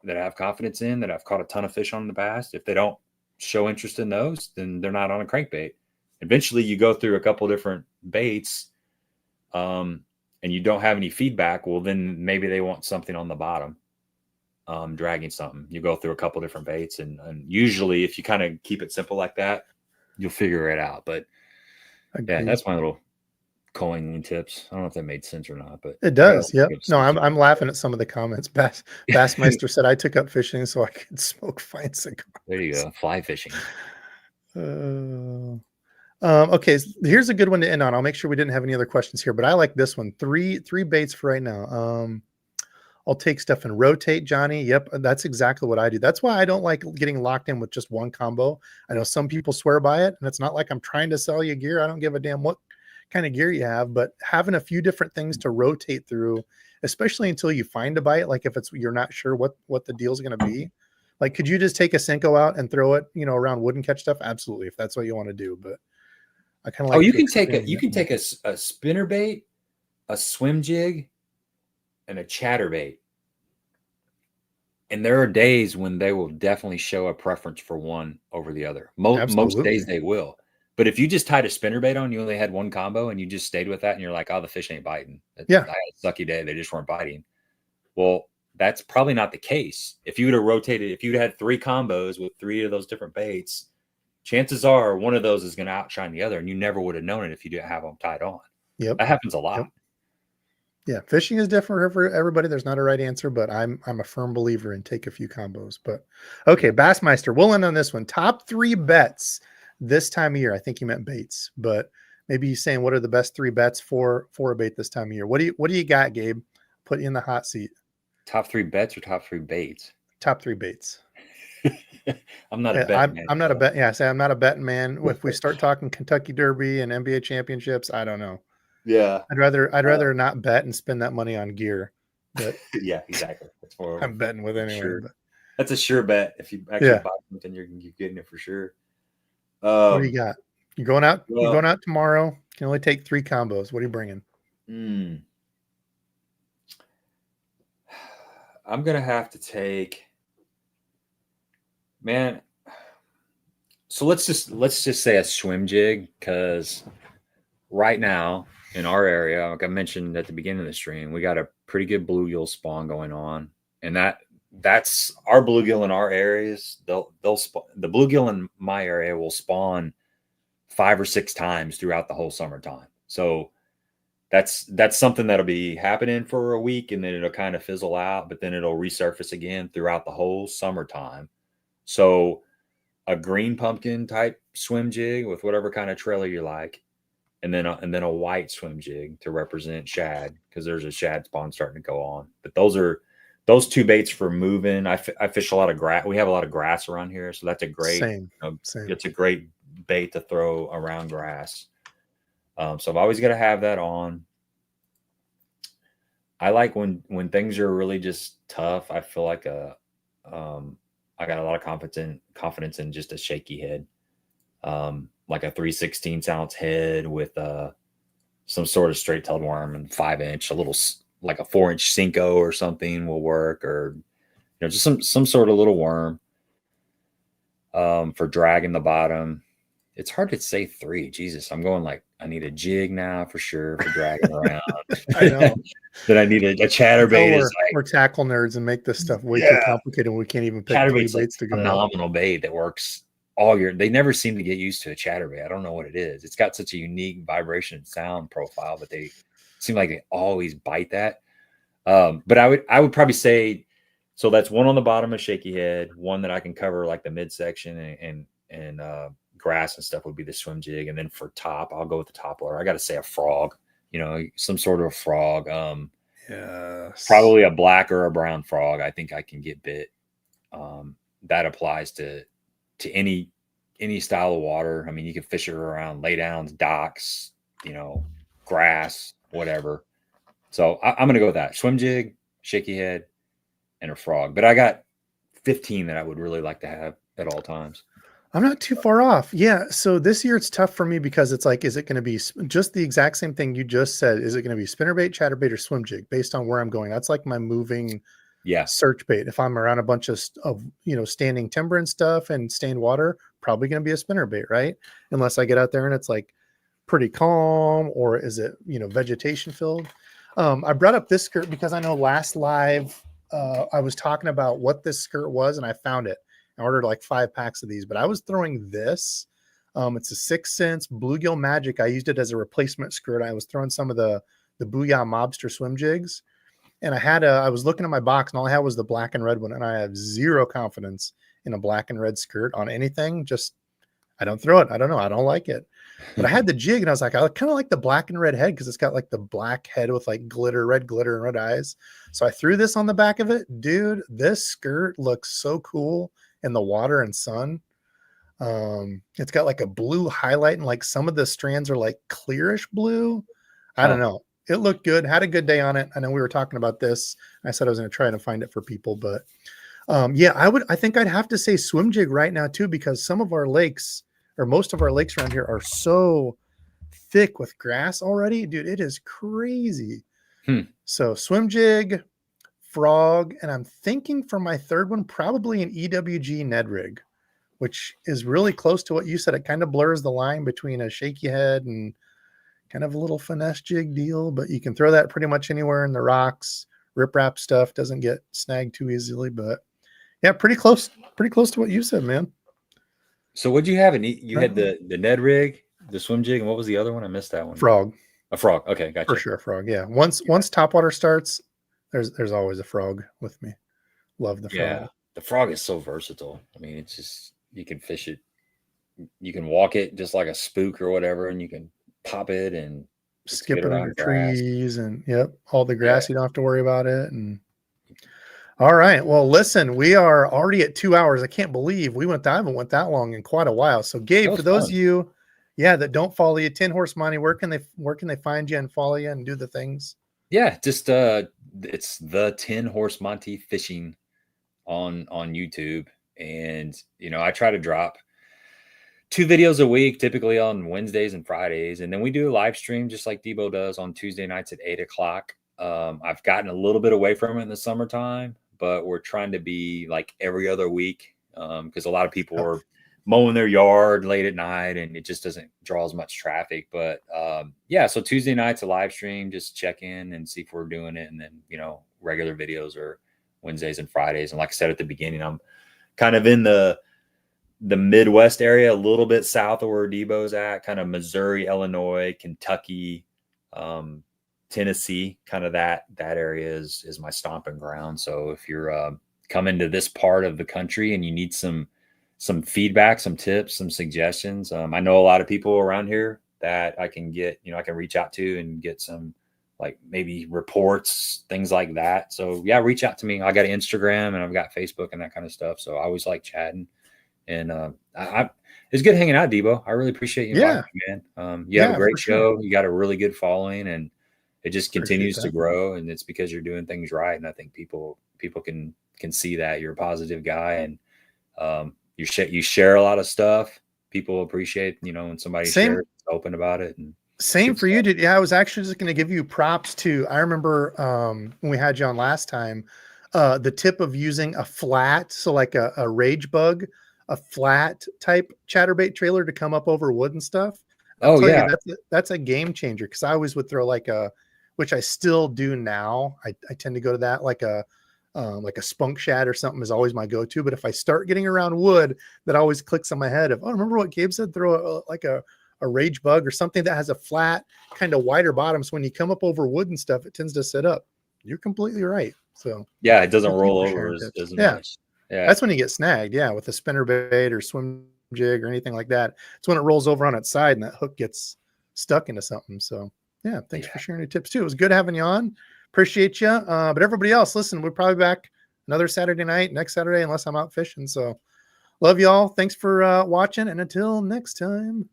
that I have confidence in that I've caught a ton of fish on in the past. If they don't show interest in those, then they're not on a crankbait. Eventually, you go through a couple different baits, and you don't have any feedback. Well, then maybe they want something on the bottom, dragging something. You go through a couple different baits, and usually, if you kind of keep it simple like that, you'll figure it out. But yeah, Agreed. that's my little co-angling tips. I don't know if that made sense or not, but It I got a does. Yep. good No, stuff I'm laughing at some of the comments. Bassmeister said I took up fishing so I could smoke fine There you cigars. go, fly fishing. Uh, okay, here's a good one to end on. I'll make sure we didn't have any other questions here, but I like this one. Three baits for right now. I'll take stuff and rotate, Johnny. Yep, that's exactly what I do. That's why I don't like getting locked in with just one combo. I know some people swear by it, and it's not like I'm trying to sell you gear. I don't give a damn what kind of gear you have, but having a few different things to rotate through, especially until you find a bite, like if you're not sure what the deal's going to be. Like, could you just take a Senko out and throw it, around wood and catch stuff? Absolutely, if that's what you want to do. But I kind of like. You can take a spinner bait, a swim jig, and a chatterbait. And there are days when they will definitely show a preference for one over the other. Most days they will. But if you just tied a spinnerbait on, you only had one combo, and you just stayed with that, and you're like, oh, the fish ain't biting. I had a sucky day. They just weren't biting. Well, that's probably not the case. If you would have rotated, if you'd had 3 combos with 3 of those different baits, chances are one of those is going to outshine the other, and you never would have known it if you didn't have them tied on. Yep. That happens a lot. Yep. Yeah, fishing is different for everybody. There's not a right answer, but I'm a firm believer in take a few combos. But okay, Bassmeister, we'll end on this one. Top 3 bets this time of year. I think you meant baits, but maybe he's saying what are the best 3 bets for a bait this time of year. What do you got, Gabe? Put you in the hot seat. Top 3 bets or top 3 baits? Top 3 baits. I'm not a betting man. I'm not a bet. Yeah, I'm not a betting man. If we start talking Kentucky Derby and NBA championships, I don't know. Yeah, I'd rather not bet and spend that money on gear. But yeah, exactly. That's what I'm betting with anyway. Sure. But. That's a sure bet. If you actually buy something, you're getting it for sure. What do you got? You're going out. You're going out tomorrow. You can only take 3 combos. What are you bringing? I'm gonna have to take. Man, so let's just say a swim jig, because right now in our area, like I mentioned at the beginning of the stream, we got a pretty good bluegill spawn going on, and that's our bluegill in our areas. The bluegill in my area will spawn 5 or 6 times throughout the whole summertime. So that's something that'll be happening for a week, and then it'll kind of fizzle out, but then it'll resurface again throughout the whole summertime. So a green pumpkin type swim jig with whatever kind of trailer you like, and then a white swim jig to represent shad, because there's a shad spawn starting to go on. But those 2 baits for moving. I fish a lot of grass. We have a lot of grass around here, so that's a great Same. It's a great bait to throw around grass. So I've always got to have that on. I like when things are really just tough. I feel like I got a lot of confidence in just a shaky head, like a 3/16 ounce head with some sort of straight-tailed worm and 5-inch, a little like a 4-inch Cinco or something will work, or just some sort of little worm for dragging the bottom. It's hard to say 3. Jesus, I'm going like I need a jig now for sure for dragging around. I know. Then I need a chatterbait. We're tackle nerds and make this stuff way too complicated. We can't even pick 3 baits to go. Phenomenal bait that works all year. They never seem to get used to a chatterbait. I don't know what it is. It's got such a unique vibration and sound profile, but they seem like they always bite that. But I would probably say, so that's one on the bottom of shaky head, one that I can cover like the midsection and grass and stuff would be the swim jig. And then for top, I'll go with the topwater. I got to say a frog, some sort of a frog. Yes. Probably a black or a brown frog. I think I can get bit. That applies to any style of water. I mean, you can fish it around laydowns, docks, grass, whatever. So I'm going to go with that. Swim jig, shaky head, and a frog. But I got 15 that I would really like to have at all times. I'm not too far off. Yeah. So this year it's tough for me because it's like, is it going to be just the exact same thing you just said? Is it going to be spinnerbait, chatterbait, or swim jig based on where I'm going? That's like my moving search bait. If I'm around a bunch of standing timber and stuff and stained water, probably going to be a spinnerbait, right? Unless I get out there and it's like pretty calm, or is it, vegetation filled? I brought up this skirt because I know last live I was talking about what this skirt was, and I found it. I ordered like 5 packs of these, but I was throwing this. It's a 6 cents bluegill magic. I used it as a replacement skirt. I was throwing some of the Booyah Mobster swim jigs, and I was looking at my box, and all I had was the black and red one, and I have zero confidence in a black and red skirt on anything. I don't throw it. I don't know. I don't like it. But I had the jig and I was like, I kind of like the black and red head because it's got like the black head with like glitter and red eyes. So I threw this on the back of it. Dude, this skirt looks so cool in the water and sun. It's got like a blue highlight and like some of the strands are like clearish blue. I don't know. It looked good. Had a good day on it. I know we were talking about this. I said I was going to try to find it for people, but yeah, I think I'd have to say swim jig right now too, because some of our lakes or most of our lakes around here are so thick with grass already. Dude, it is crazy. So swim jig, frog, and I'm thinking for my third one, probably an EWG Ned rig, which is really close to what you said. It kind of blurs the line between a shaky head and kind of a little finesse jig deal, but you can throw that pretty much anywhere in the rocks. Riprap stuff doesn't get snagged too easily, but yeah, pretty close to what you said, man. So what'd you have? You had the Ned rig, the swim jig, and what was the other one? I missed that one. Frog. A frog. Okay, gotcha. For sure, frog. Yeah. Once topwater starts, there's always a frog with me. Love the frog. Yeah, the frog is so versatile. I mean, it's just you can fish it, you can walk it just like a spook or whatever, and you can pop it and skip it under trees and all the grass. You don't have to worry about it. And all right. Well, listen, we are already at 2 hours. I can't believe I haven't went that long in quite a while. So Gabe, for those of you, that don't follow you, 10 Horse Monty, where can they find you and follow you and do the things? Yeah, just it's the 10 Horse Monty Fishing on YouTube. And I try to drop 2 videos a week, typically on Wednesdays and Fridays. And then we do a live stream just like Debo does on Tuesday nights at 8:00. I've gotten a little bit away from it in the summertime, but we're trying to be like every other week because a lot of people are mowing their yard late at night and it just doesn't draw as much traffic. But so Tuesday nights a live stream, just check in and see if we're doing it. And then, regular videos are Wednesdays and Fridays. And like I said at the beginning, I'm kind of in the Midwest area, a little bit south of where DEBO'S at, kind of Missouri, Illinois, Kentucky, Tennessee, kind of that area is my stomping ground. So if you're coming to this part of the country and you need some feedback, some tips, some suggestions, I know a lot of people around here that I can get, I can reach out to and get some like maybe reports, things like that. So yeah, reach out to me. I got Instagram and I've got Facebook and that kind of stuff. So I always like chatting. And it's good hanging out, Debo. I really appreciate you inviting me, man. You have a great show. You got a really good following, and it just continues to grow. And it's because you're doing things right. And I think people can see that you're a positive guy, and you share a lot of stuff. People appreciate, when somebody shares, open about it. And same for you, dude. Yeah, I was actually just going to give you props too. I remember when we had you on last time, the tip of using a flat, so like a rage bug, a flat type chatterbait trailer to come up over wood and stuff. That's a game changer, because I always would throw which I still do now. I tend to go to that like a spunk shad or something is always my go-to. But if I start getting around wood, that always clicks on my head of, remember what Gabe said, throw a rage bug or something that has a flat kind of wider bottom. So when you come up over wood and stuff, it tends to sit up. You're completely right. So yeah, it doesn't roll over as much. Yeah, that's when you get snagged. Yeah, with a spinner bait or swim jig or anything like that. It's when it rolls over on its side and that hook gets stuck into something. So yeah, thanks for sharing your tips too. It was good having you on. Appreciate you. But everybody else, listen, we're probably back another Saturday night, next Saturday, unless I'm out fishing. So love y'all. Thanks for watching, and until next time.